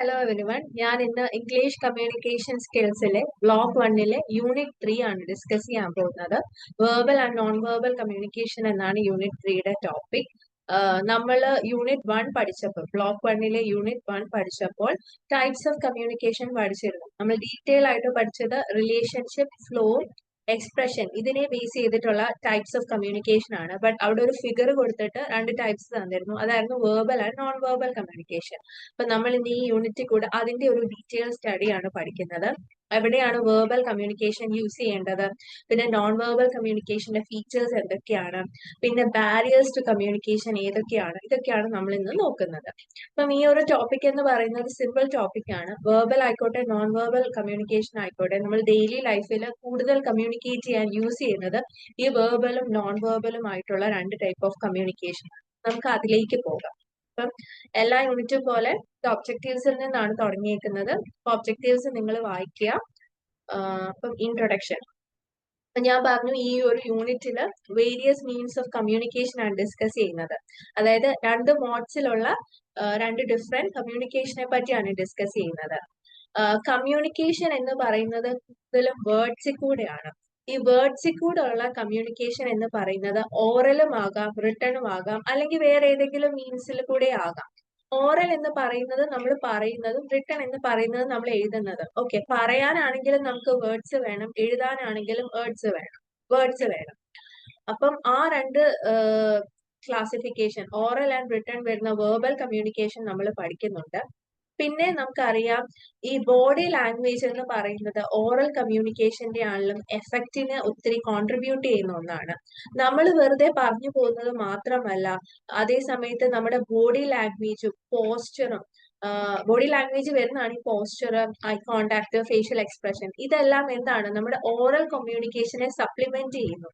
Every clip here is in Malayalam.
Hello everyone. ഞാൻ ഇന്ന് ഇംഗ്ലീഷ് കമ്മ്യൂണിക്കേഷൻ സ്കിൽസിലെ ബ്ലോക്ക് 1-ലെ യൂണിറ്റ് 3 ആണ് ഡിസ്കസ് ചെയ്യാൻ പോകുന്നത്. Verbal and non verbal communication എന്നാണ് യൂണിറ്റ് 3യുടെ ടോപ്പിക്. നമ്മൾ യൂണിറ്റ് 1 പഠിച്ചപ്പോൾ ബ്ലോക്ക് 1-ലെ യൂണിറ്റ് 1 പഠിച്ചപ്പോൾ ടൈപ്സ് ഓഫ് കമ്മ്യൂണിക്കേഷൻ പഠിച്ചിരുന്നു. നമ്മൾ ഡീറ്റെയിൽ ആയിട്ട് പഠിച്ചത് റിലേഷൻഷിപ്പ്, ഫ്ലോ, എക്സ്പ്രഷൻ ഇതിനെ ബേസ് ചെയ്തിട്ടുള്ള ടൈപ്സ് ഓഫ് കമ്മ്യൂണിക്കേഷൻ ആണ്. ബട്ട് അവിടെ ഒരു ഫിഗർ കൊടുത്തിട്ട് രണ്ട് ടൈപ്സ് തന്നിരുന്നു. അതായിരുന്നു verbal and non verbal communication. അപ്പൊ നമ്മൾ ഇന്ന് ഈ യൂണിറ്റിൽ കൂടെ അതിന്റെ ഒരു ഡീറ്റെയിൽ സ്റ്റഡിയാണ് പഠിക്കുന്നത്. എവിടെയാണ് വെർബൽ കമ്മ്യൂണിക്കേഷൻ യൂസ് ചെയ്യേണ്ടത്, പിന്നെ നോൺ വെർബൽ കമ്മ്യൂണിക്കേഷന്റെ ഫീച്ചേഴ്സ് എന്തൊക്കെയാണ്, പിന്നെ ബാരിയേഴ്സ് ടു കമ്മ്യൂണിക്കേഷൻ ഏതൊക്കെയാണ്, ഇതൊക്കെയാണ് നമ്മൾ ഇന്ന് നോക്കുന്നത്. അപ്പം ഈ ഒരു ടോപ്പിക് എന്ന് പറയുന്നത് സിമ്പിൾ ടോപ്പിക് ആണ്. വെർബൽ ആയിക്കോട്ടെ നോൺ വെർബൽ കമ്മ്യൂണിക്കേഷൻ ആയിക്കോട്ടെ, നമ്മൾ ഡെയിലി ലൈഫിൽ കൂടുതൽ കമ്മ്യൂണിക്കേറ്റ് ചെയ്യാൻ യൂസ് ചെയ്യുന്നത് ഈ വെർബലും നോൺ വെർബലും ആയിട്ടുള്ള രണ്ട് ടൈപ്പ് ഓഫ് കമ്മ്യൂണിക്കേഷൻ. നമുക്ക് അതിലേക്ക് പോകാം. അപ്പം എല്ലാ യൂണിറ്റും പോലെ ഒബ്ജക്റ്റീവ്സിൽ നിന്നാണ് തുടങ്ങിയേക്കുന്നത്. ഒബ്ജക്റ്റീവ്സ് നിങ്ങൾ വായിക്കുക. അപ്പം ഇൻട്രൊഡക്ഷൻ. ഞാൻ പറഞ്ഞു ഈ ഒരു യൂണിറ്റില് വേരിയസ് മീൻസ് ഓഫ് കമ്മ്യൂണിക്കേഷൻ ആണ് ഡിസ്കസ് ചെയ്യുന്നത്. അതായത് രണ്ട് മോഡ്സിലുള്ള രണ്ട് ഡിഫറെന്റ് കമ്മ്യൂണിക്കേഷനെ പറ്റിയാണ് ഡിസ്കസ് ചെയ്യുന്നത്. കമ്മ്യൂണിക്കേഷൻ എന്ന് പറയുന്നത് കൂടുതലും വേർഡ്സിൽ കൂടെയാണ്. ഈ വേർഡ്സിൽ കൂടെ ഉള്ള കമ്മ്യൂണിക്കേഷൻ എന്ന് പറയുന്നത് ഓറലും ആകാം, റിട്ടണും ആകാം, അല്ലെങ്കിൽ വേറെ ഏതെങ്കിലും മീൻസിൽ കൂടെ ആകാം. ഓറൽ എന്ന് പറയുന്നത് നമ്മൾ പറയുന്നതും റിട്ടൺ എന്ന് പറയുന്നത് നമ്മൾ എഴുതുന്നത്. ഓക്കെ, പറയാനാണെങ്കിലും നമുക്ക് വേർഡ്സ് വേണം, എഴുതാനാണെങ്കിലും വേർഡ്സ് വേണം. അപ്പം ആ രണ്ട് ക്ലാസിഫിക്കേഷൻ ഓറൽ ആൻഡ് റിട്ടൺ വരുന്ന വെർബൽ കമ്മ്യൂണിക്കേഷൻ നമ്മൾ പഠിക്കുന്നുണ്ട്. പിന്നെ നമുക്കറിയാം ഈ ബോഡി ലാംഗ്വേജ് എന്ന് പറയുന്നത് ഓറൽ കമ്മ്യൂണിക്കേഷന്റെ ആണെങ്കിലും എഫക്റ്റിന് ഒത്തിരി കോൺട്രിബ്യൂട്ട് ചെയ്യുന്ന ഒന്നാണ്. നമ്മൾ വെറുതെ പറഞ്ഞു പോകുന്നത് മാത്രമല്ല, അതേ സമയത്ത് നമ്മുടെ ബോഡി ലാംഗ്വേജും പോസ്ചറും, ബോഡി ലാംഗ്വേജ് വരുന്നതാണ് ഈ posture, I contact, facial expression. ഇതെല്ലാം എന്താണ് നമ്മുടെ ഓറൽ കമ്മ്യൂണിക്കേഷനെ സപ്ലിമെന്റ് ചെയ്യുന്നു.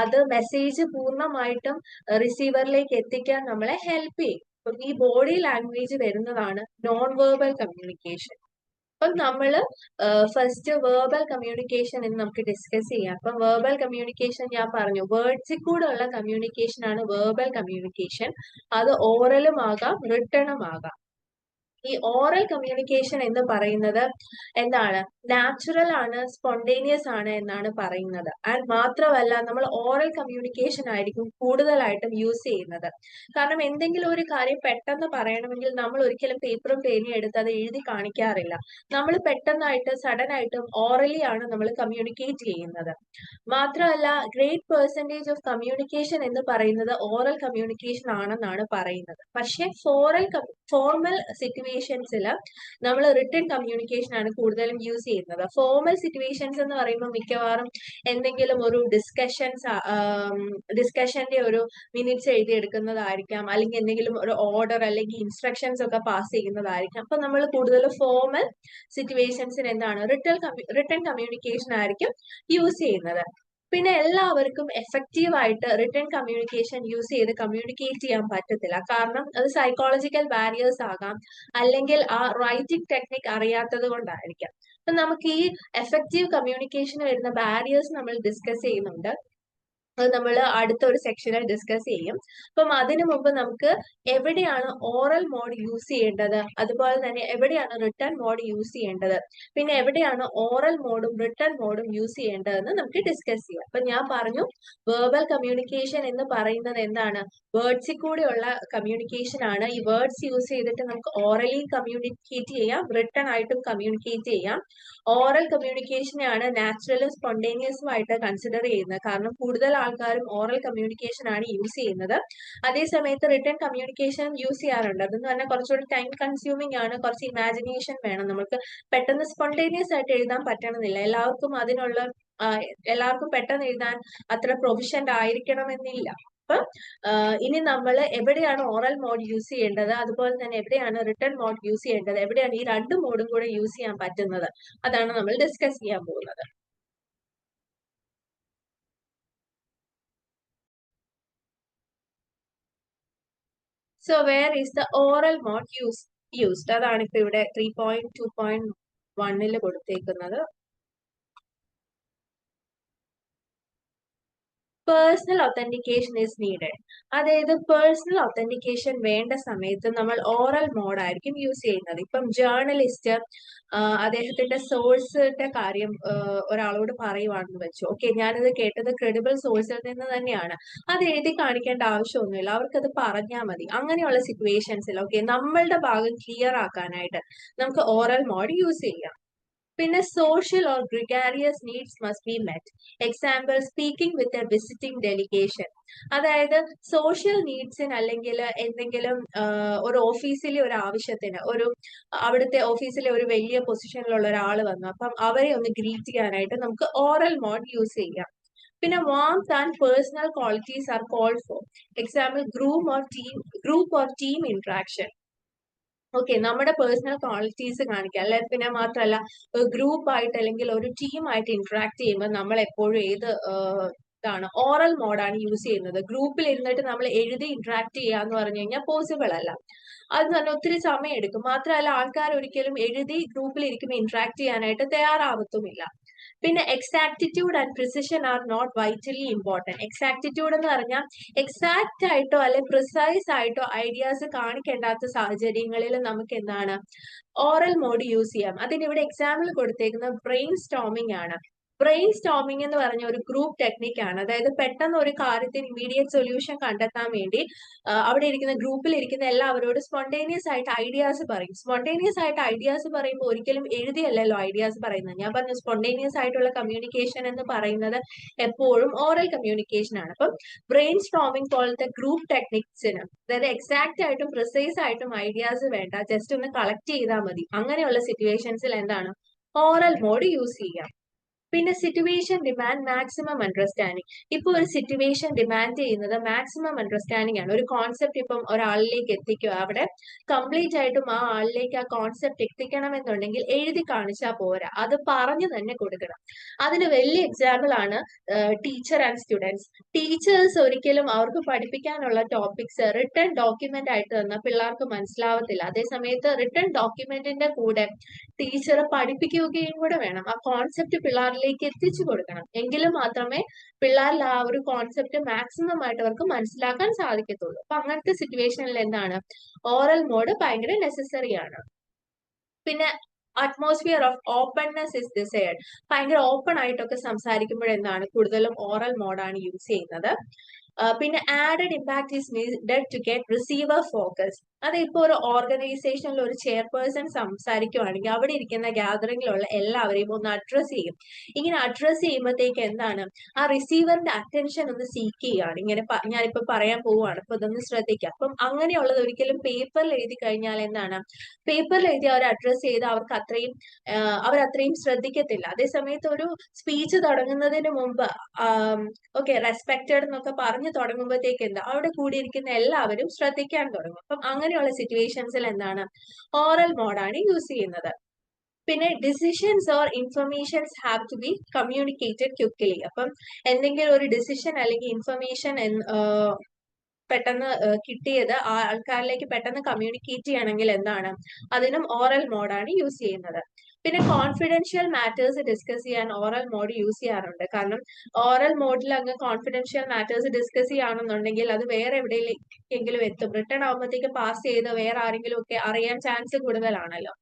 അത് മെസ്സേജ് പൂർണ്ണമായിട്ടും റിസീവറിലേക്ക് എത്തിക്കാൻ നമ്മളെ ഹെൽപ്പ് ചെയ്യും. അപ്പം ഈ ബോഡി ലാംഗ്വേജ് വരുന്നതാണ് നോൺ വെർബൽ കമ്മ്യൂണിക്കേഷൻ. അപ്പം നമ്മള് ഫസ്റ്റ് വെർബൽ കമ്മ്യൂണിക്കേഷൻ എന്ന് നമുക്ക് ഡിസ്കസ് ചെയ്യാം. അപ്പം വെർബൽ കമ്മ്യൂണിക്കേഷൻ ഞാൻ പറഞ്ഞു, വേർഡ്സിൽ കൂടെ ഉള്ള കമ്മ്യൂണിക്കേഷൻ ആണ് വെർബൽ കമ്മ്യൂണിക്കേഷൻ. അത് ഓറലും ആകാം, റിട്ടണും ആകാം. ഈ ഓറൽ കമ്മ്യൂണിക്കേഷൻ എന്ന് പറയുന്നത് എന്താണ്, നാച്ചുറൽ ആണ്, സ്പോണ്ടേനിയസ് ആണ് എന്നാണ് പറയുന്നത്. ആൻഡ് മാത്രമല്ല നമ്മൾ ഓറൽ കമ്മ്യൂണിക്കേഷൻ ആയിരിക്കും കൂടുതലായിട്ടും യൂസ് ചെയ്യുന്നത്. കാരണം എന്തെങ്കിലും ഒരു കാര്യം പെട്ടെന്ന് പറയണമെങ്കിൽ നമ്മൾ ഒരിക്കലും പേപ്പറും പേനയും എടുത്ത് അത് എഴുതി കാണിക്കാറില്ല. നമ്മൾ പെട്ടെന്നായിട്ട് സഡൻ ആയിട്ടും ഓറലി ആണ് നമ്മൾ കമ്മ്യൂണിക്കേറ്റ് ചെയ്യുന്നത്. മാത്രമല്ല ഗ്രേറ്റ് പെർസെൻറ്റേജ് ഓഫ് കമ്മ്യൂണിക്കേഷൻ എന്ന് പറയുന്നത് ഓറൽ കമ്മ്യൂണിക്കേഷൻ ആണെന്നാണ് പറയുന്നത്. പക്ഷെ ഫോർമൽ സിറ്റുവേഷൻസിൽ നമ്മൾ റിട്ടൺ കമ്മ്യൂണിക്കേഷൻ ആണ് കൂടുതലും യൂസ് ചെയ്യുന്നത്. ഫോർമൽ സിറ്റുവേഷൻസ് എന്ന് പറയുമ്പോൾ മിക്കവാറും എന്തെങ്കിലും ഒരു ഡിസ്കഷന്റെ ഒരു മിനിറ്റ്സ് എഴുതിയെടുക്കുന്നതായിരിക്കാം, അല്ലെങ്കിൽ എന്തെങ്കിലും ഒരു ഓർഡർ അല്ലെങ്കിൽ ഇൻസ്ട്രക്ഷൻസ് ഒക്കെ പാസ് ചെയ്യുന്നതായിരിക്കാം. അപ്പൊ നമ്മൾ കൂടുതൽ ഫോർമൽ സിറ്റുവേഷൻസിന് എന്താണ് റിട്ടൺ കമ്മ്യൂണിക്കേഷൻ ആയിരിക്കും യൂസ് ചെയ്യുന്നത്. പിന്നെ എല്ലാവർക്കും എഫക്റ്റീവ് ആയിട്ട് റിട്ടൺ കമ്മ്യൂണിക്കേഷൻ യൂസ് ചെയ്ത് കമ്മ്യൂണിക്കേറ്റ് ചെയ്യാൻ പറ്റത്തില്ല. കാരണം അത് സൈക്കോളജിക്കൽ ബാരിയേഴ്സ് ആകാം, അല്ലെങ്കിൽ ആ റൈറ്റിംഗ് ടെക്നിക് അറിയാത്തത് കൊണ്ടായിരിക്കാം. അപ്പൊ നമുക്ക് ഈ എഫക്റ്റീവ് കമ്മ്യൂണിക്കേഷൻ വരുന്ന ബാരിയേഴ്സ് നമ്മൾ ഡിസ്കസ് ചെയ്യുന്നുണ്ട്. അത് നമ്മൾ അടുത്ത ഒരു സെക്ഷനിൽ ഡിസ്കസ് ചെയ്യും. അപ്പം അതിനു മുമ്പ് നമുക്ക് എവിടെയാണ് ഓറൽ മോഡ് യൂസ് ചെയ്യേണ്ടത്, അതുപോലെ തന്നെ എവിടെയാണ് റിട്ടൺ മോഡ് യൂസ് ചെയ്യേണ്ടത്, പിന്നെ എവിടെയാണ് ഓറൽ മോഡും റിട്ടൺ മോഡും യൂസ് ചെയ്യേണ്ടതെന്ന് നമുക്ക് ഡിസ്കസ് ചെയ്യാം. അപ്പൊ ഞാൻ പറഞ്ഞു വെർബൽ കമ്മ്യൂണിക്കേഷൻ എന്ന് പറയുന്നത് എന്താണ്, വേർഡ്സിൽ കൂടെയുള്ള കമ്മ്യൂണിക്കേഷൻ ആണ്. ഈ വേർഡ്സ് യൂസ് ചെയ്തിട്ട് നമുക്ക് ഓറലി കമ്മ്യൂണിക്കേറ്റ് ചെയ്യാം, റിട്ടൺ ആയിട്ടും കമ്മ്യൂണിക്കേറ്റ് ചെയ്യാം. ഓറൽ കമ്മ്യൂണിക്കേഷനെയാണ് നാച്ചുറലും സ്പോണ്ടേനിയസും ആയിട്ട് കൺസിഡർ ചെയ്യുന്നത്. കാരണം കൂടുതൽ ആൾക്കാരും ഓറൽ കമ്മ്യൂണിക്കേഷൻ ആണ് യൂസ് ചെയ്യുന്നത്. അതേസമയത്ത് റിട്ടൺ കമ്മ്യൂണിക്കേഷൻ യൂസ് ചെയ്യാറുണ്ട്. അതെന്ന് പറഞ്ഞാൽ കുറച്ചുകൂടി ടൈം കൺസ്യൂമിംഗ് ആണ്, കുറച്ച് ഇമാജിനേഷൻ വേണം. നമുക്ക് പെട്ടെന്ന് സ്പോണ്ടേനിയസ് ആയിട്ട് എഴുതാൻ പറ്റണമെന്നില്ല. എല്ലാവർക്കും പെട്ടെന്ന് എഴുതാൻ അത്ര പ്രൊഫിഷ്യന്റ് ആയിരിക്കണമെന്നില്ല. അപ്പം ഇനി നമ്മൾ എവിടെയാണ് ഓറൽ മോഡ് യൂസ് ചെയ്യേണ്ടത്, അതുപോലെ തന്നെ എവിടെയാണ് റിട്ടൺ മോഡ് യൂസ് ചെയ്യേണ്ടത്, എവിടെയാണ് ഈ രണ്ട് മോഡും കൂടെ യൂസ് ചെയ്യാൻ പറ്റുന്നത്, അതാണ് നമ്മൾ ഡിസ്കസ് ചെയ്യാൻ പോകുന്നത്. So where is the oral mode used, അതാണ് ഇപ്പൊ ഇവിടെ 3.2.1 കൊടുത്തേക്കുന്നത്. Personal authentication is needed. അതായത് പേഴ്സണൽ ഒത്തന്റിക്കേഷൻ വേണ്ട സമയത്ത് നമ്മൾ ഓറൽ മോഡ് ആയിരിക്കും യൂസ് ചെയ്യുന്നത്. ഇപ്പം ജേർണലിസ്റ്റ് അദ്ദേഹത്തിന്റെ സോഴ്സിന്റെ കാര്യം ഒരാളോട് പറയുവാണെന്ന് വെച്ചു. ഓക്കെ, ഞാനിത് കേട്ടത് ക്രെഡിബിൾ സോഴ്സിൽ നിന്ന് തന്നെയാണ്. അത് എഴുതി കാണിക്കേണ്ട ആവശ്യമൊന്നുമില്ല, അവർക്കത് പറഞ്ഞാൽ മതി. അങ്ങനെയുള്ള സിറ്റുവേഷൻസിൽ ഓക്കെ നമ്മളുടെ ഭാഗം ക്ലിയർ ആക്കാനായിട്ട് നമുക്ക് ഓറൽ മോഡ് യൂസ് ചെയ്യാം. പിന്നെ social or gregarious needs must be met. Example speaking with a visiting delegation. അതായത് സോഷ്യൽ നീഡ്സിന് അല്ലെങ്കിൽ എന്തെങ്കിലും ഒരു ഓഫീസിലെ ഒരു ആവശ്യത്തിന് അവിടുത്തെ ഓഫീസിലെ ഒരു വലിയ പൊസിഷനിലുള്ള ഒരാൾ വന്നു, അപ്പം അവരെ ഒന്ന് ഗ്രീറ്റ് ചെയ്യാനായിട്ട് നമുക്ക് ഓറൽ മോഡ് യൂസ് ചെയ്യാം. പിന്നെ warmth and personal qualities are called for. Example group or team interaction. Okay, നമ്മുടെ പേഴ്സണൽ ക്വാളിറ്റീസ് കാണിക്കുക, അല്ലെ പിന്നെ മാത്രമല്ല ഗ്രൂപ്പ് ആയിട്ട് അല്ലെങ്കിൽ ഒരു ടീമായിട്ട് ഇന്ററാക്ട് ചെയ്യുമ്പോൾ നമ്മൾ എപ്പോഴും ഇതാണ് ഓറൽ മോഡാണ് യൂസ് ചെയ്യുന്നത്. ഗ്രൂപ്പിൽ ഇരുന്നിട്ട് നമ്മൾ എഴുതി ഇന്ററാക്ട് ചെയ്യാന്ന് പറഞ്ഞു കഴിഞ്ഞാൽ പോസിബിൾ അല്ല. അത് തന്നെ ഒത്തിരി സമയം എടുക്കും. മാത്രമല്ല ആൾക്കാർ ഒരിക്കലും എഴുതി ഗ്രൂപ്പിൽ ഇരിക്കുമ്പോൾ ഇന്ററാക്ട് ചെയ്യാനായിട്ട് തയ്യാറാവത്തുമില്ല. പിന്നെ exactitude and precision are not vitally important. Exactitude എന്ന് പറഞ്ഞാൽ എക്സാക്റ്റ് ആയിട്ടോ അല്ലെ പ്രിസൈസ് ആയിട്ടോ ഐഡിയാസ് കാണിക്കേണ്ടാത്ത സാഹചര്യങ്ങളിൽ നമുക്ക് എന്താണ് ഓറൽ മോഡ് യൂസ് ചെയ്യാം. അതിനിവിടെ എക്സാമ്പിൾ കൊടുത്തേക്കുന്നത് ബ്രെയിൻ സ്റ്റോമിംഗ് ആണ്. ബ്രെയിൻ സ്റ്റോമിംഗ് എന്ന് പറഞ്ഞ ഒരു ഗ്രൂപ്പ് ടെക്നിക് ആണ്. അതായത് പെട്ടെന്ന് ഒരു കാര്യത്തിന് ഇമ്മീഡിയറ്റ് സൊല്യൂഷൻ കണ്ടെത്താൻ വേണ്ടി അവിടെ ഇരിക്കുന്ന ഗ്രൂപ്പിൽ ഇരിക്കുന്ന എല്ലാവരോടും സ്പോണ്ടേനിയസ് ആയിട്ട് ഐഡിയാസ് പറയും. സ്പോണ്ടേനിയസ് ആയിട്ട് ഐഡിയാസ് പറയുമ്പോൾ ഒരിക്കലും എഴുതിയല്ലല്ലോ ഐഡിയാസ് പറയുന്നത്. ഞാൻ പറഞ്ഞു സ്പോണ്ടേനിയസ് ആയിട്ടുള്ള കമ്മ്യൂണിക്കേഷൻ എന്ന് പറയുന്നത് എപ്പോഴും ഓറൽ കമ്മ്യൂണിക്കേഷൻ ആണ്. അപ്പം ബ്രെയിൻ സ്റ്റോമിംഗ് പോലത്തെ ഗ്രൂപ്പ് ടെക്നിക്സിന് അതായത് എക്സാക്റ്റ് ആയിട്ടും പ്രിസൈസ് ആയിട്ടും ഐഡിയാസ് വേണ്ട, ജസ്റ്റ് ഒന്ന് കളക്ട് ചെയ്താൽ മതി. അങ്ങനെയുള്ള സിറ്റുവേഷൻസിൽ എന്താണ് ഓറൽ മോഡ് യൂസ് ചെയ്യാം. പിന്നെ സിറ്റുവേഷൻ ഡിമാൻഡ് മാക്സിമം അണ്ടർസ്റ്റാൻഡിങ്. ഇപ്പൊ ഒരു സിറ്റുവേഷൻ ഡിമാൻഡ് ചെയ്യുന്നത് മാക്സിമം അണ്ടർസ്റ്റാൻഡിങ് ആണ്. ഒരു കോൺസെപ്റ്റ് ഇപ്പം ഒരാളിലേക്ക് എത്തിക്കുക, അവിടെ കംപ്ലീറ്റ് ആയിട്ടും ആ ആളിലേക്ക് ആ കോൺസെപ്റ്റ് എത്തിക്കണമെന്നുണ്ടെങ്കിൽ എഴുതി കാണിച്ചാൽ പോരാ, അത് പറഞ്ഞു തന്നെ കൊടുക്കണം. അതിന് വലിയ എക്സാമ്പിൾ ആണ് ടീച്ചർ ആൻഡ് സ്റ്റുഡൻസ്. ടീച്ചേഴ്സ് ഒരിക്കലും അവർക്ക് പഠിപ്പിക്കാനുള്ള ടോപ്പിക്സ് റിട്ടേൺ ഡോക്യുമെന്റ് ആയിട്ട് തന്നാൽ പിള്ളേർക്ക് മനസ്സിലാവത്തില്ല. അതേസമയത്ത് റിട്ടേൺ ഡോക്യുമെന്റിന്റെ കൂടെ ടീച്ചർ പഠിപ്പിക്കുകയും കൂടെ വേണം. ആ കോൺസെപ്റ്റ് പിള്ളേരിലേക്ക് എത്തിച്ചു കൊടുക്കണം. എങ്കിലും മാത്രമേ പിള്ളേരിൽ ആ ഒരു കോൺസെപ്റ്റ് മാക്സിമം ആയിട്ട് അവർക്ക് മനസ്സിലാക്കാൻ സാധിക്കത്തുള്ളൂ. അപ്പൊ അങ്ങനത്തെ സിറ്റുവേഷനിൽ എന്താണ് ഓറൽ മോഡ് ഭയങ്കര നെസസറി ആണ്. പിന്നെ atmosphere of openness is desired. ഭയങ്കര ഓപ്പൺ ആയിട്ടൊക്കെ സംസാരിക്കുമ്പോഴെന്താണ് കൂടുതലും ഓറൽ മോഡാണ് യൂസ് ചെയ്യുന്നത്. പിന്നെ added impact is needed to get receiver focus. അത് ഇപ്പോൾ ഒരു ഓർഗനൈസേഷനിൽ ഒരു ചെയർപേഴ്സൺ സംസാരിക്കുവാണെങ്കിൽ അവിടെ ഇരിക്കുന്ന ഗ്യാതറിംഗിലുള്ള എല്ലാവരെയും ഒന്ന് അഡ്രസ് ചെയ്യും. ഇങ്ങനെ അഡ്രസ് ചെയ്യുമ്പോഴത്തേക്ക് എന്താണ് ആ റിസീവറിന്റെ അറ്റൻഷൻ ഒന്ന് സീക്ക് ചെയ്യുകയാണ്. ഇങ്ങനെ ഞാനിപ്പോ പറയാൻ പോവുകയാണ്, അപ്പൊ ഇതൊന്ന് ശ്രദ്ധിക്കാം. അപ്പം അങ്ങനെയുള്ളത് ഒരിക്കലും പേപ്പറിൽ എഴുതി കഴിഞ്ഞാൽ എന്താണ് പേപ്പറിൽ എഴുതി അവർ അഡ്രസ് ചെയ്ത് അവരത്രയും ശ്രദ്ധിക്കത്തില്ല. അതേസമയത്ത് ഒരു സ്പീച്ച് തുടങ്ങുന്നതിന് മുമ്പ് ഓക്കെ റെസ്പെക്റ്റഡ് എന്നൊക്കെ പറഞ്ഞു തുടങ്ങുമ്പോഴത്തേക്ക് എന്താ അവിടെ കൂടിയിരിക്കുന്ന എല്ലാവരും ശ്രദ്ധിക്കാൻ തുടങ്ങും. അപ്പം അങ്ങനെയുള്ള സിറ്റുവേഷൻസിൽ എന്താണ് ഓറൽ മോഡാണ് യൂസ് ചെയ്യുന്നത്. പിന്നെ decisions or informations have to be communicated quickly. അപ്പം എന്തെങ്കിലും ഒരു ഡിസിഷൻ അല്ലെങ്കിൽ ഇൻഫർമേഷൻ പെട്ടെന്ന് കിട്ടിയത് ആ ആൾക്കാരിലേക്ക് പെട്ടെന്ന് കമ്മ്യൂണിക്കേറ്റ് ചെയ്യണമെങ്കിൽ എന്താണ് അതിനും ഓറൽ മോഡാണ് യൂസ് ചെയ്യുന്നത്. പിന്നെ കോൺഫിഡൻഷ്യൽ മാറ്റേഴ്സ് ഡിസ്കസ് ചെയ്യാൻ ഓറൽ മോഡ് യൂസ് ചെയ്യാറുണ്ട്. കാരണം ഓറൽ മോഡിൽ അങ്ങ് കോൺഫിഡൻഷ്യൽ മാറ്റേഴ്സ് ഡിസ്കസ് ചെയ്യുകയാണെന്നുണ്ടെങ്കിൽ അത് വേറെ എവിടെയെങ്കിലും എത്തും. റിട്ടേൺ ആകുമ്പോഴത്തേക്ക് പാസ് ചെയ്ത് വേറെ ആരെങ്കിലും ഒക്കെ അറിയാൻ ചാൻസ് കൂടുതലാണല്ലോ.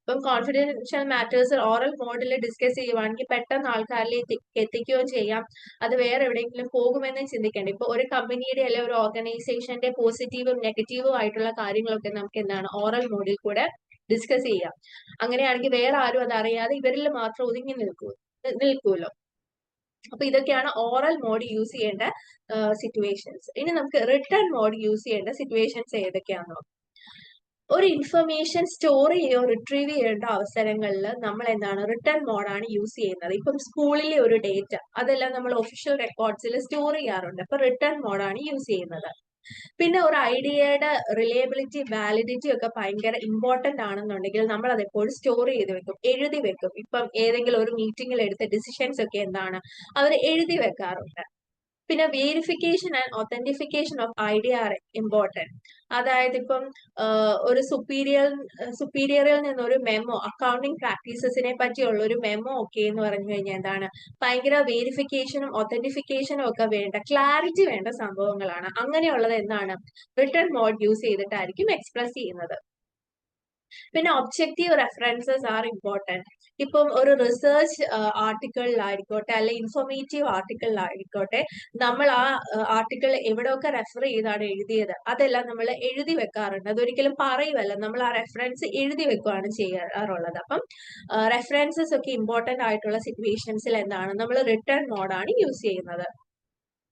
അപ്പം കോൺഫിഡൻഷ്യൽ മാറ്റേഴ്സ് ഓറൽ മോഡിൽ ഡിസ്കസ് ചെയ്യുവാണെങ്കിൽ പെട്ടെന്ന് ആൾക്കാരിലേക്ക് എത്തിക്കുകയും ചെയ്യാം. അത് വേറെ എവിടെയെങ്കിലും പോകുമെന്ന് ചിന്തിക്കേണ്ട. ഇപ്പൊ ഒരു കമ്പനിയുടെ അല്ലെങ്കിൽ ഒരു ഓർഗനൈസേഷന്റെ പോസിറ്റീവും നെഗറ്റീവും ആയിട്ടുള്ള കാര്യങ്ങളൊക്കെ നമുക്ക് എന്താണ് ഓറൽ മോഡിൽ കൂടെ ഡിസ്കസ് ചെയ്യാം. അങ്ങനെയാണെങ്കിൽ വേറെ ആരും അത് അറിയാതെ ഇവരിൽ മാത്രം ഒതുങ്ങി നിൽക്കുമല്ലോ. അപ്പൊ ഇതൊക്കെയാണ് ഓറൽ മോഡ് യൂസ് ചെയ്യേണ്ട സിറ്റുവേഷൻസ്. ഇനി നമുക്ക് റിട്ടേൺ മോഡ് യൂസ് ചെയ്യേണ്ട സിറ്റുവേഷൻസ് ഏതൊക്കെയാണോ? ഒരു ഇൻഫർമേഷൻ സ്റ്റോർ ചെയ്യുകയോ റിട്രീവ് ചെയ്യേണ്ട അവസരങ്ങളിൽ നമ്മൾ എന്താണ് റിട്ടേൺ മോഡാണ് യൂസ് ചെയ്യുന്നത്. ഇപ്പം സ്കൂളിലെ ഒരു ഡേറ്റ അതെല്ലാം നമ്മൾ ഒഫീഷ്യൽ റെക്കോർഡ്സിൽ സ്റ്റോർ ചെയ്യാറുണ്ട്. അപ്പൊ റിട്ടേൺ മോഡാണ് യൂസ് ചെയ്യുന്നത്. പിന്നെ ഒരു ഐഡിയയുടെ റിലയബിലിറ്റി വാലിഡിറ്റി ഒക്കെ ഭയങ്കര ഇമ്പോർട്ടന്റ് ആണെന്നുണ്ടെങ്കിൽ നമ്മൾ അത് എപ്പോഴും സ്റ്റോർ ചെയ്ത് വെക്കും, എഴുതി വെക്കും. ഇപ്പം ഏതെങ്കിലും ഒരു മീറ്റിംഗിൽ എടുത്ത ഡിസിഷൻസ് ഒക്കെ എന്താണ് അവർ എഴുതി വെക്കാറുണ്ട്. പിന്നെ verification and authentication of idea are important. അതായത് ഇപ്പം ഒരു സുപ്പീരിയറിൽ നിന്നൊരു മെമ്മോ, അക്കൗണ്ടിങ് പ്രാക്ടീസസിനെ പറ്റിയുള്ള ഒരു മെമ്മോ ഒക്കെ എന്ന് പറഞ്ഞു കഴിഞ്ഞാൽ എന്താണ്, ഭയങ്കര വേരിഫിക്കേഷനും ഒത്തന്റിഫിക്കേഷനും ഒക്കെ വേണ്ട, ക്ലാരിറ്റി വേണ്ട സംഭവങ്ങളാണ്. അങ്ങനെയുള്ളത് എന്താണ്, റിട്ടേൺ മോഡ് യൂസ് ചെയ്തിട്ടായിരിക്കും എക്സ്പ്രസ് ചെയ്യുന്നത്. പിന്നെ ഒബ്ജക്റ്റീവ് റെഫറൻസസ് ആർ ഇമ്പോർട്ടൻറ്റ്. ഇപ്പം ഒരു റിസർച്ച് ആർട്ടിക്കിളിലായിക്കോട്ടെ അല്ലെ ഇൻഫോർമേറ്റീവ് ആർട്ടിക്കിളിലായിക്കോട്ടെ, നമ്മൾ ആ ആർട്ടിക്കിൾ എവിടെയൊക്കെ റെഫർ ചെയ്താണ് എഴുതിയത് അതെല്ലാം നമ്മൾ എഴുതി വെക്കാറുണ്ട്. അതൊരിക്കലും പറയുമല്ല, നമ്മൾ ആ റെഫറൻസ് എഴുതി വെക്കുകയാണ് ചെയ്യാറുള്ളത്. അപ്പം റെഫറൻസസ് ഒക്കെ ഇമ്പോർട്ടന്റ് ആയിട്ടുള്ള സിറ്റുവേഷൻസിൽ എന്താണ്, നമ്മൾ റിട്ടേൺ മോഡാണ് യൂസ് ചെയ്യുന്നത്.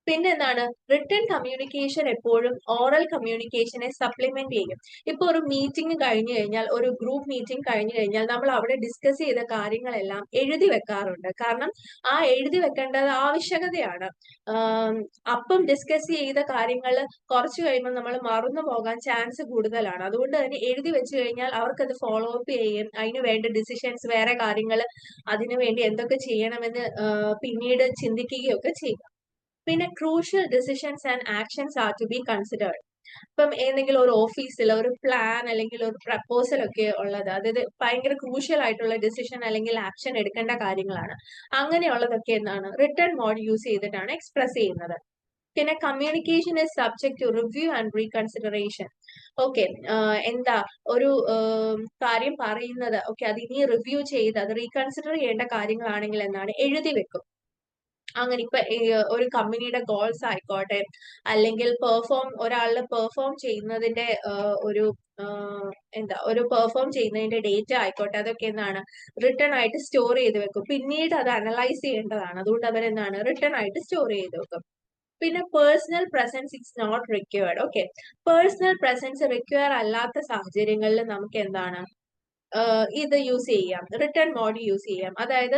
പിന്നെ എന്താണ്, റിട്ടേൺ കമ്മ്യൂണിക്കേഷൻ എപ്പോഴും ഓറൽ കമ്മ്യൂണിക്കേഷനെ സപ്ലിമെന്റ് ചെയ്യും. ഇപ്പൊ ഒരു മീറ്റിംഗ് കഴിഞ്ഞു കഴിഞ്ഞാൽ, ഒരു ഗ്രൂപ്പ് മീറ്റിംഗ് കഴിഞ്ഞു കഴിഞ്ഞാൽ നമ്മൾ അവിടെ ഡിസ്കസ് ചെയ്ത കാര്യങ്ങളെല്ലാം എഴുതി വെക്കാറുണ്ട്. കാരണം ആ എഴുതി വെക്കേണ്ടത് ആവശ്യകതയാണ്. അപ്പം ഡിസ്കസ് ചെയ്ത കാര്യങ്ങൾ കുറച്ച് കഴിയുമ്പോൾ നമ്മൾ മറന്നു പോകാൻ ചാൻസ് കൂടുതലാണ്. അതുകൊണ്ട് തന്നെ എഴുതി വെച്ച് കഴിഞ്ഞാൽ അവർക്കത് ഫോളോ അപ്പ് ചെയ്യും, അതിന് വേണ്ട ഡിസിഷൻസ്, വേറെ കാര്യങ്ങൾ അതിനു വേണ്ടി എന്തൊക്കെ ചെയ്യണമെന്ന് പിന്നീട് ചിന്തിക്കുകയൊക്കെ ചെയ്യും. പിന്നെ crucial decisions and actions are to be considered. ഇപ്പം ഏതെങ്കിലും ഒരു ഓഫീസിൽ ഒരു പ്ലാൻ അല്ലെങ്കിൽ ഒരു പ്രപ്പോസൽ ഒക്കെ ഉള്ളത്, അതായത് ഭയങ്കര ക്രൂഷ്യൽ ആയിട്ടുള്ള ഡിസിഷൻ അല്ലെങ്കിൽ ആക്ഷൻ എടുക്കേണ്ട കാര്യങ്ങളാണ്. അങ്ങനെയുള്ളതൊക്കെ എന്താണ്, റിട്ടേൺ മോഡ് യൂസ് ചെയ്തിട്ടാണ് എക്സ്പ്രസ് ചെയ്യുന്നത്. പിന്നെ communication is subject to review and reconsideration. Okay, എന്താ ഒരു കാര്യം പറയുന്നത്, ഓക്കെ, അത് ഇനി റിവ്യൂ ചെയ്ത് അത് റീകൺസിഡർ ചെയ്യേണ്ട കാര്യങ്ങളാണെങ്കിൽ എന്താണ്, എഴുതി വെക്കും. അങ്ങനെ ഇപ്പൊ ഒരു കമ്പനിയുടെ ഗോൾസ് ആയിക്കോട്ടെ, അല്ലെങ്കിൽ ഒരാളുടെ പെർഫോം ചെയ്യുന്നതിന്റെ ഒരു ഒരു പെർഫോം ചെയ്യുന്നതിന്റെ ഡേറ്റ ആയിക്കോട്ടെ, അതൊക്കെ എന്താണ്, റിട്ടേൺ ആയിട്ട് സ്റ്റോർ ചെയ്ത് വെക്കും. പിന്നീട് അത് അനലൈസ് ചെയ്യേണ്ടതാണ്. അതുകൊണ്ട് അവരെന്താണ്, റിട്ടേൺ ആയിട്ട് സ്റ്റോർ ചെയ്ത് വെക്കും. പിന്നെ personal presence it's not required. Okay, personal presence require അല്ലാത്ത സാഹചര്യങ്ങളിൽ നമുക്ക് എന്താണ്, ഇത് യൂസ് ചെയ്യാം, റിട്ടേൺ മോഡ് യൂസ് ചെയ്യാം. അതായത്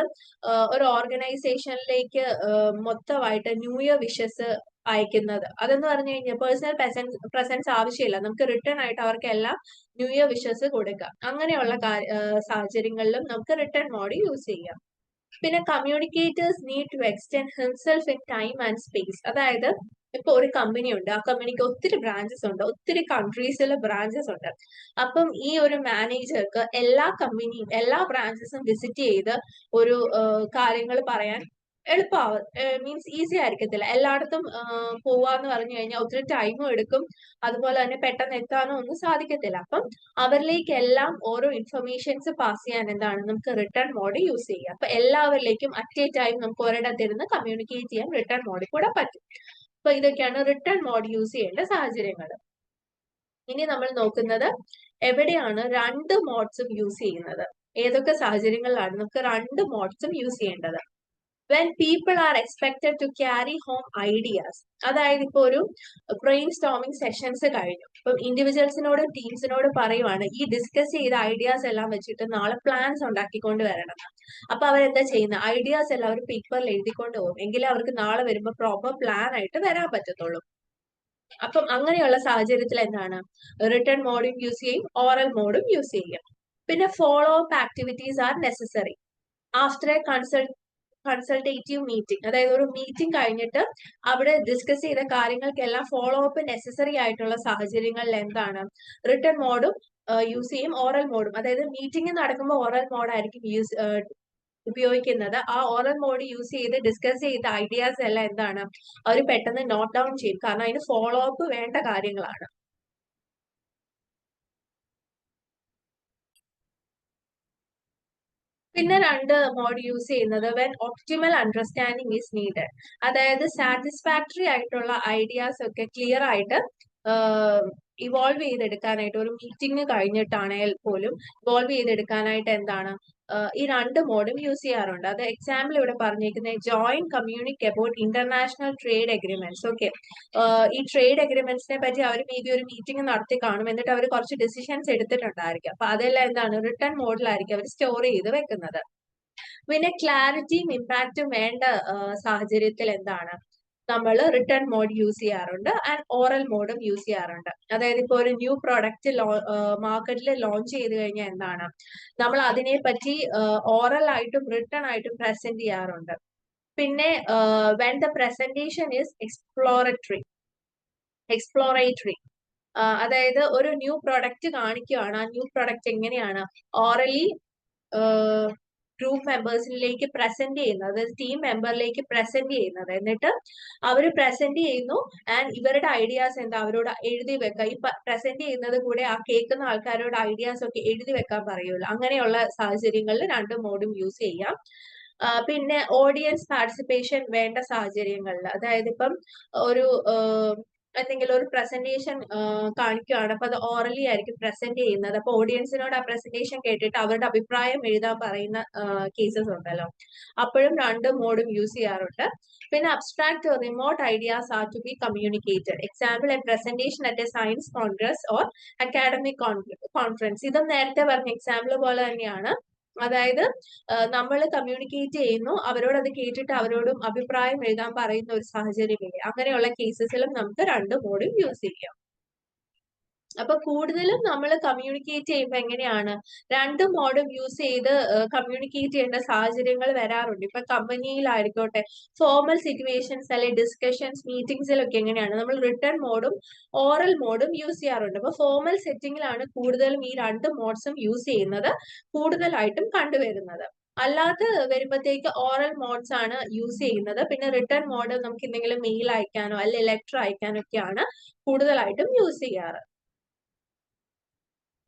ഒരു ഓർഗനൈസേഷനിലേക്ക് മൊത്തമായിട്ട് ന്യൂ ഇയർ വിഷസ് അയക്കുന്നത്, അതെന്ന് പറഞ്ഞു കഴിഞ്ഞാൽ പേഴ്സണൽ പ്രസൻസ് ആവശ്യമില്ല, നമുക്ക് റിട്ടേൺ ആയിട്ട് അവർക്ക് എല്ലാം ന്യൂ ഇയർ വിഷസ് കൊടുക്കാം. അങ്ങനെയുള്ള സാഹചര്യങ്ങളിലും നമുക്ക് റിട്ടേൺ മോഡ് യൂസ് ചെയ്യാം. പിന്നെ communicators need to extend himself in time and space. അതായത് ഇപ്പൊ ഒരു കമ്പനി ഉണ്ട്, ആ കമ്പനിക്ക് ഒത്തിരി ബ്രാഞ്ചസ് ഉണ്ട്, ഒത്തിരി കൺട്രീസിലെ ബ്രാഞ്ചസ് ഉണ്ട്. അപ്പം ഈ ഒരു മാനേജർക്ക് എല്ലാ ബ്രാഞ്ചസും വിസിറ്റ് ചെയ്ത് ഒരു കാര്യങ്ങൾ പറയാൻ എളുപ്പമാവും, മീൻസ് ഈസി ആയിരിക്കത്തില്ല. എല്ലായിടത്തും പോവാന്ന് പറഞ്ഞു കഴിഞ്ഞാൽ ഒത്തിരി ടൈമും എടുക്കും, അതുപോലെ തന്നെ പെട്ടെന്ന് എത്താനോ ഒന്നും സാധിക്കത്തില്ല. അപ്പം അവരിലേക്ക് എല്ലാം ഓരോ ഇൻഫർമേഷൻസ് പാസ് ചെയ്യാൻ എന്താണ്, നമുക്ക് റിട്ടേൺ മോഡ് യൂസ് ചെയ്യാം. അപ്പൊ എല്ലാവരിലേക്കും അറ്റ് എ ടൈം നമുക്ക് ഒരിടത്തിരുന്ന് കമ്മ്യൂണിക്കേറ്റ് ചെയ്യാൻ റിട്ടേൺ മോഡിൽ കൂടെ പറ്റും. അപ്പൊ ഇതൊക്കെയാണ് റിട്ടേൺ മോഡ് യൂസ് ചെയ്യേണ്ട സാഹചര്യങ്ങൾ. ഇനി നമ്മൾ നോക്കുന്നത് എവിടെയാണ് രണ്ട് മോഡ്സും യൂസ് ചെയ്യുന്നത്, ഏതൊക്കെ സാഹചര്യങ്ങളിലാണ് നമുക്ക് രണ്ട് മോഡ്സും യൂസ് ചെയ്യേണ്ടത്. When people are expected to carry home ideas. അതായത് ഇപ്പൊ ഒരു ബ്രെയിൻ സ്റ്റോമിംഗ് സെഷൻസ് കഴിഞ്ഞു, ഇപ്പം ഇൻഡിവിജ്വൽസിനോടും ടീംസിനോടും പറയുവാണ് ഈ ഡിസ്കസ് ചെയ്ത ഐഡിയാസ് എല്ലാം വെച്ചിട്ട് നാളെ പ്ലാൻസ് ഉണ്ടാക്കിക്കൊണ്ട് വരണം. അപ്പൊ അവരെന്താ ചെയ്യുന്നത്, ഐഡിയാസ് എല്ലാം അവർ പേപ്പറിൽ എഴുതിക്കൊണ്ട് പോകും, എങ്കിലേ അവർക്ക് നാളെ വരുമ്പോൾ പ്രോപ്പർ പ്ലാൻ ആയിട്ട് വരാൻ പറ്റത്തുള്ളൂ. അപ്പം അങ്ങനെയുള്ള സാഹചര്യത്തിൽ എന്താണ്, റിട്ടേൺ മോഡും യൂസ് ചെയ്യും, ഓറൽ മോഡും യൂസ് ചെയ്യും. പിന്നെ follow up activities are necessary after A consultative meeting. അതായത് ഒരു മീറ്റിംഗ് കഴിഞ്ഞിട്ട് അവിടെ ഡിസ്കസ് ചെയ്ത കാര്യങ്ങൾക്കെല്ലാം ഫോളോ അപ്പ് നെസസറി ആയിട്ടുള്ള സാഹചര്യങ്ങളിൽ എന്താണ്, റിട്ടേൺ മോഡും യൂസ് ചെയ്യും, ഓറൽ മോഡും. അതായത് മീറ്റിംഗ് നടക്കുമ്പോൾ ഓറൽ മോഡായിരിക്കും ഉപയോഗിക്കുന്നത്. ആ ഓറൽ മോഡ് യൂസ് ചെയ്ത് ഡിസ്കസ് ചെയ്ത ഐഡിയാസ് എല്ലാം എന്താണ്, അവർ പെട്ടെന്ന് നോട്ട് ഡൗൺ ചെയ്യും, കാരണം അതിന് ഫോളോ അപ്പ് വേണ്ട കാര്യങ്ങളാണ്. പിന്നെ രണ്ട് മോഡ് യൂസ് ചെയ്യുന്നത് when optimal understanding is needed. അതായത് സാറ്റിസ്ഫാക്ടറി ആയിട്ടുള്ള ഐഡിയാസ് ഒക്കെ ക്ലിയർ ആയിട്ട് ഇവോൾവ് ചെയ്തെടുക്കാനായിട്ട്, ഒരു മീറ്റിംഗ് കഴിഞ്ഞിട്ടാണെങ്കിൽ പോലും ഇവോൾവ് ചെയ്തെടുക്കാനായിട്ട് എന്താണ്, ഈ രണ്ട് മോഡും യൂസ് ചെയ്യാറുണ്ട്. അത് എക്സാമ്പിൾ ഇവിടെ പറഞ്ഞിരിക്കുന്നത് joint communique about international trade agreements. Okay, ഈ ട്രേഡ് അഗ്രിമെന്റ്സിനെ പറ്റി അവർ മേ ബി ഒരു മീറ്റിംഗ് നടത്തി കാണും, എന്നിട്ട് അവർ കുറച്ച് ഡിസിഷൻസ് എടുത്തിട്ടുണ്ടായിരിക്കും. അപ്പൊ അതെല്ലാം എന്താണ്, റിട്ടേൺ മോഡിലായിരിക്കും അവർ സ്റ്റോർ ചെയ്ത് വെക്കുന്നത്. പിന്നെ ക്ലാരിറ്റിയും ഇമ്പാക്റ്റും വേണ്ട സാഹചര്യത്തിൽ എന്താണ്, നമ്മൾ റിട്ടേൺ മോഡ് യൂസ് ചെയ്യാറുണ്ട് ആൻഡ് ഓറൽ മോഡും യൂസ് ചെയ്യാറുണ്ട്. അതായത് ഇപ്പോൾ ഒരു ന്യൂ പ്രൊഡക്റ്റ് മാർക്കറ്റിൽ ലോഞ്ച് ചെയ്ത് കഴിഞ്ഞാൽ എന്താണ്, നമ്മൾ അതിനെ പറ്റി ഓറൽ ആയിട്ടും റിട്ടേൺ ആയിട്ടും പ്രസന്റ് ചെയ്യാറുണ്ട്. പിന്നെ when the presentation is exploratory അതായത് ഒരു ന്യൂ പ്രൊഡക്റ്റ് കാണിക്കുകയാണ്. ആ ന്യൂ പ്രൊഡക്റ്റ് എങ്ങനെയാണ് ഓറലി ഗ്രൂപ്പ് മെമ്പേഴ്സിലേക്ക് പ്രസന്റ് ചെയ്യുന്നത്, അതായത് ടീം മെമ്പറിലേക്ക് പ്രസന്റ് ചെയ്യുന്നത്. എന്നിട്ട് അവർ പ്രസന്റ് ചെയ്യുന്നു ആൻഡ് ഇവരുടെ ഐഡിയാസ് എന്താ അവരോട് എഴുതി വെക്കുക. ഈ പ്രസന്റ് ചെയ്യുന്നത് കൂടെ ആ കേൾക്കുന്ന ആൾക്കാരോട് ഐഡിയാസ് ഒക്കെ എഴുതി വെക്കാൻ പറയുമല്ലോ. അങ്ങനെയുള്ള സാഹചര്യങ്ങളിൽ രണ്ട് മോഡും യൂസ് ചെയ്യാം. പിന്നെ ഓഡിയൻസ് പാർട്ടിസിപ്പേഷൻ വേണ്ട സാഹചര്യങ്ങളിൽ, അതായത് ഇപ്പം ഒരു എന്തെങ്കിലും ഒരു പ്രസന്റേഷൻ കാണിക്കുകയാണ്. അപ്പൊ അത് ഓറലി ആയിരിക്കും പ്രസന്റ് ചെയ്യുന്നത്. അപ്പൊ ഓഡിയൻസിനോട് ആ പ്രസന്റേഷൻ കേട്ടിട്ട് അവരുടെ അഭിപ്രായം എഴുതാൻ പറയുന്ന കേസസ് ഉണ്ടല്ലോ. അപ്പോഴും രണ്ട് മോഡും യൂസ് ചെയ്യാറുണ്ട്. പിന്നെ abstract remote ideas are to be communicated. Example a presentation at a science congress or academic conference. ഇതും നേരത്തെ പറഞ്ഞ എക്സാമ്പിൾ പോലെ തന്നെയാണ്. അതായത് നമ്മൾ കമ്മ്യൂണിക്കേറ്റ് ചെയ്യുന്നു, അവരോട് അത് കേട്ടിട്ട് അവരോടും അഭിപ്രായം എഴുതാൻ പറയുന്ന ഒരു സാഹചര്യമില്ലേ. അങ്ങനെയുള്ള കേസസിലും നമുക്ക് രണ്ട് മോഡും യൂസ് ചെയ്യാം. അപ്പൊ കൂടുതലും നമ്മൾ കമ്മ്യൂണിക്കേറ്റ് ചെയ്യുമ്പോൾ എങ്ങനെയാണ് രണ്ട് മോഡും യൂസ് ചെയ്ത് കമ്മ്യൂണിക്കേറ്റ് ചെയ്യേണ്ട സാഹചര്യങ്ങൾ വരാറുണ്ട്. ഇപ്പൊ കമ്പനിയിലായിക്കോട്ടെ, ഫോർമൽ സിറ്റുവേഷൻസ് അല്ലെ ഡിസ്കഷൻസ് മീറ്റിംഗ്സിലൊക്കെ എങ്ങനെയാണ് നമ്മൾ റിട്ടേൺ മോഡും ഓറൽ മോഡും യൂസ് ചെയ്യാറുണ്ട്. അപ്പൊ ഫോർമൽ സെറ്റിംഗിലാണ് കൂടുതലും ഈ രണ്ട് മോഡ്സും യൂസ് ചെയ്യുന്നത് കൂടുതലായിട്ടും കണ്ടുവരുന്നത്. അല്ലാതെ വരുമ്പോഴത്തേക്ക് ഓറൽ മോഡ്സ് ആണ് യൂസ് ചെയ്യുന്നത്. പിന്നെ റിട്ടേൺ മോഡ് നമുക്ക് എന്തെങ്കിലും മെയിൽ അയക്കാനോ അല്ലെ ലെറ്റർ അയക്കാനോ ഒക്കെയാണ് കൂടുതലായിട്ടും യൂസ് ചെയ്യാറ്.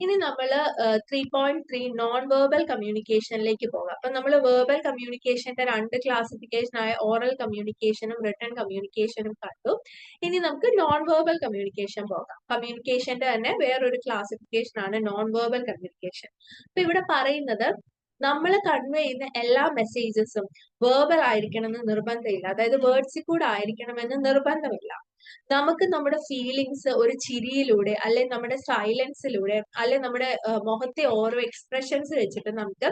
ഇനി നമ്മൾ 3.3 നോൺ വെർബൽ കമ്മ്യൂണിക്കേഷനിലേക്ക് പോകാം. അപ്പൊ നമ്മൾ വെർബൽ കമ്മ്യൂണിക്കേഷന്റെ രണ്ട് ക്ലാസിഫിക്കേഷൻ ആയ ഓറൽ കമ്മ്യൂണിക്കേഷനും റിട്ടേൺ കമ്മ്യൂണിക്കേഷനും കണ്ടു. ഇനി നമുക്ക് നോൺ വെർബൽ കമ്മ്യൂണിക്കേഷൻ പോകാം. കമ്മ്യൂണിക്കേഷന്റെ തന്നെ വേറൊരു ക്ലാസിഫിക്കേഷൻ ആണ് നോൺ വെർബൽ കമ്മ്യൂണിക്കേഷൻ. അപ്പൊ ഇവിടെ പറയുന്നത് നമ്മൾ കൺവേ ചെയ്യുന്ന എല്ലാ മെസ്സേജസും വെർബൽ ആയിരിക്കണമെന്ന് നിർബന്ധമില്ല. അതായത് വേർഡ്സിൽ കൂടെ ആയിരിക്കണമെന്ന് നിർബന്ധമില്ല. നമുക്ക് നമ്മുടെ ഫീലിങ്സ് ഒരു ചിരിയിലൂടെ അല്ലെ നമ്മുടെ സൈലൻസിലൂടെ അല്ലെ നമ്മുടെ മുഖത്തെ ഓരോ എക്സ്പ്രഷൻസ് വെച്ചിട്ട് നമുക്ക്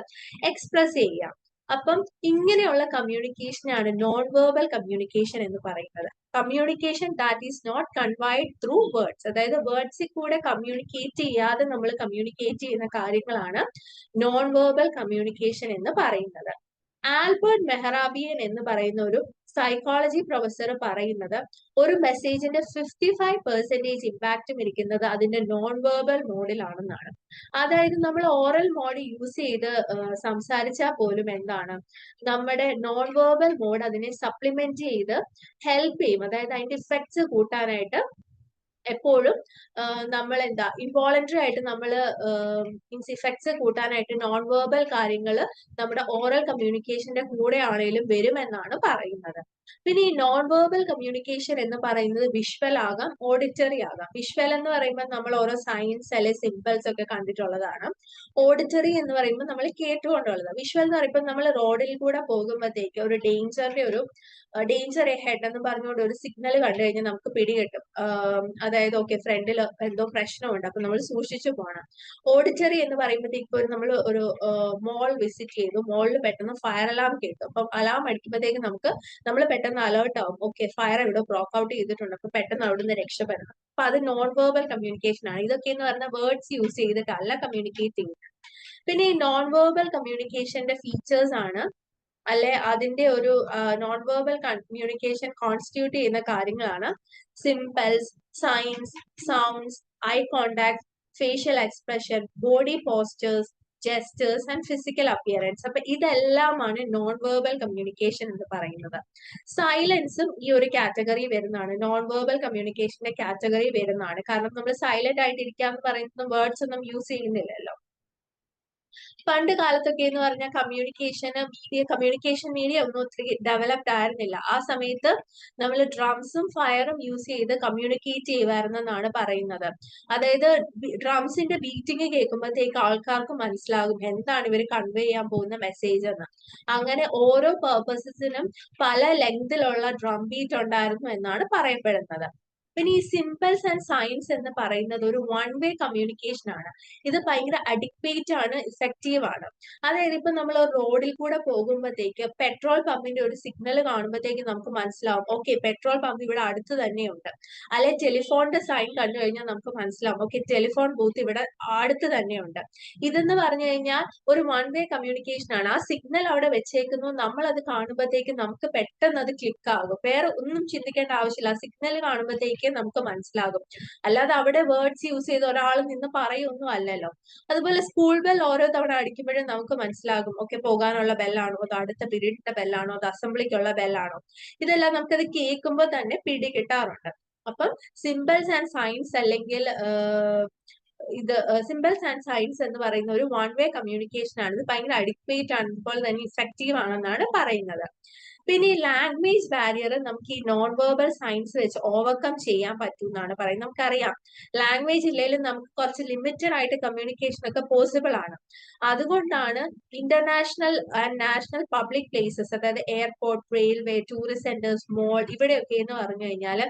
എക്സ്പ്രസ് ചെയ്യാം. അപ്പം ഇങ്ങനെയുള്ള കമ്മ്യൂണിക്കേഷനാണ് നോൺ വെർബൽ കമ്മ്യൂണിക്കേഷൻ എന്ന് പറയുന്നത്. Communication that is not conveyed through words, അതായത് വേർഡ്സിൽ കൂടെ കമ്മ്യൂണിക്കേറ്റ് ചെയ്യാതെ നമ്മൾ കമ്മ്യൂണിക്കേറ്റ് ചെയ്യുന്ന കാര്യങ്ങളാണ് നോൺ വെർബൽ കമ്മ്യൂണിക്കേഷൻ എന്ന് പറയുന്നത്. ആൽബർട്ട് മെഹ്റാബിയൻ എന്ന് പറയുന്ന ഒരു സൈക്കോളജി പ്രൊഫസർ പറയുന്നത് ഒരു മെസ്സേജിന്റെ 55% ഇമ്പാക്റ്റും ഇരിക്കുന്നത് അതിന്റെ നോൺ വെർബൽ മോഡിലാണെന്നാണ്. അതായത് നമ്മൾ ഓറൽ മോഡ് യൂസ് ചെയ്ത് സംസാരിച്ചാൽ പോലും എന്താണ് നമ്മുടെ നോൺ വെർബൽ മോഡ് അതിനെ സപ്ലിമെന്റ് ചെയ്ത് ഹെൽപ്പ് ചെയ്യും. അതായത് അതിന്റെ ഇഫക്ട്സ് കൂട്ടാനായിട്ട് എപ്പോഴും നമ്മൾ എന്താ ഇൻവോളണ്ടറി ആയിട്ട് നമ്മൾ മീൻസ് ഇഫക്ട്സ് കൂട്ടാനായിട്ട് നോൺ വെർബൽ കാര്യങ്ങൾ നമ്മുടെ ഓറൽ കമ്മ്യൂണിക്കേഷന്റെ കൂടെ ആണെങ്കിലും വരുമെന്നാണ് പറയുന്നത്. പിന്നെ ഈ നോൺ വെർബൽ കമ്മ്യൂണിക്കേഷൻ എന്ന് പറയുന്നത് വിഷ്വൽ ആകാം, ഓഡിറ്ററി ആകാം. വിഷ്വൽ എന്ന് പറയുമ്പോൾ നമ്മൾ ഓരോ സൈൻസ് അല്ലെ സിമ്പിൾസ് ഒക്കെ കണ്ടിട്ടുള്ളതാണ്. ഓഡിറ്ററി എന്ന് പറയുമ്പോൾ നമ്മൾ കേട്ടുകൊണ്ടുള്ളത്. വിഷ്വൽ എന്ന് പറയുമ്പോൾ നമ്മൾ റോഡിൽ കൂടെ പോകുമ്പോഴത്തേക്ക് ഒരു ഡേഞ്ചർ ഹെഡ് എന്ന് പറഞ്ഞുകൊണ്ട് ഒരു സിഗ്നൽ കണ്ടു കഴിഞ്ഞാൽ നമുക്ക് പിടികിട്ടും. അതായത് ഓക്കെ ഫ്രണ്ടിൽ എന്തോ പ്രശ്നമുണ്ട്, അപ്പൊ നമ്മൾ സൂക്ഷിച്ചു പോകണം. ഓഡിറ്ററി എന്ന് പറയുമ്പോഴത്തേക്ക് നമ്മൾ ഒരു മോൾ വിസിറ്റ് ചെയ്തു, മോളിൽ പെട്ടെന്ന് ഫയർ അലാം കേട്ടു. അപ്പം അലാം അടിക്കുമ്പോഴത്തേക്ക് നമ്മൾ പെട്ടെന്ന് അലേർട്ട് ആവും, ഓക്കെ ഫയർ ഇവിടെ ബ്രോക്ക് ഔട്ട് ചെയ്തിട്ടുണ്ട്, അപ്പൊ പെട്ടെന്ന് അവിടുന്ന് രക്ഷപ്പെടണം. അപ്പൊ അത് നോൺ വെർബൽ കമ്മ്യൂണിക്കേഷൻ ആണ്. ഇതൊക്കെ എന്ന് പറഞ്ഞാൽ വേർഡ്സ് യൂസ് ചെയ്തിട്ടല്ല കമ്മ്യൂണിക്കേറ്റ് ചെയ്യുന്നത്. പിന്നെ ഈ നോൺ വെർബൽ കമ്മ്യൂണിക്കേഷന്റെ ഫീച്ചേഴ്സ് ആണ് അല്ലെ അതിന്റെ ഒരു നോൺ വെർബൽ കമ്മ്യൂണിക്കേഷൻ കോൺസ്റ്റിറ്റ്യൂട്ട് ചെയ്യുന്ന കാര്യങ്ങളാണ് symbols, signs, sounds, eye contact, facial expression, body postures, gestures and physical appearance. അപ്പൊ ഇതെല്ലാമാണ് നോൺ വെർബൽ കമ്മ്യൂണിക്കേഷൻ എന്ന് പറയുന്നത്. സൈലൻസും ഈ ഒരു കാറ്റഗറി വരുന്നതാണ്, നോൺ വെർബൽ കമ്മ്യൂണിക്കേഷന്റെ കാറ്റഗറി വരുന്നതാണ്. കാരണം നമ്മൾ സൈലന്റ് ആയിട്ട് ഇരിക്കാന്ന് പറയുന്ന വേർഡ്സ് ഒന്നും യൂസ് ചെയ്യുന്നില്ലല്ലോ. പണ്ട് കാലത്തൊക്കെ എന്ന് പറഞ്ഞാൽ കമ്മ്യൂണിക്കേഷൻ മീഡിയ ഒന്നും ഒത്തിരി ഡെവലപ്ഡ് ആയിരുന്നില്ല. ആ സമയത്ത് നമ്മൾ ഡ്രംസും ഫയറും യൂസ് ചെയ്ത് കമ്മ്യൂണിക്കേറ്റ് ചെയ്യുമായിരുന്നെന്നാണ് പറയുന്നത്. അതായത് ഡ്രംസിന്റെ ബീറ്റിംഗ് കേൾക്കുമ്പോഴത്തേക്ക് ആൾക്കാർക്ക് മനസ്സിലാകും എന്താണ് ഇവർ കൺവേ ചെയ്യാൻ പോകുന്ന മെസ്സേജ് എന്ന്. അങ്ങനെ ഓരോ പേർപ്പസസിനും പല ലെങ്തിലുള്ള ഡ്രം ബീറ്റ് ഉണ്ടായിരുന്നു എന്നാണ് പറയപ്പെടുന്നത്. പിന്നെ ഈ സിമ്പിൾസ് ആൻഡ് സൈൻസ് എന്ന് പറയുന്നത് ഒരു വൺ വേ കമ്മ്യൂണിക്കേഷൻ ആണ്. ഇത് ഭയങ്കര അഡിക്വേറ്റ് ആണ്, ഇഫക്റ്റീവ് ആണ്. അതായത് ഇപ്പൊ നമ്മൾ റോഡിൽ കൂടെ പോകുമ്പോഴത്തേക്ക് പെട്രോൾ പമ്പിന്റെ ഒരു സിഗ്നൽ കാണുമ്പോഴത്തേക്ക് നമുക്ക് മനസ്സിലാവും, ഓക്കെ പെട്രോൾ പമ്പ് ഇവിടെ അടുത്ത് തന്നെയുണ്ട്. അല്ലെ ടെലിഫോണിന്റെ സൈൻ കണ്ടു കഴിഞ്ഞാൽ നമുക്ക് മനസ്സിലാവും, ഓക്കെ ടെലിഫോൺ ബൂത്ത് ഇവിടെ അടുത്ത് തന്നെയുണ്ട്. ഇതെന്ന് പറഞ്ഞു കഴിഞ്ഞാൽ ഒരു വൺ വേ കമ്മ്യൂണിക്കേഷൻ ആണ്. ആ സിഗ്നൽ അവിടെ വെച്ചേക്കുന്നു, നമ്മൾ അത് കാണുമ്പോഴത്തേക്ക് നമുക്ക് പെട്ടെന്ന് അത് ക്ലിക്ക് ആകും. വേറെ ഒന്നും ചിന്തിക്കേണ്ട ആവശ്യമില്ല, സിഗ്നൽ കാണുമ്പോഴത്തേക്ക് നമുക്ക് മനസ്സിലാകും. അല്ലാതെ അവിടെ വേർഡ്സ് യൂസ് ചെയ്ത് ഒരാൾ നിന്ന് പറയൊന്നും അല്ലല്ലോ. അതുപോലെ സ്കൂൾ ബെൽ ഓരോ തവണ അടിക്കുമ്പോഴും നമുക്ക് മനസ്സിലാകും, ഓക്കെ പോകാനുള്ള ബെല്ലാണോ, അത് അടുത്ത പീരീഡിന്റെ ബെല്ലാണോ, അത് അസംബ്ലിക്കുള്ള ബെല്ലാണോ. ഇതെല്ലാം നമുക്കത് കേൾക്കുമ്പോൾ തന്നെ പിടി കിട്ടാറുണ്ട്. അപ്പം സിമ്പിൾസ് ആൻഡ് സൈൻസ് അല്ലെങ്കിൽ ഇത് സിമ്പിൾസ് ആൻഡ് സൈൻസ് എന്ന് പറയുന്ന ഒരു വൺ വേ കമ്മ്യൂണിക്കേഷൻ ആണ്. ഇത് ഭയങ്കര അഡിക്വേറ്റ് ആണ്, അതുപോലെ തന്നെ ഇഫക്റ്റീവ് ആണെന്നാണ് പറയുന്നത്. പിന്നെ ഈ ലാംഗ്വേജ് ബാരിയർ നമുക്ക് ഈ നോൺ വെർബൽ സയൻസ് വെച്ച് ഓവർകം ചെയ്യാൻ പറ്റും എന്നാണ് പറയുന്നത്. നമുക്കറിയാം ലാംഗ്വേജ് ഇല്ലെങ്കിലും നമുക്ക് കുറച്ച് ലിമിറ്റഡ് ആയിട്ട് കമ്മ്യൂണിക്കേഷൻ ഒക്കെ പോസിബിൾ ആണ്. അതുകൊണ്ടാണ് international and national public places, അതായത് എയർപോർട്ട്, റെയിൽവേ, ടൂറിസ്റ്റ് സെന്റേഴ്സ്, മോൾ, ഇവിടെയൊക്കെ എന്ന് പറഞ്ഞു കഴിഞ്ഞാൽ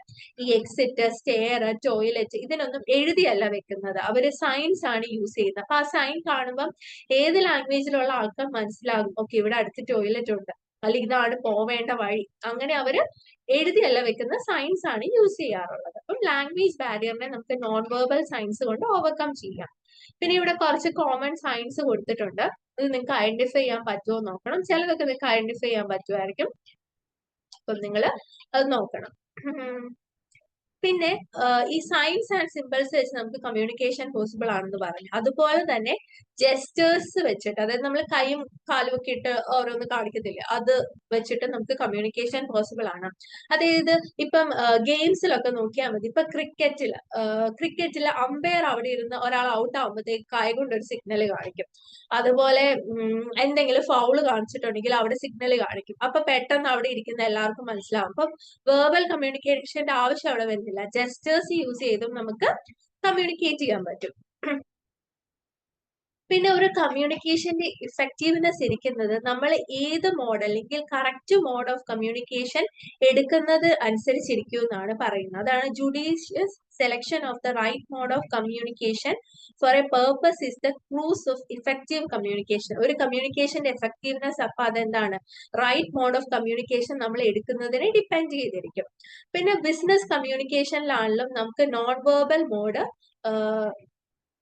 ഈ എക്സിറ്റ്, സ്റ്റെയർ, ടോയ്ലറ്റ് ഇതിനൊന്നും എഴുതിയല്ല വെക്കുന്നത്, അവര് സൈൻസ് ആണ് യൂസ് ചെയ്യുന്നത്. അപ്പൊ ആ സൈൻ കാണുമ്പോൾ ഏത് ലാംഗ്വേജിലുള്ള ആൾക്കാർ മനസ്സിലാകും, ഓക്കെ ഇവിടെ അടുത്ത് ടോയ്ലറ്റ് ഉണ്ട്, അല്ലെങ്കിൽ ഇതാണ് പോവേണ്ട വഴി. അങ്ങനെ അവര് എഴുതിയല്ല വെക്കുന്ന സയൻസ് ആണ് യൂസ് ചെയ്യാറുള്ളത്. അപ്പം ലാംഗ്വേജ് ബാരിയറിനെ നമുക്ക് നോൺ വെർബൽ സയൻസ് കൊണ്ട് ഓവർകം ചെയ്യാം. പിന്നെ ഇവിടെ കുറച്ച് കോമൺ സയൻസ് കൊടുത്തിട്ടുണ്ട്. ഇത് നിങ്ങൾക്ക് ഐഡന്റിഫൈ ചെയ്യാൻ പറ്റുമോ നോക്കണം. ചിലതൊക്കെ നിങ്ങൾക്ക് ഐഡന്റിഫൈ ചെയ്യാൻ പറ്റുമായിരിക്കും. അപ്പം നിങ്ങൾ അത് നോക്കണം. പിന്നെ ഈ സൈൻസ് ആൻഡ് സിമ്പിൾസ് വെച്ച് നമുക്ക് കമ്മ്യൂണിക്കേഷൻ പോസിബിൾ ആണെന്ന് പറഞ്ഞു. അതുപോലെ തന്നെ ജെസ്റ്റേഴ്സ് വെച്ചിട്ട്, അതായത് നമ്മൾ കൈയും കാലും ഒക്കെ ഇട്ട് ഓരോന്ന് കാണിക്കത്തില്ലേ, അത് വെച്ചിട്ട് നമുക്ക് കമ്മ്യൂണിക്കേഷൻ പോസിബിൾ ആണ്. അതായത് ഇപ്പം ഗെയിംസിലൊക്കെ നോക്കിയാൽ മതി. ഇപ്പൊ ക്രിക്കറ്റില് അമ്പയർ അവിടെ ഇരുന്ന് ഒരാൾ ഔട്ട് ആവുമ്പോഴത്തേക്ക് കൈ കൊണ്ടൊരു സിഗ്നൽ കാണിക്കും. അതുപോലെ എന്തെങ്കിലും ഫൗള് കാണിച്ചിട്ടുണ്ടെങ്കിൽ അവിടെ സിഗ്നൽ കാണിക്കും. അപ്പൊ പെട്ടെന്ന് അവിടെ ഇരിക്കുന്ന എല്ലാവർക്കും മനസ്സിലാവും. അപ്പം വേർബൽ കമ്മ്യൂണിക്കേഷന്റെ ആവശ്യം അവിടെ വരുന്നില്ല, ജെസ്റ്റേഴ്സ് യൂസ് ചെയ്തും നമുക്ക് കമ്മ്യൂണിക്കേറ്റ് ചെയ്യാൻ പറ്റും. പിന്നെ ഒരു കമ്മ്യൂണിക്കേഷന്റെ ഇഫക്റ്റീവ്നെസ് ഇരിക്കുന്നത് നമ്മൾ ഏത് മോഡ് അല്ലെങ്കിൽ കറക്റ്റ് മോഡ് ഓഫ് കമ്മ്യൂണിക്കേഷൻ എടുക്കുന്നത് അനുസരിച്ചിരിക്കും എന്നാണ് പറയുന്നത്. അതാണ് judicious selection of the right mode of communication for a purpose is the crux of effective communication. ഒരു കമ്മ്യൂണിക്കേഷന്റെ എഫക്റ്റീവ്നെസ് അപ്പൊ അതെന്താണ്, റൈറ്റ് മോഡ് ഓഫ് കമ്മ്യൂണിക്കേഷൻ നമ്മൾ എടുക്കുന്നതിനെ ഡിപ്പെൻഡ് ചെയ്തിരിക്കും. പിന്നെ ബിസിനസ് കമ്മ്യൂണിക്കേഷനിലാണെങ്കിലും നമുക്ക് നോൺ വെർബൽ മോഡ്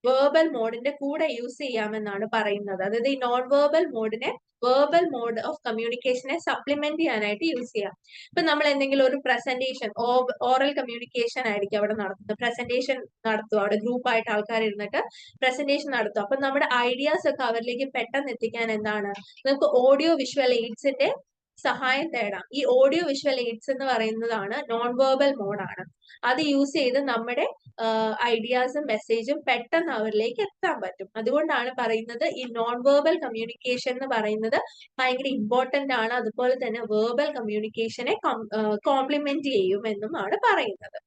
വേർബൽ മോഡിന്റെ കൂടെ യൂസ് ചെയ്യാമെന്നാണ് പറയുന്നത്. അതായത് ഈ നോൺ വേർബൽ മോഡിനെ വേർബൽ മോഡ് ഓഫ് കമ്മ്യൂണിക്കേഷനെ സപ്ലിമെന്റ് ചെയ്യാനായിട്ട് യൂസ് ചെയ്യാം. ഇപ്പൊ നമ്മൾ എന്തെങ്കിലും ഒരു പ്രസന്റേഷൻ, ഓറൽ കമ്മ്യൂണിക്കേഷൻ ആയിരിക്കും അവിടെ നടത്തുന്നത്. പ്രസന്റേഷൻ നടത്തുക, അവിടെ ഗ്രൂപ്പ് ആയിട്ട് ആൾക്കാർ ഇരുന്നിട്ട് പ്രസന്റേഷൻ നടത്തുക. അപ്പൊ നമ്മുടെ ഐഡിയാസ് ഒക്കെ അവരിലേക്ക് പെട്ടെന്ന് എത്തിക്കാൻ എന്താണ്, നമുക്ക് ഓഡിയോ വിഷ്വൽ എയ്ഡ്സിന്റെ സഹായം തേടാം. ഈ ഓഡിയോ വിഷ്വൽ എയ്ഡ്സ് എന്ന് പറയുന്നതാണ് നോൺ വേർബൽ മോഡാണ്. അത് യൂസ് ചെയ്ത് നമ്മുടെ ഐഡിയാസും മെസ്സേജും പെട്ടെന്ന് അവരിലേക്ക് എത്താൻ പറ്റും. അതുകൊണ്ടാണ് പറയുന്നത് ഈ നോൺ വേർബൽ കമ്മ്യൂണിക്കേഷൻ എന്ന് പറയുന്നത് ഭയങ്കര ഇമ്പോർട്ടന്റ് ആണ്. അതുപോലെ തന്നെ വേർബൽ കമ്മ്യൂണിക്കേഷനെ കോംപ്ലിമെന്റ് ചെയ്യും എന്നുമാണ് പറയുന്നത്.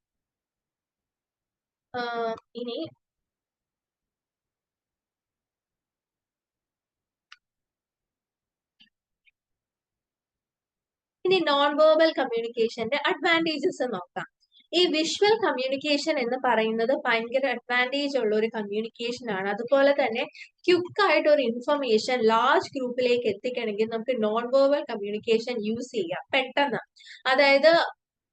ഇനി നോൺ വേർബൽ കമ്മ്യൂണിക്കേഷന്റെ അഡ്വാൻറ്റേജസ് നോക്കാം. ഈ വിഷ്വൽ കമ്മ്യൂണിക്കേഷൻ എന്ന് പറയുന്നത് ഭയങ്കര അഡ്വാൻറ്റേജ് ഉള്ള ഒരു കമ്മ്യൂണിക്കേഷൻ ആണ്. അതുപോലെ തന്നെ ക്വിക്ക് ആയിട്ട് ഒരു ഇൻഫർമേഷൻ ലാർജ് ഗ്രൂപ്പിലേക്ക് എത്തിക്കണമെങ്കിൽ നമുക്ക് നോൺ വേർബൽ കമ്മ്യൂണിക്കേഷൻ യൂസ് ചെയ്യാം പെട്ടെന്ന്. അതായത്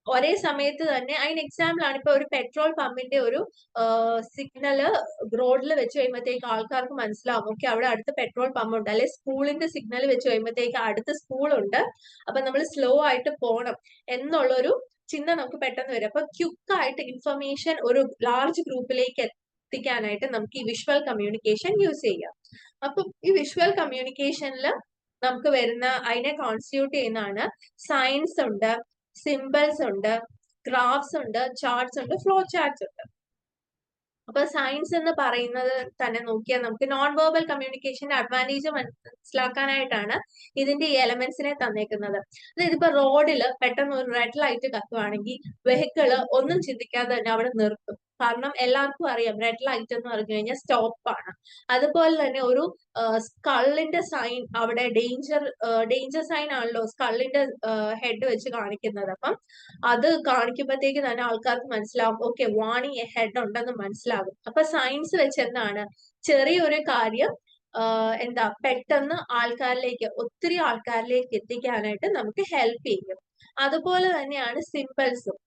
ഒരേ സമയത്ത് തന്നെ, അതിന് എക്സാമ്പിൾ ആണ് ഇപ്പൊ ഒരു പെട്രോൾ പമ്പിന്റെ ഒരു സിഗ്നല് റോഡിൽ വെച്ച് കഴിയുമ്പോഴത്തേക്ക് ആൾക്കാർക്ക് മനസ്സിലാവും, ഓക്കെ അവിടെ അടുത്ത് പെട്രോൾ പമ്പ് ഉണ്ട്. അല്ലെ സ്കൂളിന്റെ സിഗ്നൽ വെച്ച് കഴിയുമ്പോഴത്തേക്ക് അടുത്ത് സ്കൂളുണ്ട്, അപ്പൊ നമ്മൾ സ്ലോ ആയിട്ട് പോകണം എന്നുള്ളൊരു ചിന്ത നമുക്ക് പെട്ടെന്ന് വരും. അപ്പൊ ക്വിക്ക് ആയിട്ട് ഇൻഫർമേഷൻ ഒരു ലാർജ് ഗ്രൂപ്പിലേക്ക് എത്തിക്കാനായിട്ട് നമുക്ക് ഈ വിഷ്വൽ കമ്മ്യൂണിക്കേഷൻ യൂസ് ചെയ്യാം. അപ്പൊ ഈ വിഷ്വൽ കമ്മ്യൂണിക്കേഷനിൽ നമുക്ക് വരുന്ന, അതിനെ കോൺസ്റ്റിറ്റ്യൂട്ട് ചെയ്യുന്നതാണ് സയൻസ് ഉണ്ട്, സിമ്പിൾസ് ഉണ്ട്, ഗ്രാഫ്സ് ഉണ്ട്, ചാർട്ട്സ് ഉണ്ട്, ഫ്ലോ ചാർട്ട്സ് ഉണ്ട്. അപ്പൊ സയൻസ് എന്ന് പറയുന്നത് തന്നെ നോക്കിയാൽ നമുക്ക് നോൺ വെർബൽ കമ്മ്യൂണിക്കേഷന്റെ അഡ്വാൻറ്റേജ് മനസ്സിലാക്കാനായിട്ടാണ് ഇതിന്റെ ഈ എലമെന്റ്സിനെ തന്നേക്കുന്നത്. അതായത് ഇപ്പൊ റോഡിൽ പെട്ടെന്ന് ഒരു റെഡ് ലൈറ്റ് കത്തുവാണെങ്കിൽ വെഹിക്കിള് ഒന്നും ചിന്തിക്കാതെ തന്നെ അവിടെ നിർത്തും. കാരണം എല്ലാവർക്കും അറിയാം റെഡ് ലൈറ്റ് എന്ന് പറഞ്ഞു കഴിഞ്ഞാൽ സ്റ്റോപ്പ് ആണ്. അതുപോലെ തന്നെ ഒരു സ്കള്ളിന്റെ സൈൻ അവിടെ ഡേഞ്ചർ സൈൻ ആണല്ലോ സ്കള്ളിന്റെ ഹെഡ് വെച്ച് കാണിക്കുന്നത്. അപ്പം അത് കാണിക്കുമ്പോഴത്തേക്ക് തന്നെ ആൾക്കാർക്ക് മനസ്സിലാവും ഓക്കെ വാർണിംഗ് ഹെഡ് ഉണ്ടെന്ന് മനസ്സിലാകും. അപ്പൊ സയൻസ് വെച്ച് എന്താണ് ചെറിയൊരു കാര്യം എന്താ പെട്ടെന്ന് ഒത്തിരി ആൾക്കാരിലേക്ക് എത്തിക്കാനായിട്ട് നമുക്ക് ഹെൽപ്പ് ചെയ്യും. അതുപോലെ തന്നെയാണ് സിമ്പിൾസും.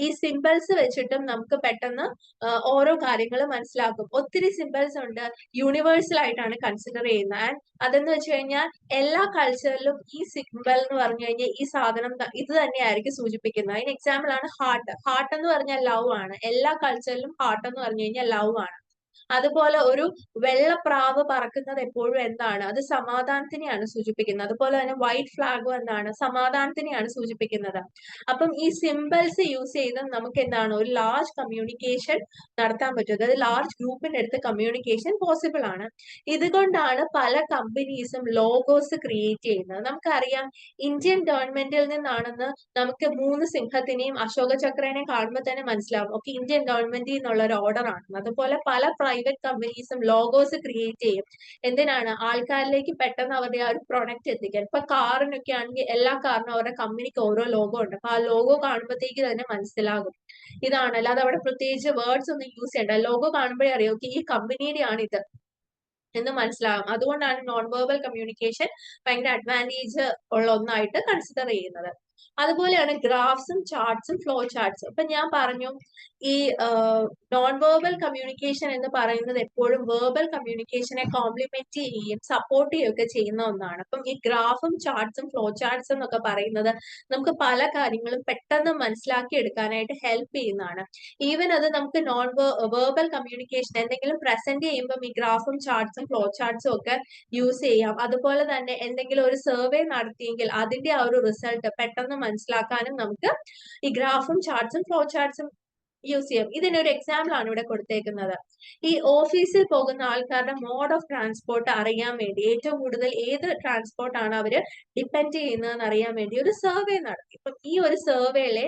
ഈ സിമ്പിൾസ് വെച്ചിട്ടും നമുക്ക് പെട്ടെന്ന് ഓരോ കാര്യങ്ങൾ മനസ്സിലാക്കും. ഒത്തിരി സിമ്പിൾസ് ഉണ്ട് യൂണിവേഴ്സൽ ആയിട്ടാണ് കൺസിഡർ ചെയ്യുന്നത്. ആൻഡ് അതെന്ന് വെച്ച് കഴിഞ്ഞാൽ എല്ലാ കൾച്ചറിലും ഈ സിമ്പിൾ എന്ന് പറഞ്ഞു കഴിഞ്ഞാൽ ഈ സാധനം ഇത് തന്നെയായിരിക്കും സൂചിപ്പിക്കുന്നത്. അതിന് എക്സാമ്പിൾ ആണ് ഹാർട്ട്. ഹാർട്ട് എന്ന് പറഞ്ഞാൽ ലവ് ആണ്. എല്ലാ കൾച്ചറിലും ഹാർട്ട് എന്ന് പറഞ്ഞു കഴിഞ്ഞാൽ ലവ് ആണ്. അതുപോലെ ഒരു വെള്ളപ്രാവ് പറക്കുന്നത് എപ്പോഴും എന്താണ് അത് സമാധാനത്തിനെയാണ് സൂചിപ്പിക്കുന്നത്. അതുപോലെ തന്നെ വൈറ്റ് ഫ്ലാഗും എന്താണ് സമാധാനത്തിനെയാണ് സൂചിപ്പിക്കുന്നത്. അപ്പം ഈ സിമ്പിൾസ് യൂസ് ചെയ്ത് നമുക്ക് എന്താണ് ഒരു ലാർജ് കമ്മ്യൂണിക്കേഷൻ നടത്താൻ പറ്റും. അതായത് ലാർജ് ഗ്രൂപ്പിന്റെ അടുത്ത് കമ്മ്യൂണിക്കേഷൻ പോസിബിൾ ആണ്. ഇതുകൊണ്ടാണ് പല കമ്പനീസും ലോഗോസ് ക്രിയേറ്റ് ചെയ്യുന്നത്. നമുക്കറിയാം ഇന്ത്യൻ ഗവൺമെന്റിൽ നിന്നാണെന്ന് നമുക്ക് 3 സിംഹത്തിനെയും അശോക ചക്രനെയും കാണുമ്പോൾ തന്നെ മനസ്സിലാവും ഓക്കെ ഇന്ത്യൻ ഗവൺമെന്റിൽ നിന്നുള്ള ഒരു ഓർഡർ ആണ്. അതുപോലെ പല പ്രൈവറ്റ് കമ്പനീസും ലോഗോസ് ക്രിയേറ്റ് ചെയ്യും. എന്തിനാണ് ആൾക്കാരിലേക്ക് പെട്ടെന്ന് അവരുടെ ആ ഒരു പ്രൊഡക്റ്റ് എത്തിക്കാൻ. ഇപ്പൊ കാറിനൊക്കെ ആണെങ്കിൽ എല്ലാ കാറിനും അവരുടെ കമ്പനിക്ക് ഓരോ ലോഗോ ഉണ്ട്. അപ്പൊ ആ ലോഗോ കാണുമ്പോഴത്തേക്ക് തന്നെ മനസ്സിലാകും ഇതാണ്. അല്ലാതെ അവിടെ പ്രത്യേകിച്ച് വേർഡ്സ് ഒന്നും യൂസ് ചെയ്യണ്ട. ലോഗോ കാണുമ്പോഴേ അറിയാം ഓക്കെ ഈ കമ്പനിയുടെ ആണ് ഇത് എന്ന് മനസ്സിലാകും. അതുകൊണ്ടാണ് നോൺ വെർബൽ കമ്മ്യൂണിക്കേഷൻ ഭയങ്കര അഡ്വാൻറ്റേജ് ഉള്ള ഒന്നായിട്ട് കൺസിഡർ ചെയ്യുന്നത്. അതുപോലെയാണ് ഗ്രാഫ്സും ചാർട്ട്സും ഫ്ലോ ചാർട്ട്സും. അപ്പൊ ഞാൻ പറഞ്ഞു ഈ നോൺ വെർബൽ കമ്മ്യൂണിക്കേഷൻ എന്ന് പറയുന്നത് എപ്പോഴും വെർബൽ കമ്മ്യൂണിക്കേഷനെ കോംപ്ലിമെന്റ് ചെയ്യുകയും സപ്പോർട്ട് ചെയ്യുകയൊക്കെ ചെയ്യുന്ന ഒന്നാണ്. അപ്പം ഈ ഗ്രാഫും ചാർട്ട്സും ഫ്ലോ ചാർട്ട്സും എന്നൊക്കെ പറയുന്നത് നമുക്ക് പല കാര്യങ്ങളും പെട്ടെന്ന് മനസ്സിലാക്കി എടുക്കാനായിട്ട് ഹെൽപ്പ് ചെയ്യുന്നതാണ്. ഈവൻ അത് നമുക്ക് വെർബൽ കമ്മ്യൂണിക്കേഷൻ എന്തെങ്കിലും പ്രസന്റ് ചെയ്യുമ്പോൾ ഈ ഗ്രാഫും ചാർട്ട്സും ഫ്ലോ ചാർട്ട്സും ഒക്കെ യൂസ് ചെയ്യാം. അതുപോലെ തന്നെ എന്തെങ്കിലും ഒരു സർവേ നടത്തിയെങ്കിൽ അതിന്റെ ആ ഒരു റിസൾട്ട് പെട്ടെന്ന് മനസ്സിലാക്കാനും നമുക്ക് ഈ ഗ്രാഫും ചാർട്ട്സും ഫ്ലോ ചാർട്ട്സും യൂസ് ചെയ്യാം. ഇതിനൊരു എക്സാമ്പിൾ ആണ് ഇവിടെ കൊടുത്തേക്കുന്നത്. ഈ ഓഫീസിൽ പോകുന്ന ആൾക്കാരുടെ മോഡ് ഓഫ് ട്രാൻസ്പോർട്ട് അറിയാൻ വേണ്ടി ഏറ്റവും കൂടുതൽ ഏത് ട്രാൻസ്പോർട്ട് ആണ് അവര് ഡിപ്പെൻഡ് ചെയ്യുന്നതെന്ന് അറിയാൻ വേണ്ടി ഒരു സർവേ നടത്തി. ഇപ്പം ഈ ഒരു സർവേയിലെ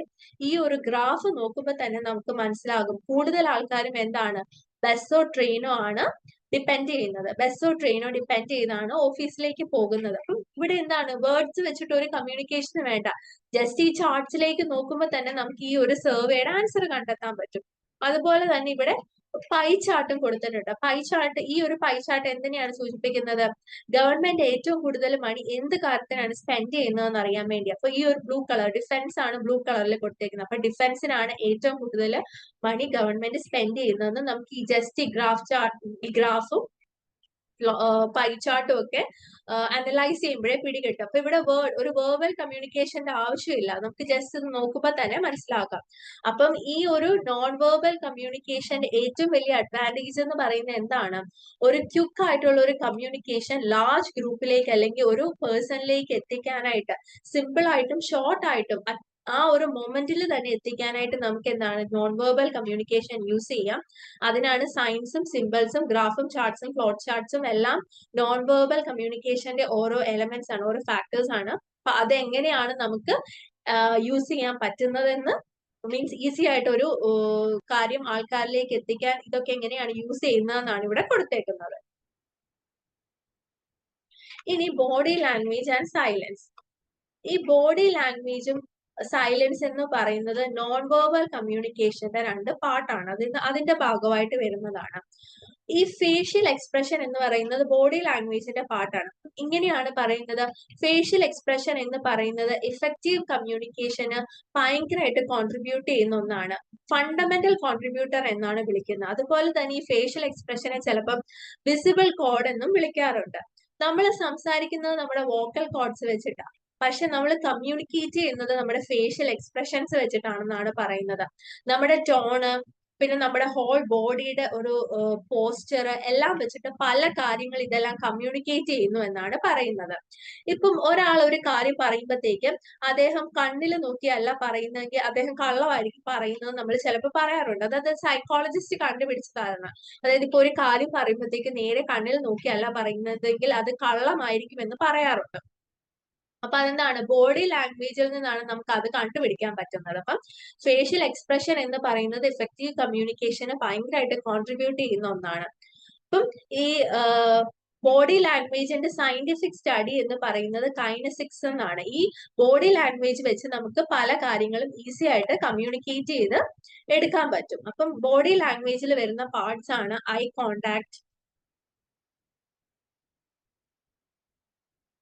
ഈ ഒരു ഗ്രാഫ് നോക്കുമ്പോൾ തന്നെ നമുക്ക് മനസ്സിലാകും കൂടുതൽ ആൾക്കാരും എന്താണ് ബസ്സോ ട്രെയിനോ ആണ് ഡിപ്പെൻഡ് ചെയ്യുന്നത്. ബസ്സോ ട്രെയിനോ ഡിപ്പെൻഡ് ചെയ്താണ് ഓഫീസിലേക്ക് പോകുന്നത്. അപ്പം ഇവിടെ എന്താണ് വേർഡ്സ് വെച്ചിട്ട് ഒരു കമ്മ്യൂണിക്കേഷൻ വേണ്ട. ജസ്റ്റ് ഈ ചാർട്ട്സിലേക്ക് നോക്കുമ്പോൾ തന്നെ നമുക്ക് ഈ ഒരു സർവേയുടെ ആൻസർ കണ്ടെത്താൻ പറ്റും. അതുപോലെ തന്നെ ഇവിടെ പൈ ചാർട്ടും കൊടുത്തിട്ടുണ്ട്. ഈ ഒരു പൈ ചാർട്ട് എന്തിനെയാണ് സൂചിപ്പിക്കുന്നത് ഗവൺമെന്റ് ഏറ്റവും കൂടുതൽ മണി എന്ത് കാര്യത്തിനാണ് സ്പെൻഡ് ചെയ്യുന്നതെന്ന് അറിയാൻ വേണ്ടി. അപ്പൊ ഈ ഒരു ബ്ലൂ കളർ ഡിഫൻസ് ആണ് ബ്ലൂ കളറിൽ കൊടുത്തേക്കുന്നത്. അപ്പൊ ഡിഫൻസിനാണ് ഏറ്റവും കൂടുതൽ മണി ഗവൺമെന്റ് സ്പെൻഡ് ചെയ്യുന്നതെന്ന് നമുക്ക് ഈ ജസ്റ്റ് ഈ ഗ്രാഫും പൈ ചാർട്ടും ഒക്കെ അനലൈസ് ചെയ്യുമ്പോഴേ പിടികിട്ടും. അപ്പൊ ഇവിടെ ഒരു വേർബൽ കമ്മ്യൂണിക്കേഷന്റെ ആവശ്യമില്ല. നമുക്ക് ജസ്റ്റ് ഇത് നോക്കുമ്പോൾ തന്നെ മനസ്സിലാക്കാം. അപ്പം ഈ ഒരു നോൺ വേർബൽ കമ്മ്യൂണിക്കേഷന്റെ ഏറ്റവും വലിയ അഡ്വാൻറ്റേജ് എന്ന് പറയുന്നത് എന്താണ് ഒരു ക്വിക്ക് ആയിട്ടുള്ള ഒരു കമ്മ്യൂണിക്കേഷൻ ലാർജ് ഗ്രൂപ്പിലേക്ക് അല്ലെങ്കിൽ ഒരു പേഴ്സണിലേക്ക് എത്തിക്കാനായിട്ട് സിമ്പിൾ ആയിട്ടും ഷോർട്ട് ആയിട്ടും ആ ഒരു മൊമെന്റിൽ തന്നെ എത്തിക്കാനായിട്ട് നമുക്ക് എന്താണ് നോൺ വെർബൽ കമ്മ്യൂണിക്കേഷൻ യൂസ് ചെയ്യാം. അതിനാണ് സൈൻസും സിമ്പിൾസും ഗ്രാഫും ചാർട്ട്സും ഫ്ലോട്ട് ചാർട്ട്സും എല്ലാം നോൺ വെർബൽ കമ്മ്യൂണിക്കേഷന്റെ ഓരോ എലമെന്റ്സ് ആണ് ഓരോ ഫാക്ടേഴ്സ് ആണ്. അപ്പൊ അതെങ്ങനെയാണ് നമുക്ക് യൂസ് ചെയ്യാൻ പറ്റുന്നതെന്ന് മീൻസ് ഈസി ആയിട്ട് ഒരു കാര്യം ആൾക്കാരിലേക്ക് എത്തിക്കാൻ ഇതൊക്കെ എങ്ങനെയാണ് യൂസ് ചെയ്യുന്നതെന്നാണ് ഇവിടെ കൊടുത്തേക്കുന്നത്. ഇനി ബോഡി ലാംഗ്വേജ് ആൻഡ് സൈലൻസ്. ഈ ബോഡി ലാംഗ്വേജും സൈലൻസ് എന്ന് പറയുന്നത് നോൺ വെർബൽ കമ്മ്യൂണിക്കേഷന്റെ 2 പാർട്ടാണ്. അതിന്റെ ഭാഗമായിട്ട് വരുന്നതാണ്. ഈ ഫേഷ്യൽ എക്സ്പ്രഷൻ എന്ന് പറയുന്നത് ബോഡി ലാംഗ്വേജിന്റെ പാർട്ടാണ്. ഇങ്ങനെയാണ് പറയുന്നത് ഫേഷ്യൽ എക്സ്പ്രഷൻ എന്ന് പറയുന്നത് ഇഫക്റ്റീവ് കമ്മ്യൂണിക്കേഷന് ഭയങ്കരമായിട്ട് കോൺട്രിബ്യൂട്ട് ചെയ്യുന്ന ഒന്നാണ്. ഫണ്ടമെന്റൽ കോൺട്രിബ്യൂട്ടർ എന്നാണ് വിളിക്കുന്നത്. അതുപോലെ തന്നെ ഈ ഫേഷ്യൽ എക്സ്പ്രഷനെ ചിലപ്പം വിസിബിൾ കോഡ് എന്നും വിളിക്കാറുണ്ട്. നമ്മൾ സംസാരിക്കുന്നത് നമ്മുടെ വോക്കൽ കോഡ്സ് വെച്ചിട്ടാണ്. പക്ഷെ നമ്മൾ കമ്മ്യൂണിക്കേറ്റ് ചെയ്യുന്നത് നമ്മുടെ ഫേഷ്യൽ എക്സ്പ്രഷൻസ് വെച്ചിട്ടാണെന്നാണ് പറയുന്നത്. നമ്മുടെ ടോണ് പിന്നെ നമ്മുടെ ഹോൾ ബോഡിയുടെ ഒരു പോസ്ചർ എല്ലാം വെച്ചിട്ട് പല കാര്യങ്ങൾ ഇതെല്ലാം കമ്മ്യൂണിക്കേറ്റ് ചെയ്യുന്നു എന്നാണ് പറയുന്നത്. ഇപ്പം ഒരാൾ ഒരു കാര്യം പറയുമ്പോഴത്തേക്കും അദ്ദേഹം കണ്ണിൽ നോക്കിയല്ല പറയുന്നതെങ്കിൽ അദ്ദേഹം കള്ളമായിരിക്കും പറയുന്നത് നമ്മൾ ചിലപ്പോൾ പറയാറുണ്ട്. അതായത് സൈക്കോളജിസ്റ്റ് കണ്ടുപിടിച്ചതാണ്. അതായത് ഇപ്പൊ ഒരു കാര്യം പറയുമ്പോഴത്തേക്ക് നേരെ കണ്ണിൽ നോക്കിയല്ല പറയുന്നതെങ്കിൽ അത് കള്ളമായിരിക്കും എന്ന് പറയാറുണ്ട്. അപ്പൊ അതെന്താണ്, ബോഡി ലാംഗ്വേജിൽ നിന്നാണ് നമുക്ക് അത് കണ്ടുപിടിക്കാൻ പറ്റുന്നത്. അപ്പം ഫേഷ്യൽ എക്സ്പ്രഷൻ എന്ന് പറയുന്നത് ഇഫക്റ്റീവ് കമ്മ്യൂണിക്കേഷന് ഭയങ്കരമായിട്ട് കോൺട്രിബ്യൂട്ട് ചെയ്യുന്ന ഒന്നാണ്. അപ്പം ഈ ബോഡി ലാംഗ്വേജിന്റെ സയന്റിഫിക് സ്റ്റഡി എന്ന് പറയുന്നത് കൈനസിക്സ് എന്നാണ്. ഈ ബോഡി ലാംഗ്വേജ് വെച്ച് നമുക്ക് പല കാര്യങ്ങളും ഈസി ആയിട്ട് കമ്മ്യൂണിക്കേറ്റ് ചെയ്ത് എടുക്കാൻ പറ്റും. അപ്പം ബോഡി ലാംഗ്വേജിൽ വരുന്ന പാർട്സ് ആണ് eye contact,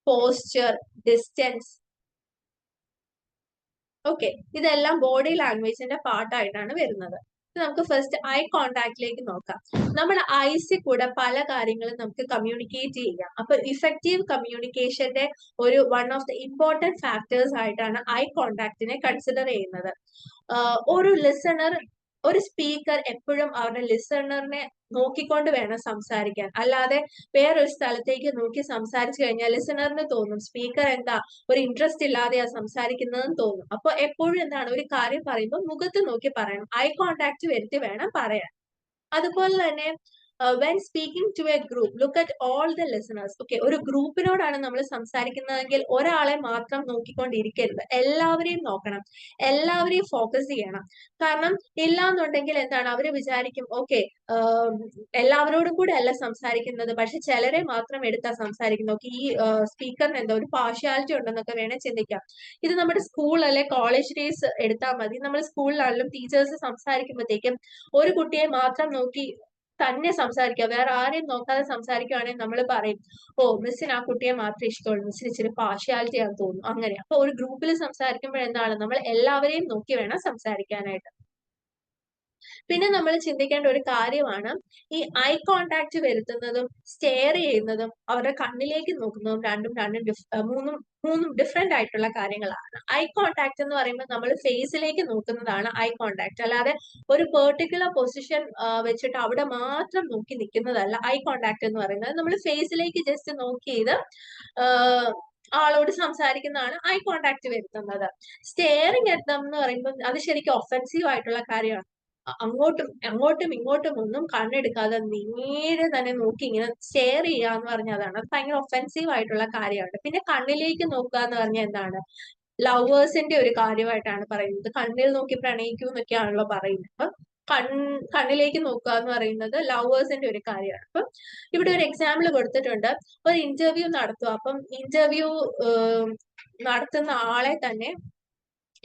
posture, distance. Okay, ഇതെല്ലാം ബോഡി ലാംഗ്വേജിന്റെ പാർട്ടായിട്ടാണ് വരുന്നത്. നമുക്ക് ഫസ്റ്റ് ഐ കോണ്ടാക്റ്റിലേക്ക് നോക്കാം. നമ്മുടെ ഐസിൽ കൂടെ പല കാര്യങ്ങളും നമുക്ക് കമ്മ്യൂണിക്കേറ്റ് ചെയ്യാം. അപ്പൊ ഇഫക്റ്റീവ് കമ്മ്യൂണിക്കേഷന്റെ ഒരു one of the important factors ആയിട്ടാണ് ഐ കോണ്ടാക്റ്റിനെ കൺസിഡർ ചെയ്യുന്നത്. ഒരു ലിസണർ, ഒരു സ്പീക്കർ എപ്പോഴും അവരുടെ ലിസണറിനെ നോക്കിക്കൊണ്ട് വേണം സംസാരിക്കാൻ. അല്ലാതെ വേറൊരു സ്ഥലത്തേക്ക് നോക്കി സംസാരിച്ചു കഴിഞ്ഞാൽ ലിസണറിന് തോന്നും സ്പീക്കർ എന്താ ഒരു ഇൻട്രസ്റ്റ് ഇല്ലാതെയാ സംസാരിക്കുന്നതെന്ന് തോന്നും. അപ്പൊ എപ്പോഴും എന്താണ്, ഒരു കാര്യം പറയുമ്പോൾ മുഖത്ത് നോക്കി പറയണം, ഐ കോണ്ടാക്ട് വരുത്തി വേണം പറയാൻ. അതുപോലെ തന്നെ when speaking to a group look at all the listeners. Okay, ഒരു ഗ്രൂപ്പിനോടാണ് നമ്മൾ സംസാരിക്കുന്നതെങ്കിൽ ഒരാളെ മാത്രം നോക്കിക്കൊണ്ടിരിക്കരുത്, എല്ലാവരെയും നോക്കണം, എല്ലാവരെയും ഫോക്കസ് ചെയ്യണം. കാരണം ഇല്ലാന്നുണ്ടെങ്കിൽ എന്താണ്, അവര് വിചാരിക്കും ഓക്കെ എല്ലാവരോടും കൂടെ അല്ല സംസാരിക്കുന്നത്, പക്ഷെ ചിലരെ മാത്രം എടുത്താ സംസാരിക്കുന്നത്, ഓക്കെ ഈ സ്പീക്കറിന് എന്താ ഒരു പാർഷ്യാലിറ്റി ഉണ്ടെന്നൊക്കെ വേണേ ചിന്തിക്കാം. ഇത് നമ്മുടെ സ്കൂൾ അല്ലെ കോളേജ് ഡേയ്സ് എടുത്താൽ മതി. നമ്മൾ സ്കൂളിലാണെങ്കിലും ടീച്ചേഴ്സ് സംസാരിക്കുമ്പോഴത്തേക്കും ഒരു കുട്ടിയെ മാത്രം നോക്കി തന്നെ സംസാരിക്കുക, വേറെ ആരെയും നോക്കാതെ സംസാരിക്കുകയാണെങ്കിൽ നമ്മൾ പറയും ഓ മിസ്സിന് ആ കുട്ടിയെ മാത്രമേ ഇഷ്ടമുള്ളൂ, മിസ്സിന് ഇച്ചിരി പാർഷ്യാലിറ്റി ആണെന്ന് തോന്നുന്നു. അങ്ങനെ അപ്പൊ ഒരു ഗ്രൂപ്പിൽ സംസാരിക്കുമ്പോൾ എന്താണ്, നമ്മൾ എല്ലാവരെയും നോക്കി വേണം സംസാരിക്കാനായിട്ട്. പിന്നെ നമ്മൾ ചിന്തിക്കേണ്ട ഒരു കാര്യമാണ് ഈ ഐ കോണ്ടാക്ട് വരുത്തുന്നതും സ്റ്റെയർ ചെയ്യുന്നതും അവരുടെ കണ്ണിലേക്ക് നോക്കുന്നതും മൂന്നും ഡിഫറെന്റ് ആയിട്ടുള്ള കാര്യങ്ങളാണ്. ഐ കോണ്ടാക്ട് എന്ന് പറയുമ്പോൾ നമ്മൾ ഫേസിലേക്ക് നോക്കുന്നതാണ് ഐ കോണ്ടാക്ട്. അല്ലാതെ ഒരു പെർട്ടിക്കുലർ പൊസിഷൻ വെച്ചിട്ട് അവിടെ മാത്രം നോക്കി നിൽക്കുന്നതല്ല ഐ കോണ്ടാക്ട് എന്ന് പറയുന്നത്. നമ്മൾ ഫേസിലേക്ക് ജസ്റ്റ് നോക്കി ചെയ്ത് ആളോട് സംസാരിക്കുന്നതാണ് ഐ കോണ്ടാക്ട് വരുത്തുന്നത്. സ്റ്റെയറിംഗ് അറ്റ് ദം എന്ന് പറയുമ്പോൾ അത് ശരിക്കും ഒഫെൻസീവ് ആയിട്ടുള്ള കാര്യമാണ്. അങ്ങോട്ടും ഇങ്ങോട്ടും ഒന്നും കണ്ണെടുക്കാതെ നേരെ തന്നെ നോക്കി ഇങ്ങനെ സ്റ്റെയർ ചെയ്യുക എന്ന് പറഞ്ഞാൽ അതാണ്, അത് ഭയങ്കര ഒഫെൻസീവ് ആയിട്ടുള്ള കാര്യമാണ്. പിന്നെ കണ്ണിലേക്ക് നോക്കുക എന്ന് പറഞ്ഞാൽ എന്താണ്, ലവേഴ്സിന്റെ ഒരു കാര്യമായിട്ടാണ് പറയുന്നത്. കണ്ണിൽ നോക്കി പ്രണയിക്കൂ എന്നൊക്കെയാണല്ലോ പറയുന്നത്. അപ്പൊ കണ്ണിലേക്ക് നോക്കുക എന്ന് പറയുന്നത് ലവേഴ്സിന്റെ ഒരു കാര്യമാണ്. അപ്പം ഇവിടെ ഒരു എക്സാമ്പിൾ കൊടുത്തിട്ടുണ്ട്. ഒരു ഇന്റർവ്യൂ നടത്തുക. അപ്പം ഇന്റർവ്യൂ നടത്തുന്ന ആളെ തന്നെ,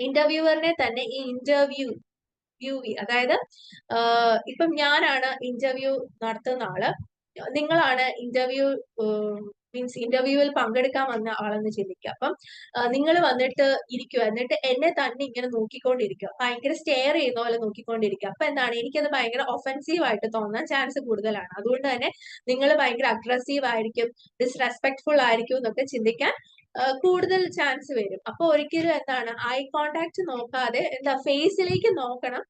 ഇന്റർവ്യൂവറിനെ തന്നെ ഈ അതായത് ഇപ്പം ഞാനാണ് ഇന്റർവ്യൂ നടത്തുന്ന ആള്, നിങ്ങളാണ് മീൻസ് ഇന്റർവ്യൂവിൽ പങ്കെടുക്കാൻ വന്ന ആളെന്ന് ചിന്തിക്കുക. അപ്പം നിങ്ങൾ വന്നിട്ട് ഇരിക്കുക, എന്നിട്ട് എന്നെ തന്നെ ഇങ്ങനെ നോക്കിക്കൊണ്ടിരിക്കുക, ഭയങ്കര സ്റ്റെയർ ചെയ്യുന്ന പോലെ നോക്കിക്കൊണ്ടിരിക്കുക. അപ്പൊ എന്താണ്, എനിക്കത് ഭയങ്കര ഒഫെൻസീവ് ആയിട്ട് തോന്നാൻ ചാൻസ് കൂടുതലാണ്. അതുകൊണ്ട് തന്നെ നിങ്ങൾ ഭയങ്കര അഗ്രസീവ് ആയിരിക്കും, ഡിസ്റെസ്പെക്ട്ഫുൾ ആയിരിക്കും എന്നൊക്കെ ചിന്തിക്കാൻ കൂടുതൽ ചാൻസ് വരും. അപ്പൊ ഒരിക്കലും എന്താണ്, ഐ കോണ്ടാക്ട് നോക്കാതെ എന്താ ഫേസിലേക്ക് നോക്കണം,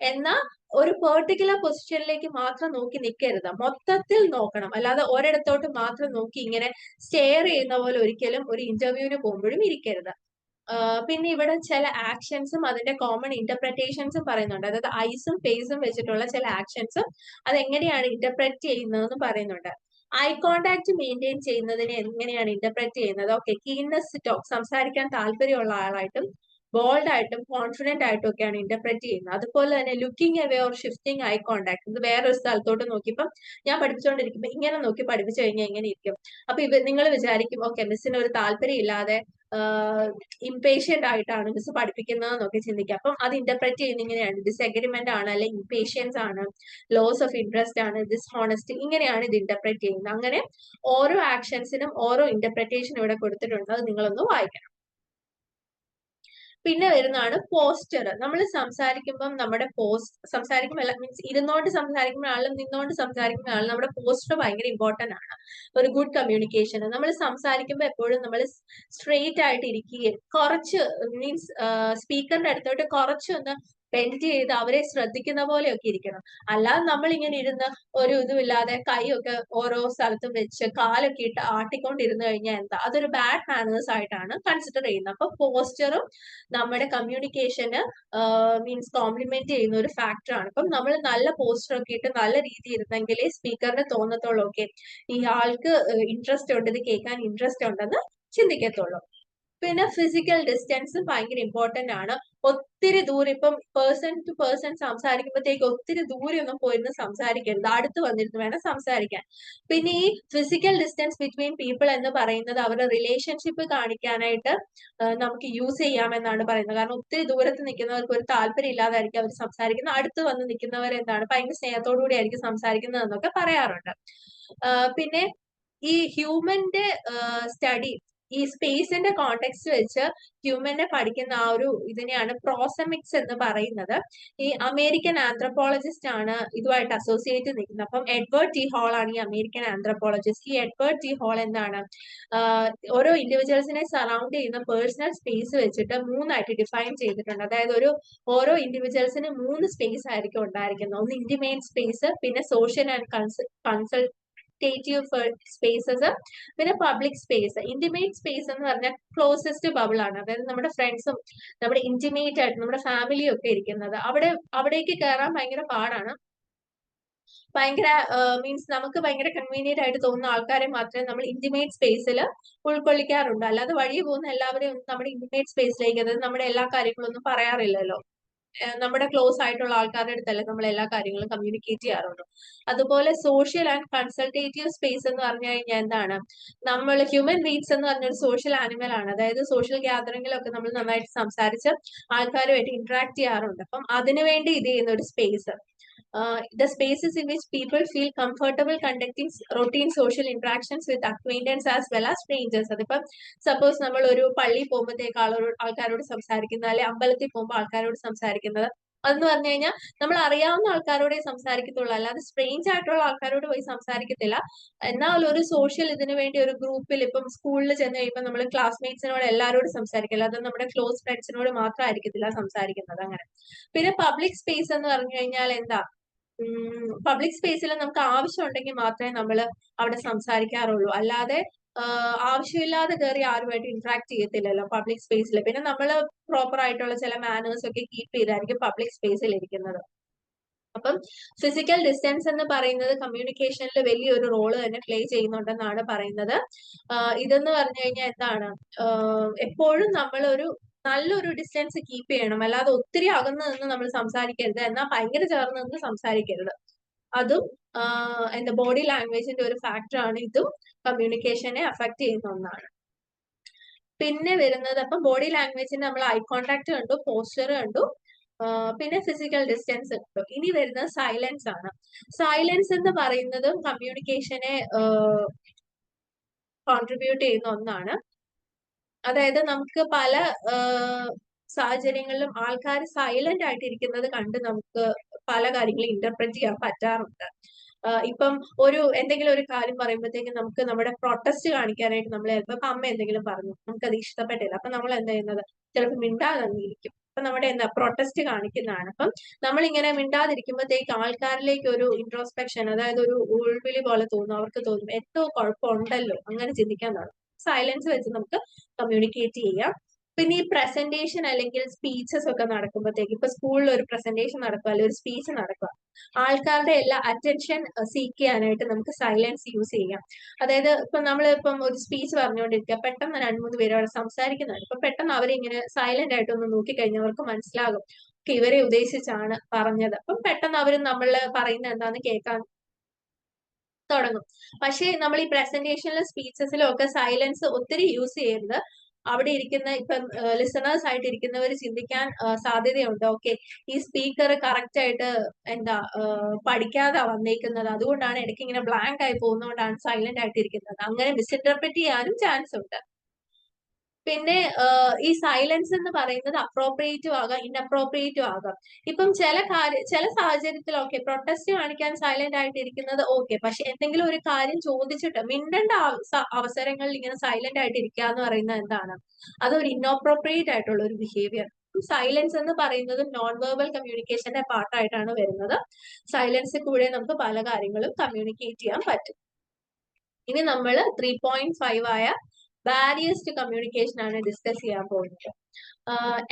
എന്നാൽ ഒരു പെർട്ടിക്കുലർ പൊസിഷനിലേക്ക് മാത്രം നോക്കി നിൽക്കരുത്, മൊത്തത്തിൽ നോക്കണം. അല്ലാതെ ഒരിടത്തോട്ട് മാത്രം നോക്കി ഇങ്ങനെ സ്റ്റെയർ ചെയ്യുന്ന പോലെ ഒരിക്കലും ഒരു ഇന്റർവ്യൂവിന് പോകുമ്പോഴും ഇരിക്കരുത്. പിന്നെ ഇവിടെ ചില ആക്ഷൻസും അതിന്റെ കോമൺ ഇന്റർപ്രിറ്റേഷൻസും പറയുന്നുണ്ട്. അതായത് ഐസും ഫേസും വെച്ചിട്ടുള്ള ചില ആക്ഷൻസും അതെങ്ങനെയാണ് ഇന്റർപ്രറ്റ് ചെയ്യുന്നതെന്ന് പറയുന്നുണ്ട്. ഐ കോണ്ടാക്ട് മെയിൻറ്റെയിൻ ചെയ്യുന്നതിനെ എങ്ങനെയാണ് ഇന്റർപ്രറ്റ് ചെയ്യുന്നത്? ഓക്കെ, കീൻനെസ് ടോക്ക്, സംസാരിക്കാൻ താല്പര്യമുള്ള ആളായിട്ടും ബോൾഡ് ആയിട്ടും കോൺഫിഡന്റ് ആയിട്ടും ഒക്കെയാണ് ഇന്റർപ്രറ്റ് ചെയ്യുന്നത്. അതുപോലെ തന്നെ looking away or shifting eye contact, ഇത് വേറൊരു സ്ഥലത്തോട്ട് നോക്കിയപ്പം ഞാൻ പഠിപ്പിച്ചുകൊണ്ടിരിക്കുമ്പോൾ ഇങ്ങനെ നോക്കി പഠിപ്പിച്ചു കഴിഞ്ഞാൽ എങ്ങനെ ഇരിക്കും? അപ്പൊ നിങ്ങൾ വിചാരിക്കും ഓക്കെ മിസ്സിന് ഒരു താല്പര്യം ഇല്ലാതെ ഇംപേഷ്യന്റ് ആയിട്ടാണ് മിസ് പഠിപ്പിക്കുന്നതെന്നൊക്കെ ചിന്തിക്കുക. അപ്പം അത് ഇന്റർപ്രറ്റ് ചെയ്യുന്ന ഇങ്ങനെയാണ്, ഡിസഗ്രിമെന്റ് ആണ്, അല്ലെങ്കിൽ ഇംപേഷ്യൻസ് ആണ്, ലോസ് ഓഫ് ഇൻട്രസ്റ്റ് ആണ്, ഡിസ്ഹോണസ്റ്റി, ഇങ്ങനെയാണ് ഇത് ഇന്റർപ്രറ്റ് ചെയ്യുന്നത്. അങ്ങനെ ഓരോ ആക്ഷൻസിനും ഓരോ ഇന്റർപ്രിറ്റേഷൻ ഇവിടെ കൊടുത്തിട്ടുണ്ട്, അത് നിങ്ങളൊന്ന് വായിക്കണം. പിന്നെ വരുന്നതാണ് പോസ്റ്റർ. നമ്മൾ സംസാരിക്കുമ്പം നമ്മുടെ സംസാരിക്കുമ്പോൾ മീൻസ് ഇരുന്നോണ്ട് സംസാരിക്കുമ്പോഴാണെങ്കിലും നിന്നോണ്ട് സംസാരിക്കുമ്പോഴാണെങ്കിലും നമ്മുടെ പോസ്റ്റർ ഭയങ്കര ഇമ്പോർട്ടന്റ് ആണ് ഒരു ഗുഡ് കമ്മ്യൂണിക്കേഷന്. നമ്മൾ സംസാരിക്കുമ്പോൾ എപ്പോഴും നമ്മൾ സ്ട്രെയിറ്റ് ആയിട്ട് ഇരിക്കുകയും കുറച്ച് മീൻസ് സ്പീക്കറിന്റെ അടുത്തോട്ട് കുറച്ചൊന്ന് ബെൻഡ് ചെയ്ത് അവരെ ശ്രദ്ധിക്കുന്ന പോലെയൊക്കെ ഇരിക്കണം. അല്ലാതെ നമ്മൾ ഇങ്ങനെ ഇരുന്ന് ഒരു ഇതുമില്ലാതെ കൈയൊക്കെ ഓരോ സ്ഥലത്തും വെച്ച് കാലൊക്കെ ഇട്ട് ആട്ടിക്കൊണ്ടിരുന്നു കഴിഞ്ഞാൽ എന്താ, അതൊരു ബാഡ് മാനേഴ്സ് ആയിട്ടാണ് കൺസിഡർ ചെയ്യുന്നത്. അപ്പൊ പോസ്റ്ററും നമ്മുടെ കമ്മ്യൂണിക്കേഷന് മീൻസ് കോംപ്ലിമെന്റ് ചെയ്യുന്ന ഒരു ഫാക്ടറാണ്. അപ്പം നമ്മൾ നല്ല പോസ്റ്റർ ഒക്കെ ഇട്ട് നല്ല രീതിയിൽ ഇരുന്നെങ്കിലേ സ്പീക്കറിന് തോന്നത്തുള്ളൂ ഓക്കെ ഈ ആൾക്ക് ഇൻട്രസ്റ്റ് ഉണ്ട്, ഇത് കേൾക്കാൻ ഇൻട്രസ്റ്റ് ഉണ്ടെന്ന് ചിന്തിക്കത്തുള്ളൂ. പിന്നെ ഫിസിക്കൽ ഡിസ്റ്റൻസും ഭയങ്കര ഇമ്പോർട്ടന്റ് ആണ്. ഒത്തിരി ദൂരം ഇപ്പം പേഴ്സൺ ടു പേഴ്സൺ സംസാരിക്കുമ്പോഴത്തേക്ക് ഒത്തിരി ദൂരെ ഒന്നും പോയിരുന്ന് സംസാരിക്കരുത്, അടുത്ത് വന്നിരുന്ന് വേണം സംസാരിക്കാൻ. പിന്നെ ഈ ഫിസിക്കൽ ഡിസ്റ്റൻസ് ബിറ്റ്വീൻ പീപ്പിൾ എന്ന് പറയുന്നത് അവരുടെ റിലേഷൻഷിപ്പ് കാണിക്കാനായിട്ട് നമുക്ക് യൂസ് ചെയ്യാമെന്നാണ് പറയുന്നത്. കാരണം ഒത്തിരി ദൂരത്ത് നിൽക്കുന്നവർക്ക് ഒരു താല്പര്യം ഇല്ലാതായിരിക്കും അവർ സംസാരിക്കുന്നത്, അടുത്ത് വന്ന് നിൽക്കുന്നവർ എന്താണ് ഭയങ്കര സ്നേഹത്തോടു കൂടി ആയിരിക്കും സംസാരിക്കുന്നത് എന്നൊക്കെ പറയാറുണ്ട്. പിന്നെ ഈ ഹ്യൂമന്റെ സ്റ്റഡി, ഈ സ്പേസിന്റെ കോണ്ടെക്സ്റ്റ് വെച്ച് ഹ്യൂമനെ പഠിക്കുന്ന ആ ഒരു ഇതിനെയാണ് പ്രോസമിക്സ് എന്ന് പറയുന്നത്. ഈ അമേരിക്കൻ ആന്ത്രപ്പോളജിസ്റ്റ് ആണ് ഇതുമായിട്ട് അസോസിയേറ്റ് നിൽക്കുന്നത്. അപ്പം എഡ്വേർഡ് ടി ഹോൾ ആണ് ഈ അമേരിക്കൻ ആന്ത്രപ്പോളജിസ്റ്റ്. ഈ എഡ്വേർഡ് ടി ഹോൾ എന്താണ് ഓരോ ഇൻഡിവിജ്വൽസിനെ സറൗണ്ട് ചെയ്യുന്ന പേഴ്സണൽ സ്പേസ് വെച്ചിട്ട് മൂന്നായിട്ട് ഡിഫൈൻ ചെയ്തിട്ടുണ്ട്. അതായത് ഓരോ ഇൻഡിവിജ്വൽസിന് 3 സ്പേസ് ആയിരിക്കും ഉണ്ടായിരിക്കുന്നത്. ഒന്ന് ഇന്റിമേറ്റ് സ്പേസ്, പിന്നെ സോഷ്യൽ ആൻഡ് കൺസൾട്ടേറ്റീവ് സ്പേസസ്, പിന്നെ പബ്ലിക് സ്പേസ്. ഇന്റിമേറ്റ് സ്പേസ് എന്ന് പറഞ്ഞാൽ ക്ലോസസ്റ്റ് ബബിൾ ആണ്. അതായത് നമ്മുടെ ഫ്രണ്ട്സും നമ്മുടെ ഇന്റിമേറ്റ് ആയിട്ട് നമ്മുടെ ഫാമിലിയും ഒക്കെ ഇരിക്കുന്നത്. അവിടേക്ക് കയറാൻ ഭയങ്കര പാടാണ്. ഭയങ്കര മീൻസ് നമുക്ക് ഭയങ്കര കൺവീനിയന്റ് ആയിട്ട് തോന്നുന്ന ആൾക്കാരെ മാത്രമേ നമ്മൾ ഇന്റിമേറ്റ് സ്പേസിൽ ഉൾക്കൊള്ളിക്കാറുണ്ട്. അല്ലാതെ വഴി പോകുന്ന എല്ലാവരെയും നമ്മുടെ ഇന്റിമേറ്റ് സ്പേസിലേക്ക്, അതായത് നമ്മുടെ എല്ലാ കാര്യങ്ങളും ഒന്നും പറയാറില്ലല്ലോ. നമ്മുടെ ക്ലോസ് ആയിട്ടുള്ള ആൾക്കാരുടെ അടുത്തല്ലേ നമ്മൾ എല്ലാ കാര്യങ്ങളും കമ്മ്യൂണിക്കേറ്റ് ചെയ്യാറുള്ളൂ. അതുപോലെ സോഷ്യൽ ആൻഡ് കൺസൾട്ടേറ്റീവ് സ്പേസ് എന്ന് പറഞ്ഞു കഴിഞ്ഞാൽ എന്താണ്, നമ്മൾ ഹ്യൂമൻ ബീങ്സ് എന്ന് പറഞ്ഞൊരു സോഷ്യൽ ആനിമൽ ആണ്. അതായത് സോഷ്യൽ ഗ്യാതറിംഗിലൊക്കെ നമ്മൾ നന്നായിട്ട് സംസാരിച്ച് ആൾക്കാരുമായിട്ട് ഇന്ററാക്ട് ചെയ്യാറുണ്ട്. അപ്പം അതിനുവേണ്ടി ഇത് ചെയ്യുന്ന ഒരു space. The spaces in which people feel comfortable conducting routine social interactions with acquaintance as well as strangers. അതിപ്പം സപ്പോസ് നമ്മൾ ഒരു പള്ളിയിൽ പോകുമ്പോഴത്തേക്ക് ആൾക്കാരോട് സംസാരിക്കുന്നത്, അല്ലെ അമ്പലത്തിൽ പോകുമ്പോൾ ആൾക്കാരോട് സംസാരിക്കുന്നത്, അതെന്ന് പറഞ്ഞു കഴിഞ്ഞാൽ നമ്മൾ അറിയാവുന്ന ആൾക്കാരോടെ സംസാരിക്കത്തുള്ളൂ, അല്ലാതെ സ്ട്രേഞ്ച് ആയിട്ടുള്ള ആൾക്കാരോട് പോയി സംസാരിക്കത്തില്ല. എന്നാൽ ഒരു സോഷ്യൽ ഇതിനു വേണ്ടി ഒരു ഗ്രൂപ്പിൽ ഇപ്പം സ്കൂളിൽ ചെന്ന് കഴിയുമ്പോൾ നമ്മൾ ക്ലാസ്മേറ്റ്സിനോട് എല്ലാവരോടും സംസാരിക്കില്ല, അത് നമ്മുടെ ക്ലോസ് ഫ്രണ്ട്സിനോട് മാത്രമായിരിക്കത്തില്ല സംസാരിക്കുന്നത്. അങ്ങനെ. പിന്നെ പബ്ലിക് സ്പേസ് എന്ന് പറഞ്ഞു കഴിഞ്ഞാൽ എന്താ, പബ്ലിക് സ്പേസിൽ നമുക്ക് ആവശ്യമുണ്ടെങ്കിൽ മാത്രമേ നമ്മൾ അവിടെ സംസാരിക്കാറുള്ളൂ, അല്ലാതെ ആവശ്യമില്ലാതെ കയറി ആരുമായിട്ട് ഇന്ററാക്ട് ചെയ്യത്തില്ലല്ലോ പബ്ലിക് സ്പേസിൽ. പിന്നെ നമ്മൾ പ്രോപ്പർ ആയിട്ടുള്ള ചില മാനേഴ്സ് ഒക്കെ കീപ്പ് ചെയ്തായിരിക്കും പബ്ലിക് സ്പേസിൽ ഇരിക്കുന്നത്. അപ്പം ഫിസിക്കൽ ഡിസ്റ്റൻസ് എന്ന് പറയുന്നത് കമ്മ്യൂണിക്കേഷനിൽ വലിയൊരു റോള് തന്നെ പ്ലേ ചെയ്യുന്നുണ്ടെന്നാണ് പറയുന്നത്. ഇതെന്ന് പറഞ്ഞു കഴിഞ്ഞാൽ എന്താണ്, എപ്പോഴും നമ്മൾ നല്ലൊരു ഡിസ്റ്റൻസ് കീപ്പ് ചെയ്യണം, അല്ലാതെ ഒത്തിരി അകന്ന് നിന്ന് നമ്മൾ സംസാരിക്കരുത്, എന്നാൽ ഭയങ്കര ചേർന്ന് നിന്ന് സംസാരിക്കരുത്. അതും എന്താ ബോഡി ലാംഗ്വേജിന്റെ ഒരു ഫാക്ടർ ആണ്. ഇതും കമ്മ്യൂണിക്കേഷനെ അഫക്ട് ചെയ്യുന്ന ഒന്നാണ്. പിന്നെ വരുന്നത്, അപ്പം ബോഡി ലാംഗ്വേജിന് നമ്മൾ ഐ കോണ്ടാക്ട് കണ്ടു, പോസ്ചർ കണ്ടു, പിന്നെ ഫിസിക്കൽ ഡിസ്റ്റൻസ് കണ്ടു. ഇനി വരുന്നത് സൈലൻസ് ആണ്. സൈലൻസ് എന്ന് പറയുന്നതും കമ്മ്യൂണിക്കേഷനെ കോൺട്രിബ്യൂട്ട് ചെയ്യുന്ന ഒന്നാണ്. അതായത് നമുക്ക് പല സാഹചര്യങ്ങളിലും ആൾക്കാർ സൈലന്റ് ആയിട്ടിരിക്കുന്നത് കണ്ട് നമുക്ക് പല കാര്യങ്ങളും ഇന്റർപ്രറ്റ് ചെയ്യാൻ പറ്റാറുണ്ട്. ഇപ്പം എന്തെങ്കിലും ഒരു കാര്യം പറയുമ്പോഴത്തേക്കും നമുക്ക് നമ്മുടെ പ്രൊട്ടസ്റ്റ് കാണിക്കാനായിട്ട് നമ്മൾ ചിലപ്പോൾ ഇപ്പൊ അമ്മ എന്തെങ്കിലും പറഞ്ഞു, നമുക്കത് ഇഷ്ടപ്പെട്ടില്ല, അപ്പൊ നമ്മൾ എന്താ ചെയ്യുന്നത്, ചിലപ്പോൾ മിണ്ടാതിരിക്കും. അപ്പൊ നമ്മുടെ പ്രൊട്ടസ്റ്റ് കാണിക്കുന്നതാണ്. അപ്പം നമ്മളിങ്ങനെ മിണ്ടാതിരിക്കുമ്പോഴത്തേക്ക് ആൾക്കാരിലേക്ക് ഒരു ഇൻട്രോസ്പെക്ഷൻ, അതായത് ഒരു ഉൾവിളി പോലെ തോന്നും, അവർക്ക് തോന്നും എന്തോ കുഴപ്പമുണ്ടല്ലോ, അങ്ങനെ ചിന്തിക്കാൻ തുടങ്ങും. സൈലൻസ് വെച്ച് നമുക്ക് കമ്മ്യൂണിക്കേറ്റ് ചെയ്യാം. പിന്നെ ഈ പ്രസന്റേഷൻ അല്ലെങ്കിൽ സ്പീച്ചസ് ഒക്കെ നടക്കുമ്പോഴത്തേക്ക്, ഇപ്പൊ സ്കൂളിൽ ഒരു പ്രസന്റേഷൻ നടക്കുക അല്ലെങ്കിൽ ഒരു സ്പീച്ച് നടക്കുക, ആൾക്കാരുടെ എല്ലാ അറ്റൻഷൻ സീക്ക് ചെയ്യാനായിട്ട് നമുക്ക് സൈലൻസ് യൂസ് ചെയ്യാം. അതായത് നമ്മളിപ്പം ഒരു സ്പീച്ച് പറഞ്ഞുകൊണ്ടിരിക്കുക, പെട്ടെന്ന് 2-3 പേര് അവിടെ സംസാരിക്കുന്നുണ്ട്. ഇപ്പൊ പെട്ടെന്ന് അവരിങ്ങനെ സൈലന്റ് ആയിട്ടൊന്ന് നോക്കിക്കഴിഞ്ഞവർക്ക് മനസ്സിലാകും ഇവരെ ഉദ്ദേശിച്ചാണ് പറഞ്ഞത്. അപ്പം പെട്ടെന്ന് അവർ നമ്മൾ പറയുന്നത് എന്താന്ന് കേൾക്കാൻ തുടങ്ങും. പക്ഷേ നമ്മൾ ഈ പ്രസന്റേഷനിലും സ്പീച്ചസിലും ഒക്കെ സൈലൻസ് ഒത്തിരി യൂസ് ചെയ്യരുത്. അവിടെ ഇരിക്കുന്ന ഇപ്പം ലിസണേഴ്സ് ആയിട്ട് ഇരിക്കുന്നവർ ചിന്തിക്കാൻ സാധ്യതയുണ്ട്, ഓക്കെ ഈ സ്പീക്കർ കറക്റ്റ് ആയിട്ട് പഠിക്കാതെ വന്നേക്കുന്നത്, അതുകൊണ്ടാണ് ഇടയ്ക്ക് ഇങ്ങനെ ബ്ലാങ്ക് ആയി പോകുന്നതുകൊണ്ടാണ് സൈലന്റ് ആയിട്ട് ഇരിക്കുന്നത്, അങ്ങനെ മിസ്ഇന്റർപ്രറ്റ് ചെയ്യാനും ചാൻസ് ഉണ്ട്. പിന്നെ ഈ സൈലൻസ് എന്ന് പറയുന്നത് അപ്രോപ്രിയേറ്റീവ് ആകാം, ഇൻഅപ്രോപ്രിയേറ്റീവ് ആകാം. ഇപ്പം ചില സാഹചര്യത്തിലൊക്കെ പ്രൊട്ടസ്റ്റ് കാണിക്കാൻ സൈലന്റ് ആയിട്ട് ഇരിക്കുന്നത് ഓക്കെ, പക്ഷെ എന്തെങ്കിലും ഒരു കാര്യം ചോദിച്ചിട്ട് മിണ്ടേണ്ട അവസരങ്ങളിൽ ഇങ്ങനെ സൈലന്റ് ആയിട്ട് ഇരിക്കുക എന്ന് പറയുന്നത് എന്താണ്, അതൊരു ഇൻഅപ്രോപ്രിയേറ്റ് ആയിട്ടുള്ള ഒരു ബിഹേവിയർ. സൈലൻസ് എന്ന് പറയുന്നത് നോൺ വെർബൽ കമ്മ്യൂണിക്കേഷന്റെ പാർട്ടായിട്ടാണ് വരുന്നത്. സൈലൻസിൽ കൂടെ നമുക്ക് പല കാര്യങ്ങളും കമ്മ്യൂണിക്കേറ്റ് ചെയ്യാൻ പറ്റും. ഇനി നമ്മൾ 3.5 ആയ ബാരിയേഴ്സ് ടു കമ്മ്യൂണിക്കേഷൻ ആണ് ഡിസ്കസ് ചെയ്യാൻ പോകുന്നത്.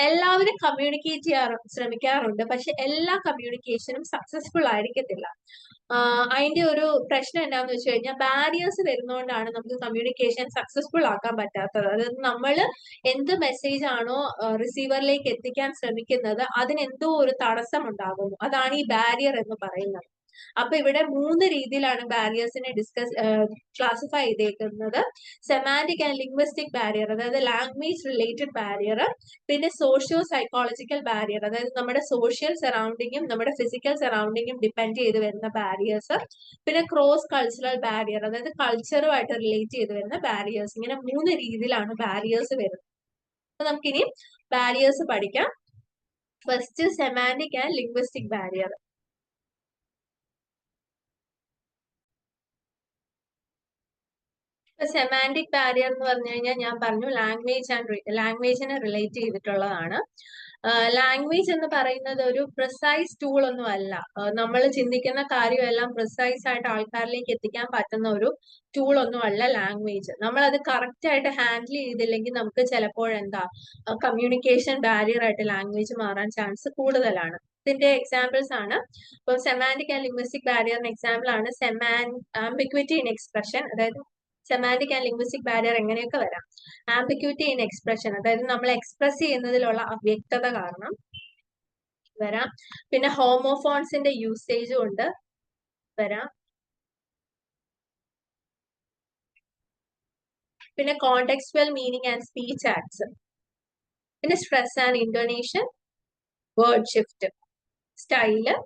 എല്ലാവരും കമ്മ്യൂണിക്കേറ്റ് ചെയ്യാൻ ശ്രമിക്കാറുണ്ട്, പക്ഷെ എല്ലാ കമ്മ്യൂണിക്കേഷനും സക്സസ്ഫുൾ ആയിരിക്കത്തില്ല. അതിന്റെ ഒരു പ്രശ്നം എന്താണെന്ന് വെച്ച് കഴിഞ്ഞാൽ ബാരിയേഴ്സ് വരുന്നതുകൊണ്ടാണ് നമുക്ക് കമ്മ്യൂണിക്കേഷൻ സക്സസ്ഫുൾ ആക്കാൻ പറ്റാത്തത്. അതായത് നമ്മൾ എന്ത് മെസ്സേജ് ആണോ റിസീവറിലേക്ക് എത്തിക്കാൻ ശ്രമിക്കുന്നത് അതിനെന്തോ ഒരു തടസ്സം ഉണ്ടാകുന്നു. അതാണ് ഈ ബാരിയർ എന്ന് പറയുന്നത്. അപ്പൊ ഇവിടെ 3 രീതിയിലാണ് ബാരിയേഴ്സിനെ ക്ലാസിഫൈ ചെയ്തേക്കുന്നത്. സെമാന്റിക് ആൻഡ് ലിംഗ്വിസ്റ്റിക് ബാരിയർ, അതായത് ലാംഗ്വേജ് റിലേറ്റഡ് ബാരിയർ, പിന്നെ സോഷ്യോ സൈക്കോളജിക്കൽ ബാരിയർ, അതായത് നമ്മുടെ സോഷ്യൽ സറൗണ്ടിങ്ങും നമ്മുടെ ഫിസിക്കൽ സറൗണ്ടിങ്ങും ഡിപ്പെൻഡ് ചെയ്ത് വരുന്ന ബാരിയേഴ്സ്, പിന്നെ ക്രോസ് കൾച്ചറൽ ബാരിയർ, അതായത് കൾച്ചറുമായിട്ട് റിലേറ്റ് ചെയ്ത് വരുന്ന ബാരിയേഴ്സ്. ഇങ്ങനെ 3 രീതിയിലാണ് ബാരിയേഴ്സ് വരുന്നത്. അപ്പൊ നമുക്കിനി ബാരിയേഴ്സ് പഠിക്കാം. First semantic and linguistic barrier. Semantic barrier എന്ന് പറഞ്ഞു കഴിഞ്ഞാൽ ഞാൻ പറഞ്ഞു ലാംഗ്വേജിനെ റിലേറ്റ് ചെയ്തിട്ടുള്ളതാണ്. ലാംഗ്വേജ് എന്ന് പറയുന്നത് ഒരു പ്രിസൈസ് ടൂൾ ഒന്നും അല്ല. നമ്മൾ ചിന്തിക്കുന്ന കാര്യമെല്ലാം പ്രിസൈസ് ആയിട്ട് ആൾക്കാരിലേക്ക് എത്തിക്കാൻ പറ്റുന്ന ഒരു ടൂൾ ഒന്നും അല്ല ലാംഗ്വേജ്. നമ്മൾ അത് കറക്റ്റ് ആയിട്ട് ഹാൻഡിൽ ചെയ്തില്ലെങ്കിൽ നമുക്ക് ചിലപ്പോഴെന്താ കമ്മ്യൂണിക്കേഷൻ ബാരിയർ ആയിട്ട് ലാംഗ്വേജ് മാറാൻ ചാൻസ് കൂടുതലാണ്. ഇതിന്റെ എക്സാമ്പിൾസ് ആണ്. ഇപ്പൊ സെമാന്റിക് ആൻഡ് ലിംഗ്വിസ്റ്റിക് ബാരിയറിന് എക്സാമ്പിൾ ആണ് ആംബിഗ്വിറ്റി ഇൻ എക്സ്പ്രഷൻ, അതായത് സെമാന്റിക് ആൻഡ് ലിംഗ്വിസ്റ്റിക് ബാരിയർ എങ്ങനെയൊക്കെ വരാം. ആംബിഗ്വിറ്റി ഇൻ എക്സ്പ്രഷൻ, അതായത് നമ്മൾ എക്സ്പ്രസ് ചെയ്യുന്നതിലുള്ള അവ്യക്തത കാരണം വരാം. പിന്നെ ഹോമോഫോൺസിന്റെ യൂസേജ് കൊണ്ട് വരാം. പിന്നെ contextual meaning and speech acts, പിന്നെ stress and intonation, word shift, style,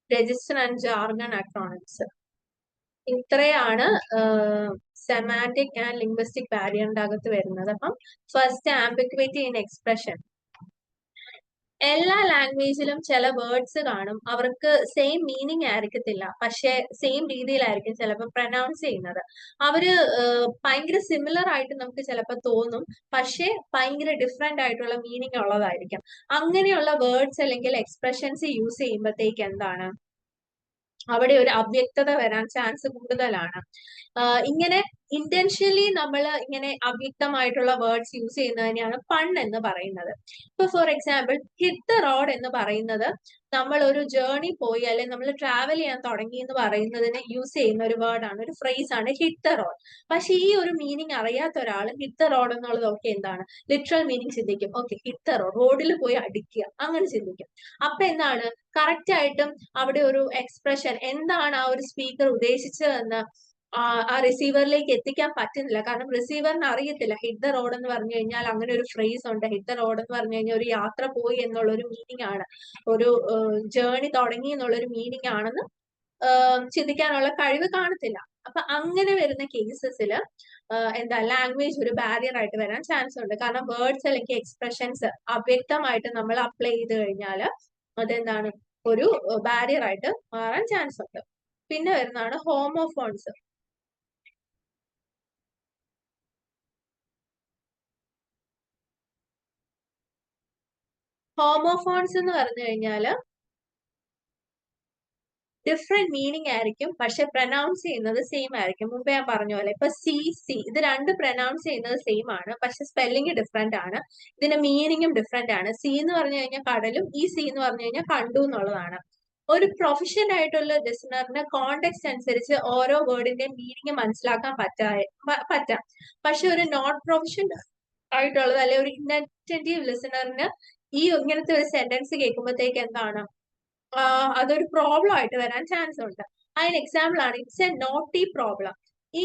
register and jargon acronyms. ഇത്രയാണ് സെമാന്റിക് ആൻഡ് ലിംഗ്വിസ്റ്റിക് ബാരിയറിന്റെ അകത്ത് വരുന്നത്. അപ്പം ഫസ്റ്റ് ആംബിഗ്വിറ്റി ഇൻ എക്സ്പ്രഷൻ. എല്ലാ ലാംഗ്വേജിലും ചില വേർഡ്സ് കാണും, അവർക്ക് സെയിം മീനിങ് ആയിരിക്കത്തില്ല, പക്ഷെ സെയിം രീതിയിലായിരിക്കും ചിലപ്പോൾ പ്രൊനൗൺസ് ചെയ്യുന്നത്. അവര് ഭയങ്കര സിമിലർ ആയിട്ട് നമുക്ക് ചിലപ്പോൾ തോന്നും, പക്ഷെ ഭയങ്കര ഡിഫറെന്റ് ആയിട്ടുള്ള മീനിങ് ഉള്ളതായിരിക്കും. അങ്ങനെയുള്ള വേർഡ്സ് അല്ലെങ്കിൽ എക്സ്പ്രഷൻസ് യൂസ് ചെയ്യുമ്പോഴത്തേക്ക് എന്താണ് അവിടെ ഒരു അവ്യക്തത വരാൻ ചാൻസ് കൂടുതലാണ്. ഇങ്ങനെ ഇന്റൻഷ്യലി നമ്മൾ ഇങ്ങനെ അവ്യക്തമായിട്ടുള്ള വേർഡ്സ് യൂസ് ചെയ്യുന്നതിനെയാണ് പൺ എന്ന് പറയുന്നത്. ഇപ്പൊ for example hit the road എന്ന് പറയുന്നത് നമ്മൾ ഒരു ജേർണി പോയി അല്ലെങ്കിൽ നമ്മൾ ട്രാവൽ ചെയ്യാൻ തുടങ്ങി എന്ന് പറയുന്നതിന് യൂസ് ചെയ്യുന്ന ഒരു വേർഡാണ്, ഒരു ഫ്രേസ് ആണ് ഹിറ്റ് ദ റോഡ്. പക്ഷെ ഈ ഒരു മീനിങ് അറിയാത്ത ഒരാൾ ഹിറ്റ് ദ റോഡ് എന്നുള്ളതൊക്കെ എന്താണ് ലിറ്ററൽ മീനിങ് ചിന്തിക്കും. ഓക്കെ, ഹിറ്റ് ദ റോഡ്, റോഡിൽ പോയി അടിക്കുക, അങ്ങനെ ചിന്തിക്കും. അപ്പൊ എന്താണ് കറക്റ്റ് ആയിട്ടും അവിടെ ഒരു എക്സ്പ്രഷൻ എന്താണ് ആ ഒരു സ്പീക്കർ ഉദ്ദേശിച്ചതെന്ന് ആ റിസീവറിലേക്ക് എത്തിക്കാൻ പറ്റുന്നില്ല. കാരണം റിസീവറിന് അറിയത്തില്ല ഹിറ്റ് ദ റോഡ് എന്ന് പറഞ്ഞു കഴിഞ്ഞാൽ അങ്ങനെ ഒരു ഫ്രേസ് ഉണ്ട്. ഹിറ്റ് ദ റോഡ് എന്ന് പറഞ്ഞു കഴിഞ്ഞാൽ ഒരു യാത്ര പോയി എന്നുള്ള ഒരു മീനിങ് ആണ്, ഒരു ജേർണി തുടങ്ങി എന്നുള്ള ഒരു മീനിങ് ആണെന്ന് ചിന്തിക്കാനുള്ള കഴിവ് കാണത്തില്ല. അപ്പൊ അങ്ങനെ വരുന്ന കേസസിൽ എന്താ ലാംഗ്വേജ് ഒരു ബാരിയർ ആയിട്ട് വരാൻ ചാൻസ് ഉണ്ട്. കാരണം വേർഡ്സ് അല്ലെങ്കിൽ എക്സ്പ്രഷൻസ് അവ്യക്തമായിട്ട് നമ്മൾ അപ്ലൈ ചെയ്ത് കഴിഞ്ഞാൽ അതെന്താണ് ഒരു ബാരിയർ ആയിട്ട് മാറാൻ ചാൻസ് ഉണ്ട്. പിന്നെ വരുന്നതാണ് ഹോമോഫോൺസ്. ഹോമോഫോൺസ് എന്ന് പറഞ്ഞു കഴിഞ്ഞാൽ ഡിഫറെന്റ് മീനിങ് ആയിരിക്കും, പക്ഷെ പ്രൊനൗൺസ് ചെയ്യുന്നത് സെയിം ആയിരിക്കും. മുമ്പേ ഞാൻ പറഞ്ഞ പോലെ ഇപ്പൊ സി സി ഇത് രണ്ട് പ്രൊനൗൺസ് ചെയ്യുന്നത് സെയിം ആണ്, പക്ഷെ സ്പെല്ലിംഗ് ഡിഫറെന്റ് ആണ്, ഇതിന്റെ മീനിങ്ങും ഡിഫറെന്റ് ആണ്. സി എന്ന് പറഞ്ഞു കഴിഞ്ഞാൽ കടലും, ഈ സി എന്ന് പറഞ്ഞു കഴിഞ്ഞാൽ കണ്ടു എന്നുള്ളതാണ്. ഒരു പ്രൊഫഷണൽ ആയിട്ടുള്ള ലിസണറിന് കോണ്ടെക്സ്റ്റ് അനുസരിച്ച് ഓരോ വേർഡിന്റെ മീനിങ് മനസ്സിലാക്കാൻ പറ്റാം. പക്ഷെ ഒരു നോൺ പ്രൊഫഷണൽ ആയിട്ടുള്ളത് അല്ലെ ഒരു ഇന്നറ്റീവ് ലിസണറിന് ഈ ഇങ്ങനത്തെ ഒരു സെന്റൻസ് കേൾക്കുമ്പോഴത്തേക്ക് എന്താണ് അതൊരു പ്രോബ്ലം ആയിട്ട് വരാൻ ചാൻസ് ഉണ്ട്. അതിന് എക്സാമ്പിൾ ആണ് ഇറ്റ്സ് എ നോട്ടി പ്രോബ്ലം. ഈ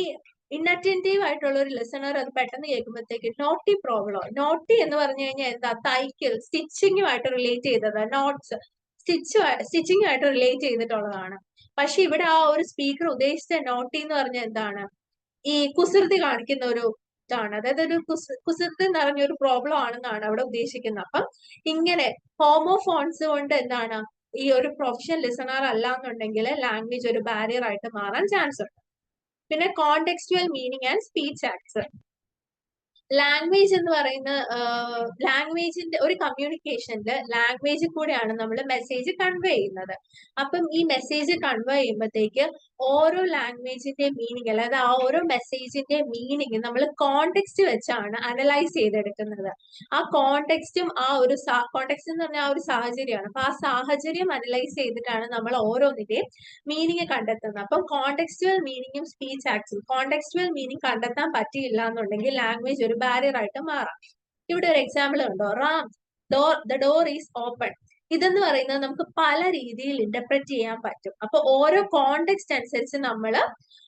ഇന്നറ്റൻറ്റീവ് ആയിട്ടുള്ള ഒരു ലിസണർ അത് പെട്ടെന്ന് കേൾക്കുമ്പോഴത്തേക്ക് നോട്ടി പ്രോബ്ലം, നോട്ടി എന്ന് പറഞ്ഞു കഴിഞ്ഞാൽ എന്താ തയ്ക്കൽ, സ്റ്റിച്ചിങ്ങുമായിട്ട് റിലേറ്റ് ചെയ്തത്, നോട്ട്സ് സ്റ്റിച്ചിങ്ങുമായിട്ട് റിലേറ്റ് ചെയ്തിട്ടുള്ളതാണ്. പക്ഷെ ഇവിടെ ആ ഒരു സ്പീക്കർ ഉദ്ദേശിച്ച നോട്ടി എന്ന് പറഞ്ഞാൽ എന്താണ് ഈ കുസൃതി കാണിക്കുന്ന ഒരു ഇതാണ്, അതായത് ഒരു കുസൃതി നിറഞ്ഞ ഒരു പ്രോബ്ലം ആണെന്നാണ് അവിടെ ഉദ്ദേശിക്കുന്നത്. അപ്പം ഇങ്ങനെ ഹോമോഫോൺസ് കൊണ്ട് എന്താണ് ഈ ഒരു പ്രൊഫഷണൽ ലിസണർ അല്ല എന്നുണ്ടെങ്കിൽ ലാംഗ്വേജ് ഒരു ബാരിയർ ആയിട്ട് മാറാൻ ചാൻസ് ഉണ്ട്. പിന്നെ contextual meaning and speech acts. Language എന്ന് പറയുന്ന ലാംഗ്വേജിന്റെ ഒരു കമ്മ്യൂണിക്കേഷനിൽ ലാംഗ്വേജിൽ കൂടെയാണ് നമ്മൾ മെസ്സേജ് കൺവേ ചെയ്യുന്നത്. അപ്പം ഈ മെസ്സേജ് കൺവേ ചെയ്യുമ്പോഴത്തേക്ക് ഓരോ ലാംഗ്വേജിന്റെ മീനിങ്, അല്ലാതെ ആ ഓരോ മെസ്സേജിന്റെ മീനിങ് നമ്മൾ കോണ്ടെക്സ്റ്റ് വെച്ചാണ് അനലൈസ് ചെയ്തെടുക്കുന്നത്. ആ കോണ്ടെക്സ്റ്റും ആ ഒരു കോണ്ടെക്സ്റ്റ് എന്ന് പറഞ്ഞാൽ ആ ഒരു സാഹചര്യമാണ്. അപ്പൊ ആ സാഹചര്യം അനലൈസ് ചെയ്തിട്ടാണ് നമ്മൾ ഓരോന്നിന്റെയും മീനിങ് കണ്ടെത്തുന്നത്. അപ്പം കോണ്ടെക്സ്റ്റുവൽ മീനിങ്ങും സ്പീച്ച് ആക്സും, കോണ്ടെക്സ്റ്റുവൽ മീനിങ് കണ്ടെത്താൻ പറ്റിയില്ല എന്നുണ്ടെങ്കിൽ ലാംഗ്വേജ് ഒരു ബാരിയർ ആയിട്ട് മാറാം. ഇവിടെ ഒരു എക്സാമ്പിൾ ഉണ്ടോ? Ram the door is open. ഇതെന്ന് പറയുന്നത് നമുക്ക് പല രീതിയിൽ ഇന്റർപ്രറ്റ് ചെയ്യാൻ പറ്റും. അപ്പൊ ഓരോ കോണ്ടെക്സ്റ്റ് അനുസരിച്ച് നമ്മൾ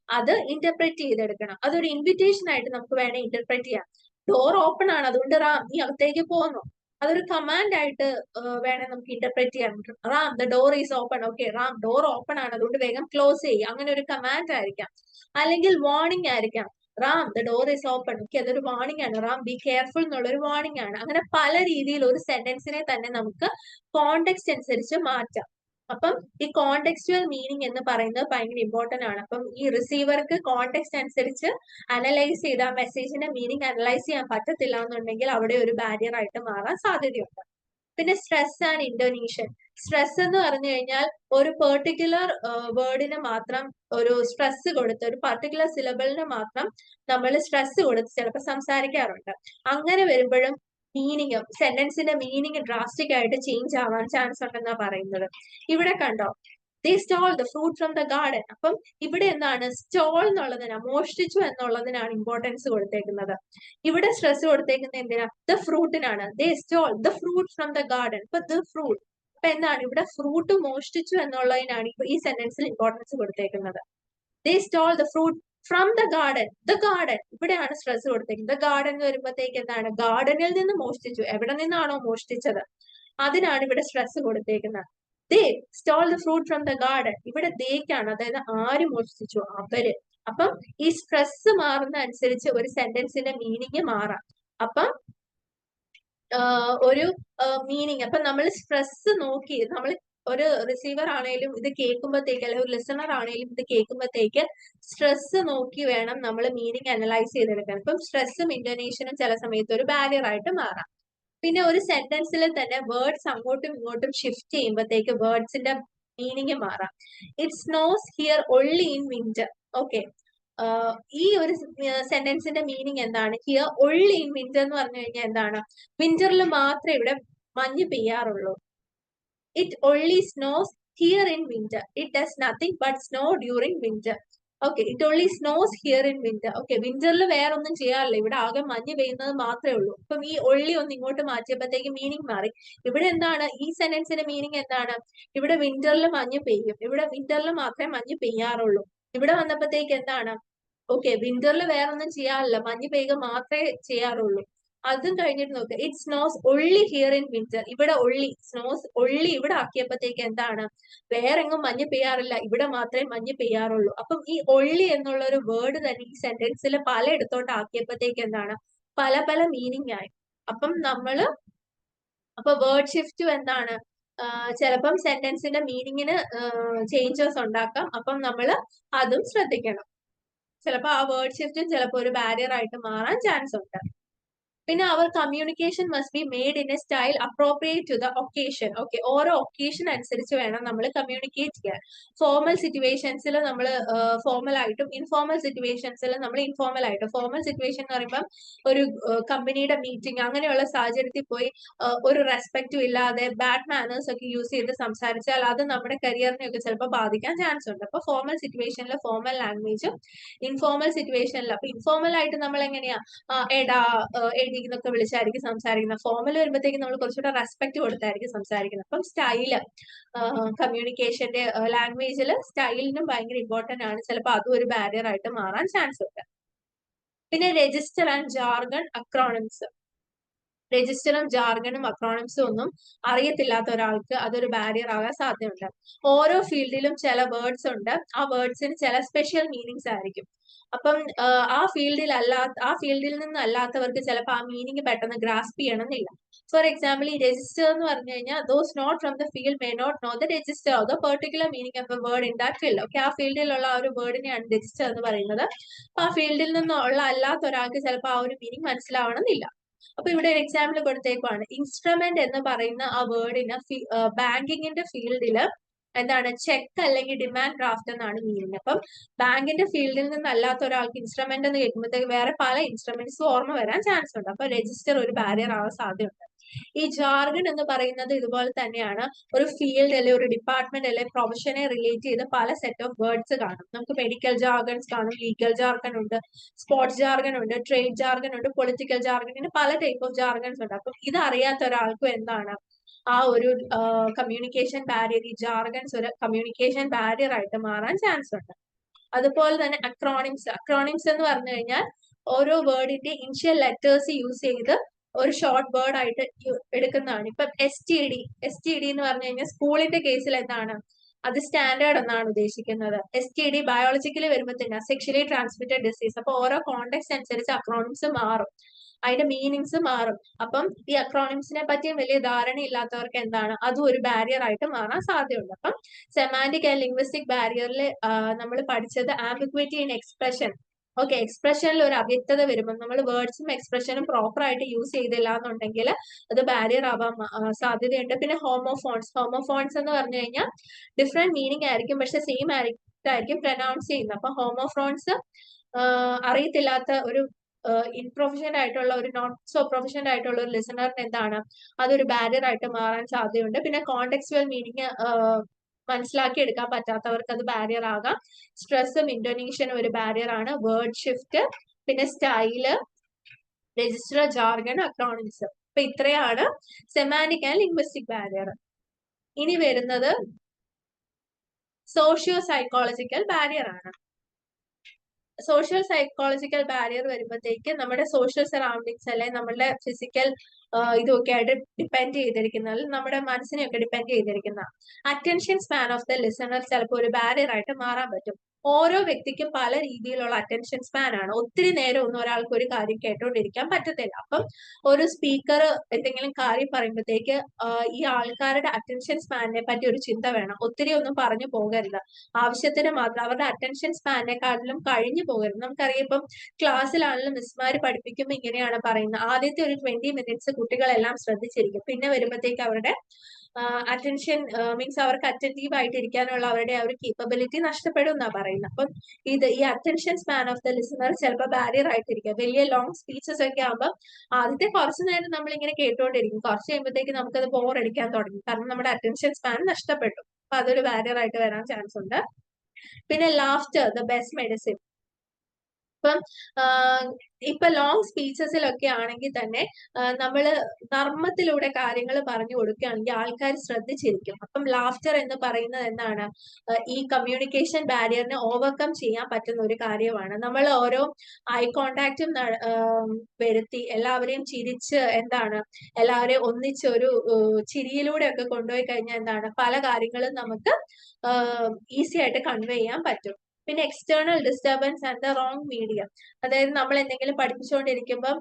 അത് ഇന്റർപ്രറ്റ് ചെയ്തെടുക്കണം. അതൊരു ഇൻവിറ്റേഷൻ ആയിട്ട് നമുക്ക് വേണേൽ ഇന്റർപ്രറ്റ് ചെയ്യാം. ഡോർ ഓപ്പൺ ആണ്, അതുകൊണ്ട് റാം നീ അകത്തേക്ക് പോകുന്നു. അതൊരു കമാൻഡ് ആയിട്ട് വേണേൽ നമുക്ക് ഇന്റർപ്രറ്റ് ചെയ്യാൻ പറ്റും. Ram the door is open. Okay, Ram door open ആണ്, അതുകൊണ്ട് വേഗം ക്ലോസ് ചെയ്യുക. അങ്ങനെ ഒരു കമാൻഡ് ആയിരിക്കാം. അല്ലെങ്കിൽ വാർണിംഗ് ആയിരിക്കാം. Ram the door is open. Okay, അതൊരു വാർണിംഗ് ആണ്. റാം ബി കെയർഫുൾ എന്നുള്ളൊരു വാർണിംഗ് ആണ്. അങ്ങനെ പല രീതിയിൽ ഒരു സെന്റൻസിനെ തന്നെ നമുക്ക് കോണ്ടെക്സ്റ്റ് അനുസരിച്ച് മാറ്റാം. അപ്പം ഈ കോണ്ടെക്സ്റ്റുവൽ മീനിങ് എന്ന് പറയുന്നത് ഭയങ്കര ഇമ്പോർട്ടന്റ് ആണ്. അപ്പം ഈ റിസീവർക്ക് കോണ്ടെക്സ്റ്റ് അനുസരിച്ച് അനലൈസ് ചെയ്ത് ആ മെസ്സേജിന്റെ മീനിങ് അനലൈസ് ചെയ്യാൻ പറ്റത്തില്ല എന്നുണ്ടെങ്കിൽ അവിടെ ഒരു ബാരിയർ ആയിട്ട് മാറാൻ സാധ്യതയുണ്ട്. പിന്നെ സ്ട്രെസ് ആൻഡ് ഇന്റോനേഷൻ. സ്ട്രെസ് എന്ന് പറഞ്ഞു കഴിഞ്ഞാൽ ഒരു പെർട്ടിക്കുലർ വേർഡിന് മാത്രം ഒരു സ്ട്രെസ് കൊടുത്ത്, ഒരു പർട്ടിക്കുലർ സിലബിളിന് മാത്രം നമ്മൾ സ്ട്രെസ് കൊടുത്ത് ചിലപ്പോൾ സംസാരിക്കാറുണ്ട്. അങ്ങനെ വരുമ്പോഴും മീനിങ്, സെന്റൻസിന്റെ മീനിങ് ഡ്രാസ്റ്റിക് ആയിട്ട് ചേഞ്ച് ആവാൻ ചാൻസ് ഉണ്ടെന്നാ പറയുന്നത്. ഇവിടെ കണ്ടോ, they stole the fruit from the garden. അപ്പം ഇവിടെ എന്താണ് സ്റ്റോൾ എന്നുള്ളതിനാണ്, മോഷ്ടിച്ചു എന്നുള്ളതിനാണ് ഇമ്പോർട്ടൻസ് കൊടുത്തേക്കുന്നത്. ഇവിടെ സ്ട്രെസ് കൊടുത്തേക്കുന്നത് എന്തിനാ? ദ ഫ്രൂട്ടിനാണ്. They stole the fruit from the garden. ഇപ്പൊ ദ ഫ്രൂട്ട്, അപ്പൊ എന്താണ് ഇവിടെ ഫ്രൂട്ട് മോഷ്ടിച്ചു എന്നുള്ളതിനാണ് ഇപ്പൊ ഈ സെന്റൻസിൽ ഇമ്പോർട്ടൻസ് കൊടുത്തേക്കുന്നത്. They stole the fruit from the garden. The garden, ഇവിടെയാണ് സ്ട്രെസ് കൊടുത്തേക്കുന്നത്. ദ ഗാർഡൻ എന്ന് വരുമ്പോഴത്തേക്ക് എന്താണ്? ഗാർഡനിൽ നിന്ന് മോഷ്ടിച്ചു. എവിടെ നിന്നാണോ മോഷ്ടിച്ചത് അതിനാണ് ഇവിടെ സ്ട്രെസ് കൊടുത്തേക്കുന്നത്. They stole the fruit from the garden. ഇവിടെ ദേക്കാണ്, അതായത് ആര് മോഷ്ടിച്ചു? അവര്. അപ്പം ഈ സ്ട്രെസ് മാറുന്ന അനുസരിച്ച് ഒരു സെന്റൻസിന്റെ മീനിങ് മാറാം. അപ്പം ഒരു മീനിങ്, അപ്പൊ നമ്മൾ സ്ട്രെസ് നോക്കി, നമ്മൾ ഒരു റിസീവർ ആണെങ്കിലും ഇത് കേൾക്കുമ്പോഴത്തേക്ക്, അല്ലെങ്കിൽ ഒരു ലിസണർ ആണെങ്കിലും ഇത് കേൾക്കുമ്പോഴത്തേക്ക് സ്ട്രെസ് നോക്കി വേണം നമ്മൾ മീനിങ് അനലൈസ് ചെയ്തെടുക്കാൻ. ഇപ്പം സ്ട്രെസ്സും ഇന്റോനേഷനും ചില സമയത്ത് ഒരു ബാരിയർ ആയിട്ട് മാറാം. പിന്നെ ഒരു സെന്റൻസിൽ തന്നെ വേർഡ്സ് അങ്ങോട്ടും ഇങ്ങോട്ടും ഷിഫ്റ്റ് ചെയ്യുമ്പോഴത്തേക്ക് വേർഡ്സിന്റെ മീനിങ് മാറാം. It snows here only in winter. Okay, ഈ ഒരു സെന്റൻസിന്റെ മീനിങ് എന്താണ്? ഹിയർ ഒൺലി ഇൻ വിന്റർ എന്ന് പറഞ്ഞു കഴിഞ്ഞാൽ എന്താണ്? വിന്ററിൽ മാത്രമേ ഇവിടെ മഞ്ഞ് പെയ്യാറുള്ളൂ. It only snows here in winter. It does nothing but snow during winter. Okay, it only snows here in winter. Okay, വിന്ററിൽ വേറെ ഒന്നും ചെയ്യാറില്ല, ഇവിടെ ആകെ മഞ്ഞ് പെയ്യുന്നത് മാത്രമേ ഉള്ളൂ. അപ്പം ഈ ഒള്ളി ഒന്ന് ഇങ്ങോട്ട് മാറ്റിയപ്പോഴത്തേക്ക് മീനിങ് മാറി. ഇവിടെ എന്താണ് ഈ സെന്റൻസിന്റെ മീനിങ് എന്താണ്? ഇവിടെ വിന്ററിൽ മഞ്ഞ് പെയ്യും, ഇവിടെ വിന്ററിൽ മാത്രമേ മഞ്ഞ് പെയ്യാറുള്ളൂ. ഇവിടെ വന്നപ്പോഴത്തേക്ക് എന്താണ്? ഓക്കെ, വിന്ററിൽ വേറെ ഒന്നും ചെയ്യാറില്ല, മഞ്ഞ് പെയ്യുക മാത്രമേ ചെയ്യാറുള്ളൂ. അതും കഴിഞ്ഞിട്ട് നോക്കുക, it snows only here in winter. ഇവിടെ ഒള്ളി, സ്നോസ് ഒള്ളി ഇവിടെ ആക്കിയപ്പോഴത്തേക്ക് എന്താണ്? വേറെങ്ങും മഞ്ഞ് പെയ്യാറില്ല, ഇവിടെ മാത്രമേ മഞ്ഞ് പെയ്യാറുള്ളൂ. അപ്പം ഈ ഒള്ളി എന്നുള്ള ഒരു വേർഡ് തന്നെ ഈ സെന്റൻസിൽ പലയിടത്തോട്ട് ആക്കിയപ്പോഴത്തേക്ക് എന്താണ്? പല പല മീനിങ് ആയി. അപ്പം നമ്മള് അപ്പൊ വേർഡ് ഷിഫ്റ്റ് എന്താണ്? ചിലപ്പം സെന്റൻസിന്റെ മീനിങ്ങിന് ചേഞ്ചസ് ഉണ്ടാക്കാം. അപ്പം നമ്മൾ അതും ശ്രദ്ധിക്കണം. ചിലപ്പോൾ ആ വേർഡ് ഷിഫ്റ്റും ചിലപ്പോൾ ഒരു ബാരിയർ ആയിട്ട് മാറാൻ ചാൻസ് ഉണ്ട്. പിന്നെ അവർ communication must be made in a style appropriate to the occasion. Okay, ഓരോ ഒക്കേഷൻ അനുസരിച്ച് വേണം നമ്മൾ കമ്മ്യൂണിക്കേറ്റ് ചെയ്യാൻ. ഫോർമൽ സിറ്റുവേഷൻസിൽ നമ്മൾ ഫോർമൽ ആയിട്ടും ഇൻഫോർമൽ സിറ്റുവേഷൻസിൽ നമ്മൾ ഇൻഫോർമൽ ആയിട്ടും. ഫോർമൽ സിറ്റുവേഷൻ എന്ന് പറയുമ്പോൾ ഒരു കമ്പനിയുടെ മീറ്റിംഗ് അങ്ങനെയുള്ള സാഹചര്യത്തിൽ പോയി ഒരു റെസ്പെക്റ്റും ഇല്ലാതെ ബാഡ് മാനേഴ്സ് ഒക്കെ യൂസ് ചെയ്ത് സംസാരിച്ചാൽ അത് നമ്മുടെ കരിയറിനെ ഒക്കെ ചിലപ്പോൾ ബാധിക്കാൻ ചാൻസ് ഉണ്ട്. അപ്പൊ ഫോർമൽ സിറ്റുവേഷനിൽ ഫോർമൽ ലാംഗ്വേജും, ഇൻഫോർമൽ സിറ്റുവേഷനിൽ അപ്പൊ ഇൻഫോർമൽ ആയിട്ട് നമ്മൾ എങ്ങനെയാ എടാ എടി എന്നൊക്കെ വിളിച്ചായിരിക്കും സംസാരിക്കുന്നത്. ഫോർമൽ വരുമ്പോഴത്തേക്ക് നമ്മൾ കുറച്ചുകൂടെ റെസ്പെക്ട് കൊടുത്തായിരിക്കും സംസാരിക്കുന്നത്. അപ്പം സ്റ്റൈല്, കമ്മ്യൂണിക്കേഷന്റെ ലാംഗ്വേജിൽ സ്റ്റൈലിനും ഭയങ്കര ഇമ്പോർട്ടന്റ് ആണ്. ചിലപ്പോൾ അതും ഒരു ബാരിയർ ആയിട്ട് മാറാൻ ചാൻസ് ഉണ്ട്. പിന്നെ രജിസ്റ്റർ ആൻഡ് ജാർഗൺ അക്രോണിംസ്. രജിസ്റ്ററും ജാർഗനും അക്രോണിംസും ഒന്നും അറിയത്തില്ലാത്ത ഒരാൾക്ക് അതൊരു ബാരിയർ ആകാൻ സാധ്യതയുണ്ട്. ഓരോ ഫീൽഡിലും ചില വേർഡ്സ് ഉണ്ട്, ആ വേർഡ്സിന് ചില സ്പെഷ്യൽ മീനിങ്സ് ആയിരിക്കും. അപ്പം ആ ഫീൽഡിൽ നിന്ന് അല്ലാത്തവർക്ക് ചിലപ്പോൾ ആ മീനിങ് പെട്ടെന്ന് ഗ്രാസ്പ് ചെയ്യണമെന്നില്ല. ഫോർ എക്സാമ്പിൾ, ഈ രജിസ്റ്റർ എന്ന് പറഞ്ഞു കഴിഞ്ഞാൽ those not from the field may not know the register or the particular meaning of a word in that field. Okay, ആ ഫീൽഡിലുള്ള ആ ഒരു വേർഡിനെയാണ് രജിസ്റ്റർ എന്ന് പറയുന്നത്. അപ്പൊ ആ ഫീൽഡിൽ നിന്നുള്ള അല്ലാത്ത ഒരാൾക്ക് ചിലപ്പോൾ ആ ഒരു മീനിങ് മനസ്സിലാവണമെന്നില്ല. അപ്പൊ ഇവിടെ ഒരു എക്സാമ്പിൾ കൊടുത്തേക്കുവാണ്. ഇൻസ്ട്രുമെന്റ് എന്ന് പറയുന്ന ആ വേർഡിന് ബാങ്കിങ്ങിന്റെ ഫീൽഡില് എന്താണ് ചെക്ക് അല്ലെങ്കിൽ ഡിമാൻഡ് ഡ്രാഫ്റ്റ് എന്നാണ് മീനിങ്. അപ്പം ബാങ്കിന്റെ ഫീൽഡിൽ നിന്നല്ലാത്ത ഒരാൾക്ക് ഇൻസ്ട്രുമെന്റ് എന്ന് കേൾക്കുമ്പോഴത്തേക്ക് വേറെ പല ഇൻസ്ട്രുമെന്റ്സും ഓർമ്മ വരാൻ ചാൻസ് ഉണ്ട്. അപ്പൊ രജിസ്റ്റർ ഒരു ബാരിയർ ആവാൻ സാധ്യതയുണ്ട്. ഈ ജാർഗൺ എന്ന് പറയുന്നത് ഇതുപോലെ തന്നെയാണ്. ഒരു ഫീൽഡ് അല്ലെ ഒരു ഡിപ്പാർട്ട്മെന്റ് അല്ലെ പ്രൊഫഷനെ റിലേറ്റ് ചെയ്ത് പല സെറ്റ് ഓഫ് വേർഡ്സ് കാണും. നമുക്ക് മെഡിക്കൽ ജാർഗൺസ് കാണും, ലീഗൽ ജാർഗൺ ഉണ്ട്, സ്പോർട്സ് ജാർഗൺ ഉണ്ട്, ട്രേഡ് ജാർഗൺ ഉണ്ട്, പൊളിറ്റിക്കൽ ജാർഗൺ, ഇങ്ങനെ പല ടൈപ്പ് ഓഫ് ജാർഗൺസ് ഉണ്ട്. അപ്പം ഇത് അറിയാത്ത ഒരാൾക്കും എന്താണ് ആ ഒരു കമ്മ്യൂണിക്കേഷൻ ബാരിയർ, ഈ ജാർഗൻസ് ഒരു കമ്മ്യൂണിക്കേഷൻ ബാരിയർ ആയിട്ട് മാറാൻ ചാൻസ് ഉണ്ട്. അതുപോലെ തന്നെ അക്രോണിംസ് എന്ന് പറഞ്ഞു കഴിഞ്ഞാൽ ഓരോ വേർഡിന്റെ ഇനിഷ്യൽ ലെറ്റേഴ്സ് യൂസ് ചെയ്ത് ഒരു ഷോർട്ട് വേർഡ് ആയിട്ട് എടുക്കുന്നതാണ്. ഇപ്പം എസ് ടി ഡി എന്ന് പറഞ്ഞു കഴിഞ്ഞാൽ സ്കൂളിന്റെ കേസിൽ എന്താണ് അത് സ്റ്റാൻഡേർഡ് എന്നാണ് ഉദ്ദേശിക്കുന്നത്. STD ബയോളജിക്കലി വരുമ്പോഴത്തേന് സെക്ഷലി ട്രാൻസ്മിറ്റഡ് ഡിസീസ്. അപ്പൊ ഓരോ കോണ്ടെക്സ്റ്റ് അനുസരിച്ച് അക്രോണിംസ് മാറും, അതിന്റെ മീനിങ്സ് മാറും. അപ്പം ഈ അക്രോണിംസിനെ പറ്റിയും വലിയ ധാരണയില്ലാത്തവർക്ക് എന്താണ് അതും ഒരു ബാരിയർ ആയിട്ട് മാറാൻ സാധ്യതയുണ്ട്. അപ്പം സെമാന്റിക് ആൻഡ് ലിംഗ്വിസ്റ്റിക് ബാരിയറിൽ നമ്മൾ പഠിച്ചത് ആംബിഗ്വിറ്റി ഇൻ എക്സ്പ്രഷൻ. ഓക്കെ, എക്സ്പ്രഷനിൽ ഒരു അവ്യക്തത വരുമ്പോൾ നമ്മൾ വേർഡ്സും എക്സ്പ്രഷനും പ്രോപ്പർ ആയിട്ട് യൂസ് ചെയ്തില്ല എന്നുണ്ടെങ്കിൽ അത് ബാരിയർ ആവാൻ സാധ്യതയുണ്ട്. പിന്നെ ഹോമോഫോൺസ് എന്ന് പറഞ്ഞു കഴിഞ്ഞാൽ ഡിഫറെന്റ് മീനിങ് ആയിരിക്കും, പക്ഷെ സെയിം ആയിരിക്കും പ്രൊനൗൺസ് ചെയ്യുന്നത്. അപ്പൊ ഹോമോഫോൺസ് അറിയത്തില്ലാത്ത ഒരു ഇൻപ്രൊഫഷണൽ ആയിട്ടുള്ള ഒരു നോട്ട് സോ പ്രൊഫഷണൽ ആയിട്ടുള്ള ഒരു ലിസണറിന് എന്താണ് അതൊരു ബാരിയർ ആയിട്ട് മാറാൻ സാധ്യതയുണ്ട്. പിന്നെ കോണ്ടെക്സ്റ്റുവൽ മീനിങ് മനസ്സിലാക്കി എടുക്കാൻ പറ്റാത്തവർക്ക് അത് ബാരിയർ ആകാം. സ്ട്രെസ്സും ഇന്റോനേഷനും ഒരു ബാരിയർ ആണ്. വേർഡ് ഷിഫ്റ്റ്, പിന്നെ സ്റ്റൈല്, രജിസ്റ്റർ, ജാർഗൺ, അക്രോണിംസ്. അപ്പൊ ഇത്രയാണ് സെമാന്റിക് ആൻഡ് ലിംഗ്വിസ്റ്റിക് ബാരിയർ. ഇനി വരുന്നത് സോഷ്യോ സൈക്കോളജിക്കൽ ബാരിയർ ആണ്. സോഷ്യൽ സൈക്കോളജിക്കൽ ബാരിയർ വരുമ്പോഴത്തേക്ക് നമ്മുടെ സോഷ്യൽ സറൗണ്ടിങ്സ് അല്ലെ നമ്മുടെ ഫിസിക്കൽ ഇതൊക്കെ ആയിട്ട് ഡിപ്പെൻഡ് ചെയ്തിരിക്കുന്ന, നമ്മുടെ മനസ്സിനെയൊക്കെ ഡിപ്പെൻഡ് ചെയ്തിരിക്കുന്ന attention span of the listener ചിലപ്പോൾ ഒരു ബാരിയർ ആയിട്ട് മാറാൻ പറ്റും. ഓരോ വ്യക്തിക്കും പല രീതിയിലുള്ള അറ്റൻഷൻ സ്പാൻ ആണ്. ഒത്തിരി നേരം ഒന്നും ഒരാൾക്ക് ഒരു കാര്യം കേട്ടോണ്ടിരിക്കാൻ പറ്റത്തില്ല. അപ്പം ഒരു സ്പീക്കർ എന്തെങ്കിലും കാര്യം പറയുമ്പോഴത്തേക്ക് ഈ ആൾക്കാരുടെ അറ്റൻഷൻ സ്പാനിനെ പറ്റി ഒരു ചിന്ത വേണം. ഒത്തിരി ഒന്നും പറഞ്ഞു പോകരുത്, ആവശ്യത്തിന് മാത്രം. അവരുടെ അറ്റൻഷൻ സ്പാനിനെക്കാട്ടിലും കഴിഞ്ഞു പോകരുത്. നമുക്കറിയാം ഇപ്പം ക്ലാസ്സിലാണെങ്കിലും മിസ്മാര് പഠിപ്പിക്കുമ്പോൾ ഇങ്ങനെയാണ് പറയുന്നത്, ആദ്യത്തെ ഒരു 20 മിനിറ്റ്സ് കുട്ടികളെല്ലാം ശ്രദ്ധിച്ചിരിക്കും, പിന്നെ വരുമ്പോഴത്തേക്ക് അവരുടെ അറ്റൻഷൻ മീൻസ് അവർക്ക് അറ്റൻറ്റീവ് ആയിട്ട് ഇരിക്കാനുള്ള അവരുടെ ആ ഒരു കേപ്പബിലിറ്റി നഷ്ടപ്പെടും എന്നാ പറയുന്നത്. അപ്പം ഈ attention span of the listener ചിലപ്പോൾ ബാരിയർ ആയിട്ടിരിക്കുക. വലിയ ലോങ് സ്പീച്ചസ് ഒക്കെ ആകുമ്പോൾ ആദ്യത്തെ കുറച്ചു നേരം നമ്മൾ ഇങ്ങനെ കേട്ടോണ്ടിരിക്കും, കുറച്ച് കഴിയുമ്പോഴത്തേക്ക് നമുക്കത് ബോറടിക്കാൻ തുടങ്ങി, കാരണം നമ്മുടെ അറ്റൻഷൻ സ്പാൻ നഷ്ടപ്പെട്ടു. അപ്പൊ അതൊരു ബാരിയർ ആയിട്ട് വരാൻ ചാൻസ് ഉണ്ട്. പിന്നെ ലാഫ്റ്റർ ദ ബെസ്റ്റ് മെഡിസിൻ. ഇപ്പൊ ലോങ് സ്പീച്ചസിലൊക്കെ ആണെങ്കിൽ തന്നെ നമ്മൾ നർമ്മത്തിലൂടെ കാര്യങ്ങൾ പറഞ്ഞു കൊടുക്കുകയാണെങ്കിൽ ആൾക്കാർ ശ്രദ്ധിച്ചിരിക്കും. അപ്പം ലാഫ്റ്റർ എന്ന് പറയുന്നത് എന്താണ്, ഈ കമ്മ്യൂണിക്കേഷൻ ബാരിയറിനെ ഓവർകം ചെയ്യാൻ പറ്റുന്ന ഒരു കാര്യമാണ്. നമ്മൾ ഓരോ ഐ കോണ്ടാക്റ്റും വരുത്തി എല്ലാവരെയും ചിരിച്ച് എന്താണ് എല്ലാവരെയും ഒന്നിച്ച് ഒരു ചിരിയിലൂടെ ഒക്കെ കൊണ്ടുപോയി കഴിഞ്ഞാൽ എന്താണ് പല കാര്യങ്ങളും നമുക്ക് ഈസി ആയിട്ട് കൺവേ ചെയ്യാൻ പറ്റും. പിന്നെ external disturbance and the wrong medium. അതായത് നമ്മൾ എന്തെങ്കിലും പഠിപ്പിച്ചുകൊണ്ടിരിക്കുമ്പം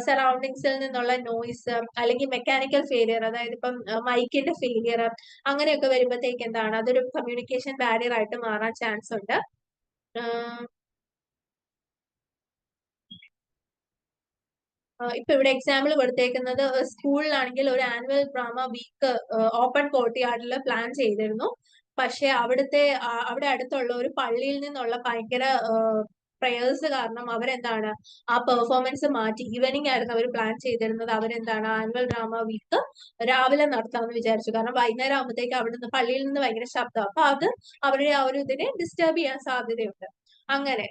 സറൗണ്ടിങ്സിൽ നിന്നുള്ള നോയ്സ് അല്ലെങ്കിൽ മെക്കാനിക്കൽ ഫെയിലിയർ, അതായത് ഇപ്പം മൈക്കിന്റെ ഫെയിലിയർ അങ്ങനെയൊക്കെ വരുമ്പോഴത്തേക്ക് എന്താണ് അതൊരു കമ്മ്യൂണിക്കേഷൻ ബാരിയർ ആയിട്ട് മാറാൻ ചാൻസ് ഉണ്ട്. ഇപ്പൊ ഇവിടെ എക്സാമ്പിൾ കൊടുത്തേക്കുന്നത് സ്കൂളിലാണെങ്കിൽ ഒരു ആനുവൽ ഡ്രാമ വീക്ക് ഓപ്പൺ കോർട്ട്യാർഡിൽ പ്ലാൻ ചെയ്തിരുന്നു. പക്ഷെ അവിടെ അടുത്തുള്ള ഒരു പള്ളിയിൽ നിന്നുള്ള ഭയങ്കര പ്രേയേഴ്സ് കാരണം അവരെന്താണ് ആ പെർഫോമൻസ് മാറ്റി. ഈവനിങ് ആയിരുന്നു അവർ പ്ലാൻ ചെയ്തിരുന്നത്. അവരെന്താണ് ആനുവൽ ഡ്രാമ വീക്ക് രാവിലെ നടത്താമെന്ന് വിചാരിച്ചു, കാരണം വൈകുന്നേരം ആകുമ്പോഴത്തേക്ക് അവിടെ പള്ളിയിൽ നിന്ന് ഭയങ്കര ശബ്ദം, അപ്പൊ അത് അവരുടെ ആ ഒരു ഇതിനെ ഡിസ്റ്റർബ് ചെയ്യാൻ സാധ്യതയുണ്ട്. അങ്ങനെ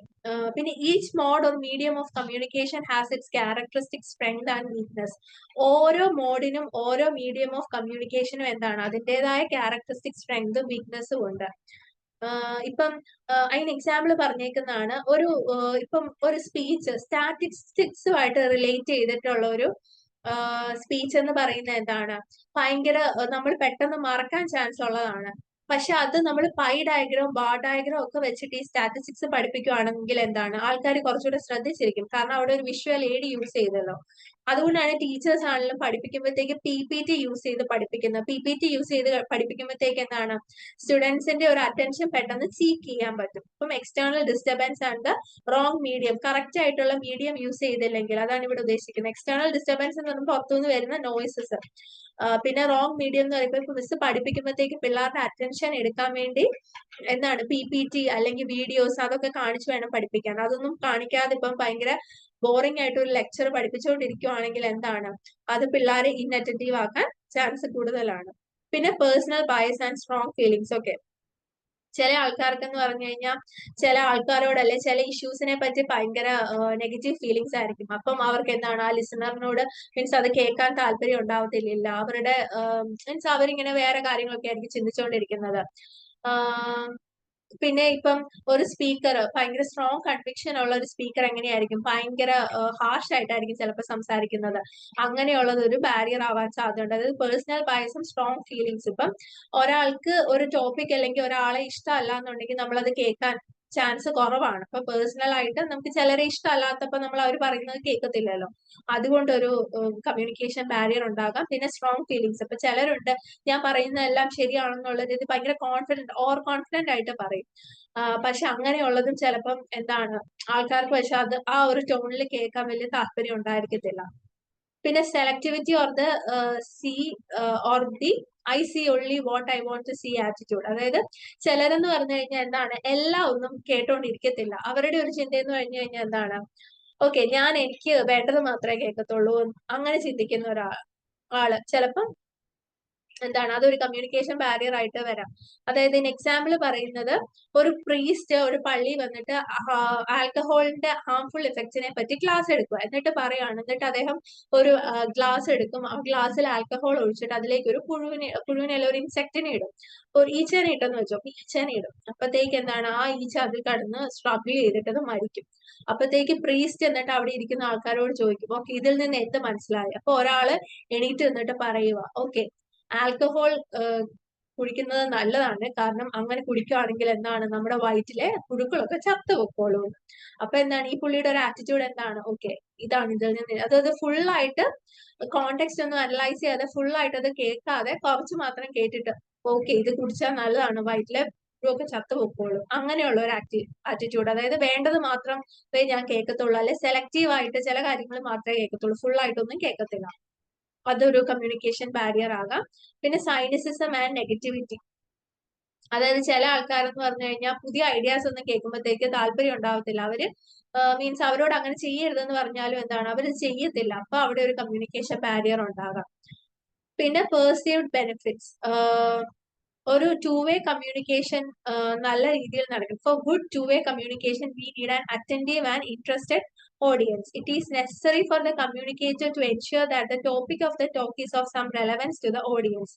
പിന്നെ each mode or medium of communication has its characteristic strength and weakness. ഓരോ മോഡിനും ഓരോ മീഡിയം ഓഫ് കമ്മ്യൂണിക്കേഷനും എന്താണ് അതിൻ്റെതായ ക്യാരക്ടറിസ്റ്റിക് സ്ട്രെങ്തും വീക്ക്നെസ്സും ഉണ്ട്. ഇപ്പം അതിന് എക്സാമ്പിൾ പറഞ്ഞേക്കുന്നതാണ് ഇപ്പം ഒരു സ്പീച്ച് സ്റ്റാറ്റിസ്റ്റിക്സുമായിട്ട് റിലേറ്റ് ചെയ്തിട്ടുള്ള ഒരു സ്പീച്ച് എന്ന് പറയുന്നത് എന്താണ്, ഭയങ്കര നമ്മൾ പെട്ടെന്ന് മറക്കാൻ ചാൻസ് ഉള്ളതാണ്. പക്ഷെ അത് നമ്മൾ പൈ ഡയഗ്രാം ബാർ ഡയഗ്രാം ഒക്കെ വെച്ചിട്ട് ഈ സ്റ്റാറ്റിസ്റ്റിക്സ് പഠിപ്പിക്കുകയാണെങ്കിൽ എന്താണ്, ആൾക്കാർ കുറച്ചുകൂടെ ശ്രദ്ധിച്ചിരിക്കും. കാരണം അവിടെ ഒരു വിഷ്വൽ എയ്ഡ് യൂസ് ചെയ്തല്ലോ. അതുകൊണ്ടാണ് ടീച്ചേഴ്സ് ആണെങ്കിലും പഠിപ്പിക്കുമ്പോഴത്തേക്ക് PPT യൂസ് ചെയ്ത് പഠിപ്പിക്കുന്നത്. PPT യൂസ് ചെയ്ത് പഠിപ്പിക്കുമ്പോഴത്തേക്ക് എന്താണ്, സ്റ്റുഡൻസിന്റെ ഒരു അറ്റൻഷൻ പെട്ടെന്ന് സീക്ക് ചെയ്യാൻ പറ്റും. ഇപ്പം external disturbance and wrong medium, correct ആയിട്ടുള്ള മീഡിയം യൂസ് ചെയ്തില്ലെങ്കിൽ, അതാണ് ഇവിടെ ഉദ്ദേശിക്കുന്നത്. എക്സ്റ്റേണൽ ഡിസ്റ്റർബൻസ് എന്ന് പറയുമ്പോൾ പുറത്തുനിന്ന് വരുന്ന നോയ്സസ്. പിന്നെ റോങ് മീഡിയം എന്ന് പറയുമ്പോൾ ഇപ്പൊ മിസ് പഠിപ്പിക്കുമ്പോഴത്തേക്ക് പിള്ളേരുടെ അറ്റൻഷൻ എടുക്കാൻ വേണ്ടി എന്താണ് PPT അല്ലെങ്കിൽ വീഡിയോസ് അതൊക്കെ കാണിച്ചു വേണം പഠിപ്പിക്കാൻ. അതൊന്നും കാണിക്കാതെ ഇപ്പം ഭയങ്കര ബോറിംഗ് ആയിട്ട് ഒരു ലെക്ചർ പഠിപ്പിച്ചുകൊണ്ടിരിക്കുവാണെങ്കിൽ എന്താണ്, അത് പിള്ളേരെ ഇൻഅറ്റൻറ്റീവ് ആക്കാൻ ചാൻസ് കൂടുതലാണ്. പിന്നെ personal bias and strong feelings. Okay, ചില ആൾക്കാർക്ക് എന്ന് പറഞ്ഞു കഴിഞ്ഞാൽ ചില ആൾക്കാരോട് അല്ലെ ചില ഇഷ്യൂസിനെ പറ്റി ഭയങ്കര നെഗറ്റീവ് ഫീലിങ്സ് ആയിരിക്കും. അപ്പം അവർക്ക് എന്താണ് ആ ലിസണറിനോട് മീൻസ് അത് കേൾക്കാൻ താല്പര്യം ഉണ്ടാവത്തില്ല. അവരുടെ മീൻസ് അവരിങ്ങനെ വേറെ കാര്യങ്ങളൊക്കെ ആയിരിക്കും ചിന്തിച്ചുകൊണ്ടിരിക്കുന്നത്. പിന്നെ ഇപ്പം ഒരു സ്പീക്കർ ഭയങ്കര സ്ട്രോങ് കൺവിക്ഷൻ ഉള്ള ഒരു സ്പീക്കർ എങ്ങനെയായിരിക്കും, ഭയങ്കര ഹാർഷ് ആയിട്ടായിരിക്കും ചിലപ്പോൾ സംസാരിക്കുന്നത്. അങ്ങനെയുള്ളത് ഒരു ബാരിയർ ആവാൻ സാധ്യതയുണ്ട്. അതായത് പേഴ്സണൽ ബയസും സ്ട്രോങ് ഫീലിങ്സ്. ഇപ്പം ഒരാൾക്ക് ഒരു ടോപ്പിക് അല്ലെങ്കിൽ ഒരാളെ ഇഷ്ടമല്ല എന്നുണ്ടെങ്കിൽ നമ്മളത് കേൾക്കാൻ ചാൻസ് കുറവാണ്. അപ്പൊ പേഴ്സണൽ ആയിട്ട് നമുക്ക് ചിലരെ ഇഷ്ടമല്ലാത്തപ്പോ നമ്മൾ അവർ പറയുന്നത് കേൾക്കത്തില്ലല്ലോ. അതുകൊണ്ടൊരു കമ്മ്യൂണിക്കേഷൻ ബാരിയർ ഉണ്ടാകാം. പിന്നെ സ്ട്രോങ് ഫീലിങ്സ്. ഇപ്പൊ ചിലരുണ്ട് ഞാൻ പറയുന്നതെല്ലാം ശരിയാണെന്നുള്ള രീതി ഭയങ്കര കോൺഫിഡന്റ് ആയിട്ട് പറയും. പക്ഷെ അങ്ങനെയുള്ളതും ചിലപ്പം എന്താണ് ആൾക്കാർക്ക് പക്ഷെ അത് ആ ഒരു ടോണിൽ കേൾക്കാൻ വലിയ താല്പര്യം ഉണ്ടായിരിക്കത്തില്ല. പിന്നെ selectivity or the see or the I see only what I want to see attitude. അതായത് ചിലരെന്ന് പറഞ്ഞു കഴിഞ്ഞാൽ എന്താണ് എല്ലാം ഒന്നും കേട്ടോണ്ടിരിക്കത്തില്ല. അവരുടെ ഒരു ചിന്ത എന്ന് പറഞ്ഞു കഴിഞ്ഞാൽ എന്താണ്, ഓക്കെ ഞാൻ എനിക്ക് വേണ്ടത് മാത്രമേ കേൾക്കത്തുള്ളൂ, അങ്ങനെ ചിന്തിക്കുന്ന ഒരാള് ചിലപ്പം എന്താണ് അതൊരു കമ്മ്യൂണിക്കേഷൻ ബാരിയർ ആയിട്ട് വരാം. അതായത് എക്സാമ്പിൾ പറയുന്നത്, ഒരു പ്രീസ്റ്റ് ഒരു പള്ളി വന്നിട്ട് ആൽക്കഹോളിന്റെ ഹാംഫുൾ ഇഫക്ട്സിനെ പറ്റി ക്ലാസ് എടുക്കുക. എന്നിട്ട് പറയാണ്, എന്നിട്ട് അദ്ദേഹം ഒരു ഗ്ലാസ് എടുക്കും. ആ ഗ്ലാസ്സിൽ ആൽക്കഹോൾ ഒഴിച്ചിട്ട് അതിലേക്ക് ഒരു പുഴുവിനെ ഒരു ഇൻസെക്റ്റിനെ ഇടും. ഒരു ഈച്ചേനെ ഇട്ടെന്ന് വെച്ചോ, ഈച്ചേനെ ഇടും. അപ്പത്തേക്ക് എന്താണ് ആ ഈച്ച അതിൽ കടന്ന് സ്ട്രഗിൾ ചെയ്തിട്ട് അത് മരിക്കും. അപ്പത്തേക്ക് പ്രീസ്റ്റ് എന്നിട്ട് അവിടെ ഇരിക്കുന്ന ആൾക്കാരോട് ചോദിക്കും, ഓക്കെ ഇതിൽ നിന്ന് എന്ത് മനസ്സിലായി? അപ്പൊ ഒരാള് എണീറ്റ് നിന്നിട്ട് പറയുക, ഓക്കെ ആൽക്കഹോൾ കുടിക്കുന്നത് നല്ലതാണ്, കാരണം അങ്ങനെ കുടിക്കുകയാണെങ്കിൽ എന്താണ് നമ്മുടെ വയറ്റിലെ പുഴുക്കളൊക്കെ ചത്തു പൊക്കോളൂ. അപ്പൊ എന്താണ് ഈ പുള്ളിയുടെ ഒരു ആറ്റിറ്റ്യൂഡ് എന്താണ്, ഓക്കെ ഇതാണ് ഇതിൽ നിന്ന്. അതായത് ഫുള്ളായിട്ട് കോണ്ടെക്സ്റ്റ് ഒന്നും അനലൈസ് ചെയ്യാതെ ഫുള്ളായിട്ട് അത് കേൾക്കാതെ കുറച്ച് മാത്രം കേട്ടിട്ട് ഓക്കെ ഇത് കുടിച്ചാൽ നല്ലതാണ് വയറ്റിലെ പുഴുവൊക്കെ ചത്തു പൊക്കോളൂ, അങ്ങനെയുള്ള ഒരു ആറ്റിറ്റ്യൂഡ്. അതായത് വേണ്ടത് മാത്രം ഞാൻ കേൾക്കത്തുള്ളൂ, അല്ലെ സെലക്റ്റീവ് ആയിട്ട് ചില കാര്യങ്ങൾ മാത്രമേ കേൾക്കത്തുള്ളൂ, ഫുള്ളായിട്ടൊന്നും കേൾക്കത്തില്ല. അതൊരു കമ്മ്യൂണിക്കേഷൻ ബാരിയർ ആകാം. പിന്നെ സൈനിസിസം ആൻഡ് നെഗറ്റിവിറ്റി. അതായത് ചില ആൾക്കാരെന്ന് പറഞ്ഞു കഴിഞ്ഞാൽ പുതിയ ഐഡിയാസ് ഒന്നും കേൾക്കുമ്പോഴത്തേക്ക് താല്പര്യം ഉണ്ടാവത്തില്ല. അവര് മീൻസ് അവരോട് അങ്ങനെ ചെയ്യരുതെന്ന് പറഞ്ഞാലും എന്താണ് അവർ ചെയ്യത്തില്ല. അപ്പൊ അവിടെ ഒരു കമ്മ്യൂണിക്കേഷൻ ബാരിയർ ഉണ്ടാകാം. പിന്നെ പെർസീവ്ഡ് ബെനിഫിറ്റ്സ്. ഒരു ടു വേ കമ്മ്യൂണിക്കേഷൻ നല്ല രീതിയിൽ നടക്കും. Four good to way communication we need an attentive and interested audience. It is necessary for the communicator to ensure that the topic of the talk is of some relevance to the audience.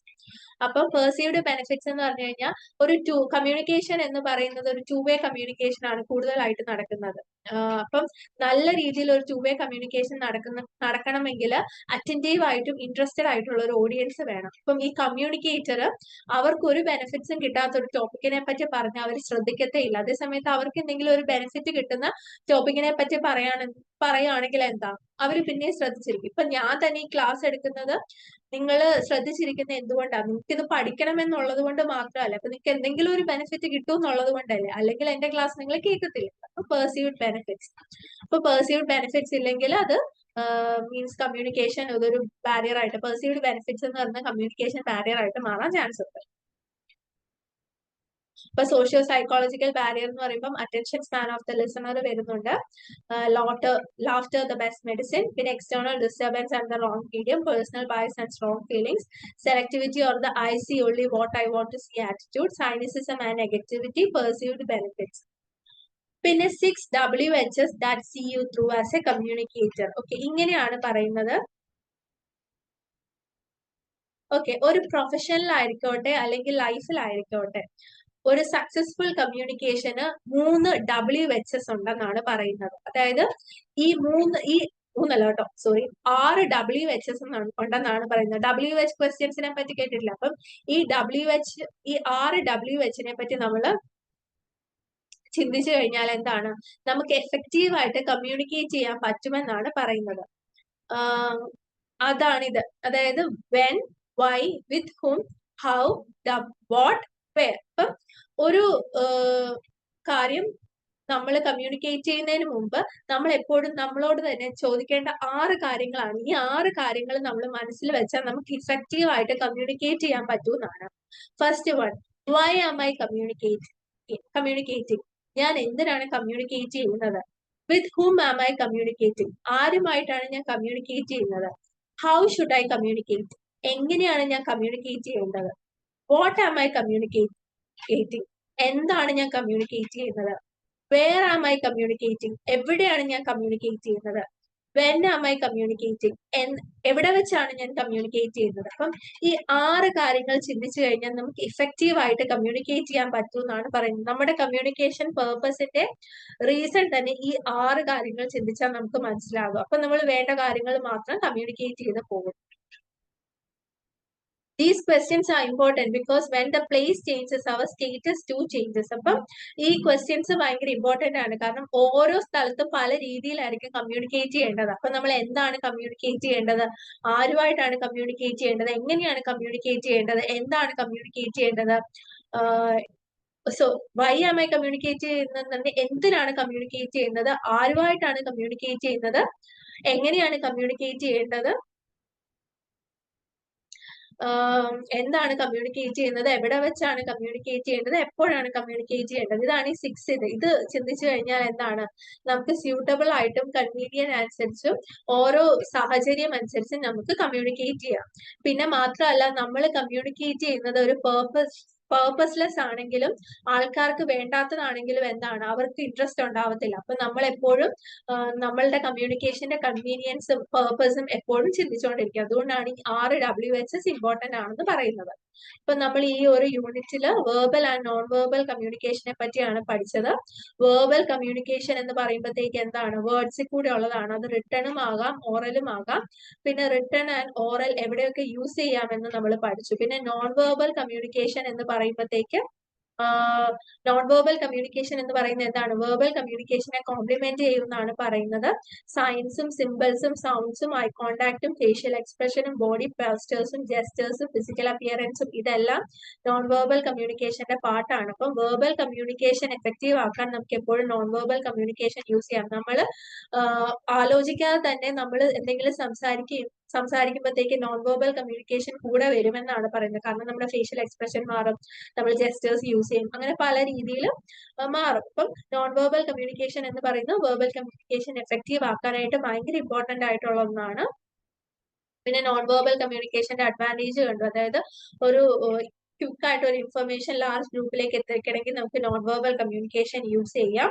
അപ്പം പെർസീവ്ഡ് ബെനിഫിറ്റ്സ് എന്ന് പറഞ്ഞു കഴിഞ്ഞാൽ ഒരു കമ്മ്യൂണിക്കേഷൻ എന്ന് പറയുന്നത് ഒരു ടു വേ കമ്മ്യൂണിക്കേഷൻ ആണ് കൂടുതലായിട്ട് നടക്കുന്നത്. അപ്പം നല്ല രീതിയിൽ ഒരു ടു വേ കമ്മ്യൂണിക്കേഷൻ നടക്കണമെങ്കിൽ അറ്റൻറ്റീവ് ആയിട്ടും ഇൻട്രസ്റ്റഡ് ആയിട്ടുള്ള ഒരു ഓഡിയൻസ് വേണം. അപ്പം ഈ കമ്മ്യൂണിക്കേറ്റർ അവർക്ക് ഒരു ബെനിഫിറ്റ്സും കിട്ടാത്ത ഒരു ടോപ്പിക്കിനെ പറ്റി പറഞ്ഞാൽ അവർ ശ്രദ്ധിക്കത്തേ ഇല്ല. അതേസമയത്ത് അവർക്ക് എന്തെങ്കിലും ഒരു ബെനിഫിറ്റ് കിട്ടുന്ന ടോപ്പിക്കിനെ പറ്റി പറയുകയാണെങ്കിൽ എന്താ അവര് പിന്നെ ശ്രദ്ധിച്ചിരിക്കും. ഇപ്പൊ ഞാൻ തന്നെ ഈ ക്ലാസ് എടുക്കുന്നത് നിങ്ങൾ ശ്രദ്ധിച്ചിരിക്കുന്നത് എന്തുകൊണ്ടാണ്, നിങ്ങൾക്ക് ഇത് പഠിക്കണമെന്നുള്ളത് കൊണ്ട് മാത്രമല്ല, അപ്പൊ നിങ്ങൾക്ക് എന്തെങ്കിലും ഒരു ബെനിഫിറ്റ് കിട്ടും എന്നുള്ളത് കൊണ്ടല്ലേ, അല്ലെങ്കിൽ എന്റെ ക്ലാസ് നിങ്ങൾ കേൾക്കത്തില്ല. അപ്പൊ പെർസീവ്ഡ് ബെനിഫിറ്റ്സ്. അപ്പൊ പെർസീവ്ഡ് ബെനിഫിറ്റ്സ് ഇല്ലെങ്കിൽ അത് മീൻസ് കമ്മ്യൂണിക്കേഷൻ ഇതൊരു ബാരിയർ ആയിട്ട്, പെർസീവ്ഡ് ബെനിഫിറ്റ്സ് എന്ന് പറഞ്ഞ കമ്മ്യൂണിക്കേഷൻ ബാരിയർ ആയിട്ട് മാറാൻ ചാൻസ് ഉണ്ട്. ഇപ്പൊ സോഷ്യോ സൈക്കോളജിക്കൽ ബാരിയർ എന്ന് പറയുമ്പോൾ attention span of the listener വരുന്നുണ്ട്. Laughter the best medicine. പിന്നെ external disturbance and the wrong medium, personal bias and strong feelings, selectivity or the I see only what I want to see attitude, cynicism and negativity, perceived benefits. പിന്നെ 6 WHs that see you through as a communicator. Okay ഇങ്ങനെയാണ് പറയുന്നത്. ഓക്കെ ഒരു പ്രൊഫഷനിലായിരിക്കോട്ടെ അല്ലെങ്കിൽ ലൈഫിലായിരിക്കോട്ടെ ഒരു സക്സസ്ഫുൾ കമ്മ്യൂണിക്കേഷന് 3 WHs ഉണ്ടെന്നാണ് പറയുന്നത്. അതായത് ഈ മൂന്നല്ല കേട്ടോ, സോറി, 6 WHS ഉണ്ടെന്നാണ് പറയുന്നത്. WH ക്വസ്റ്റ്യൻസിനെ പറ്റി കേട്ടിട്ടില്ല. അപ്പം ഈ WH, ഈ 6 WHനെ പറ്റി നമ്മൾ ചിന്തിച്ചു കഴിഞ്ഞാൽ എന്താണ്, നമുക്ക് എഫക്റ്റീവ് ആയിട്ട് കമ്മ്യൂണിക്കേറ്റ് ചെയ്യാൻ പറ്റുമെന്നാണ് പറയുന്നത്. അതാണിത്. അതായത് when, why, with whom, how, what, where. അപ്പം ഒരു കാര്യം നമ്മൾ കമ്മ്യൂണിക്കേറ്റ് ചെയ്യുന്നതിന് മുമ്പ് നമ്മൾ എപ്പോഴും നമ്മളോട് തന്നെ ചോദിക്കേണ്ട 6 കാര്യങ്ങളാണ്. ഈ 6 കാര്യങ്ങൾ നമ്മൾ മനസ്സിൽ വെച്ചാൽ നമുക്ക് ഇഫക്റ്റീവ് ആയിട്ട് കമ്മ്യൂണിക്കേറ്റ് ചെയ്യാൻ പറ്റുമെന്നാണ്. First one, why am I communicating? ഞാൻ എന്തിനാണ് കമ്മ്യൂണിക്കേറ്റ് ചെയ്യുന്നത്? വിത്ത് ഹൂം ആം ഐ കമ്മ്യൂണിക്കേറ്റിംഗ്? ആരുമായിട്ടാണ് ഞാൻ കമ്മ്യൂണിക്കേറ്റ് ചെയ്യുന്നത്? How should I communicate? എങ്ങനെയാണ് ഞാൻ കമ്മ്യൂണിക്കേറ്റ് ചെയ്യേണ്ടത്? What am I communicating? എന്താണ് ഞാൻ കമ്മ്യൂണിക്കേറ്റ് ചെയ്യുന്നത്? Where am I communicating? എവിടെയാണ് ഞാൻ കമ്മ്യൂണിക്കേറ്റ് ചെയ്യുന്നത്? When am I communicating? എവിടെ വെച്ചാണ് ഞാൻ കമ്മ്യൂണിക്കേറ്റ് ചെയ്യുന്നത്? അപ്പം ഈ 6 കാര്യങ്ങൾ ചിന്തിച്ചു കഴിഞ്ഞാൽ നമുക്ക് ഇഫക്റ്റീവ് ആയിട്ട് കമ്മ്യൂണിക്കേറ്റ് ചെയ്യാൻ പറ്റും എന്നാണ് പറയുന്നത്. നമ്മുടെ കമ്മ്യൂണിക്കേഷൻ പേർപ്പസിന്റെ റീസൺ തന്നെ ഈ 6 കാര്യങ്ങൾ ചിന്തിച്ചാൽ നമുക്ക് മനസ്സിലാകും. അപ്പൊ നമ്മൾ വേണ്ട കാര്യങ്ങൾ മാത്രം കമ്മ്യൂണിക്കേറ്റ് ചെയ്ത് പോകും. These questions are important because when the place changes, our status too changes. അപ്പം ഈ ക്വസ്റ്റ്യൻസ് ഭയങ്കര ഇമ്പോർട്ടന്റ് ആണ്. കാരണം ഓരോ സ്ഥലത്തും പല രീതിയിലായിരിക്കും കമ്മ്യൂണിക്കേറ്റ് ചെയ്യേണ്ടത്. അപ്പൊ നമ്മൾ എന്താണ് കമ്മ്യൂണിക്കേറ്റ് ചെയ്യേണ്ടത്? ആരുമായിട്ടാണ് കമ്മ്യൂണിക്കേറ്റ് ചെയ്യേണ്ടത്? എങ്ങനെയാണ് കമ്മ്യൂണിക്കേറ്റ് ചെയ്യേണ്ടത്? എന്താണ് കമ്മ്യൂണിക്കേറ്റ് ചെയ്യേണ്ടത്? So why am I communicate ചെയ്യുന്നത്? എന്തിനാണ് കമ്മ്യൂണിക്കേറ്റ് ചെയ്യുന്നത്? ആരുമായിട്ടാണ് കമ്മ്യൂണിക്കേറ്റ് ചെയ്യുന്നത്? എങ്ങനെയാണ് കമ്മ്യൂണിക്കേറ്റ് ചെയ്യേണ്ടത്? എന്താണ് കമ്മ്യൂണിക്കേറ്റ് ചെയ്യുന്നത്? എവിടെ വെച്ചാണ് കമ്മ്യൂണിക്കേറ്റ് ചെയ്യേണ്ടത്? എപ്പോഴാണ് കമ്മ്യൂണിക്കേറ്റ് ചെയ്യേണ്ടത്? ഇതാണ് ഈ 6. ഇത് ചിന്തിച്ചു കഴിഞ്ഞാൽ എന്താണ്, നമുക്ക് സ്യൂട്ടബിൾ ആയിട്ടും കൺവീനിയന്റ് അനുസരിച്ചും ഓരോ സാഹചര്യം അനുസരിച്ചും നമുക്ക് കമ്മ്യൂണിക്കേറ്റ് ചെയ്യാം. പിന്നെ മാത്രമല്ല, നമ്മൾ കമ്മ്യൂണിക്കേറ്റ് ചെയ്യുന്നത് ഒരു പേർപ്പസ്ലെസ് ആണെങ്കിലും ആൾക്കാർക്ക് വേണ്ടാത്തതാണെങ്കിലും എന്താണ്, അവർക്ക് ഇൻട്രസ്റ്റ് ഉണ്ടാവത്തില്ല. അപ്പൊ നമ്മൾ എപ്പോഴും നമ്മളുടെ കമ്മ്യൂണിക്കേഷന്റെ കൺവീനിയൻസും പേർപ്പസും എപ്പോഴും ചിന്തിച്ചുകൊണ്ടിരിക്കുക. അതുകൊണ്ടാണ് ഈ 6 WHS ഇമ്പോർട്ടന്റ് ആണെന്ന് പറയുന്നത്. ഇപ്പൊ നമ്മൾ ഈ ഒരു യൂണിറ്റില് വേർബൽ ആൻഡ് നോൺ വേർബൽ കമ്മ്യൂണിക്കേഷനെ പറ്റിയാണ് പഠിച്ചത്. വേർബൽ കമ്മ്യൂണിക്കേഷൻ എന്ന് പറയുമ്പോഴത്തേക്ക് എന്താണ്, വേർഡ്സിൽ കൂടെ ഉള്ളതാണ്. അത് റിട്ടണും ആകാം, ഓറലും ആകാം. പിന്നെ റിട്ടൺ ആൻഡ് ഓറൽ എവിടെയൊക്കെ യൂസ് ചെയ്യാമെന്ന് നമ്മൾ പഠിച്ചു. പിന്നെ നോൺ വേർബൽ കമ്മ്യൂണിക്കേഷൻ എന്ന് പറയുമ്പോഴത്തേക്ക് നോൺ വേർബൽ കമ്മ്യൂണിക്കേഷൻ എന്ന് പറയുന്നത് എന്താണ്, വേർബൽ കമ്മ്യൂണിക്കേഷനെ കോംപ്ലിമെന്റ് ചെയ്യുമെന്നാണ് പറയുന്നത്. സൈൻസും സിമ്പിൾസും സൗണ്ട്സും ഐ കോണ്ടാക്റ്റും ഫേഷ്യൽ എക്സ്പ്രഷനും ബോഡി പോസ്റ്റേഴ്സും ജെസ്റ്റേഴ്സും ഫിസിക്കൽ അപ്പിയറൻസും ഇതെല്ലാം നോൺ വേർബൽ കമ്മ്യൂണിക്കേഷന്റെ പാർട്ടാണ്. അപ്പം വേർബൽ കമ്മ്യൂണിക്കേഷൻ എഫക്റ്റീവ് ആക്കാൻ നമുക്ക് എപ്പോഴും നോൺ വേർബൽ കമ്മ്യൂണിക്കേഷൻ യൂസ് ചെയ്യാം. നമ്മൾ ആലോചിക്കാതെ തന്നെ നമ്മൾ എന്തെങ്കിലും സംസാരിക്കുമ്പോഴത്തേക്ക് നോൺ വേർബൽ കമ്മ്യൂണിക്കേഷൻ കൂടെ വരുമെന്നാണ് പറയുന്നത്. കാരണം നമ്മുടെ ഫേഷ്യൽ എക്സ്പ്രഷൻ മാറും, നമ്മൾ ജെസ്റ്റേഴ്സ് യൂസ് ചെയ്യും, അങ്ങനെ പല രീതിയിലും മാറും. അപ്പം നോൺ വേർബൽ കമ്മ്യൂണിക്കേഷൻ എന്ന് പറയുന്നത് വേർബൽ കമ്മ്യൂണിക്കേഷൻ എഫക്റ്റീവ് ആക്കാനായിട്ട് ഭയങ്കര ഇമ്പോർട്ടന്റ് ആയിട്ടുള്ള ഒന്നാണ്. പിന്നെ നോൺ വേർബൽ കമ്മ്യൂണിക്കേഷന്റെ അഡ്വാൻറ്റേജ് കണ്ടു. അതായത് ഒരു ക്വിക്ക് ആയിട്ട് ഒരു ഇൻഫർമേഷൻ ലാർജ് ഗ്രൂപ്പിലേക്ക് എത്തിക്കണമെങ്കിൽ നമുക്ക് നോൺ വേർബൽ കമ്മ്യൂണിക്കേഷൻ യൂസ് ചെയ്യാം.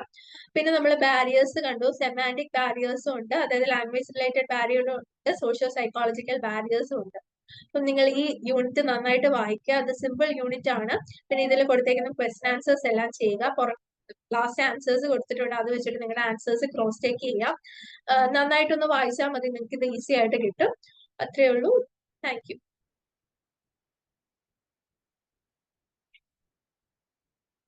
പിന്നെ നമ്മൾ ബാരിയേഴ്സ് കണ്ടു, സെമാൻറ്റിക് ബാരിയേഴ്സും ഉണ്ട്, അതായത് ലാംഗ്വേജ് റിലേറ്റഡ് ബാരിയറും ഉണ്ട്, സോഷ്യോ സൈക്കോളജിക്കൽ ബാരിയേഴ്സും ഉണ്ട്. അപ്പം നിങ്ങൾ ഈ യൂണിറ്റ് നന്നായിട്ട് വായിക്കുക. അത് സിമ്പിൾ യൂണിറ്റ് ആണ്. പിന്നെ ഇതിൽ കൊടുത്തേക്കുന്ന ക്വസ്റ്റൻ ആൻസേഴ്സ് എല്ലാം ചെയ്യുക. ലാസ്റ്റ് ആൻസേഴ്സ് കൊടുത്തിട്ടുണ്ട്, അത് വെച്ചിട്ട് നിങ്ങളുടെ ആൻസേഴ്സ് ക്രോസ് ചെക്ക് ചെയ്യാം. നന്നായിട്ടൊന്ന് വായിച്ചാൽ മതി, നിങ്ങൾക്ക് ഇത് ഈസി ആയിട്ട് കിട്ടും. അത്രയേ ഉള്ളൂ. Thank you.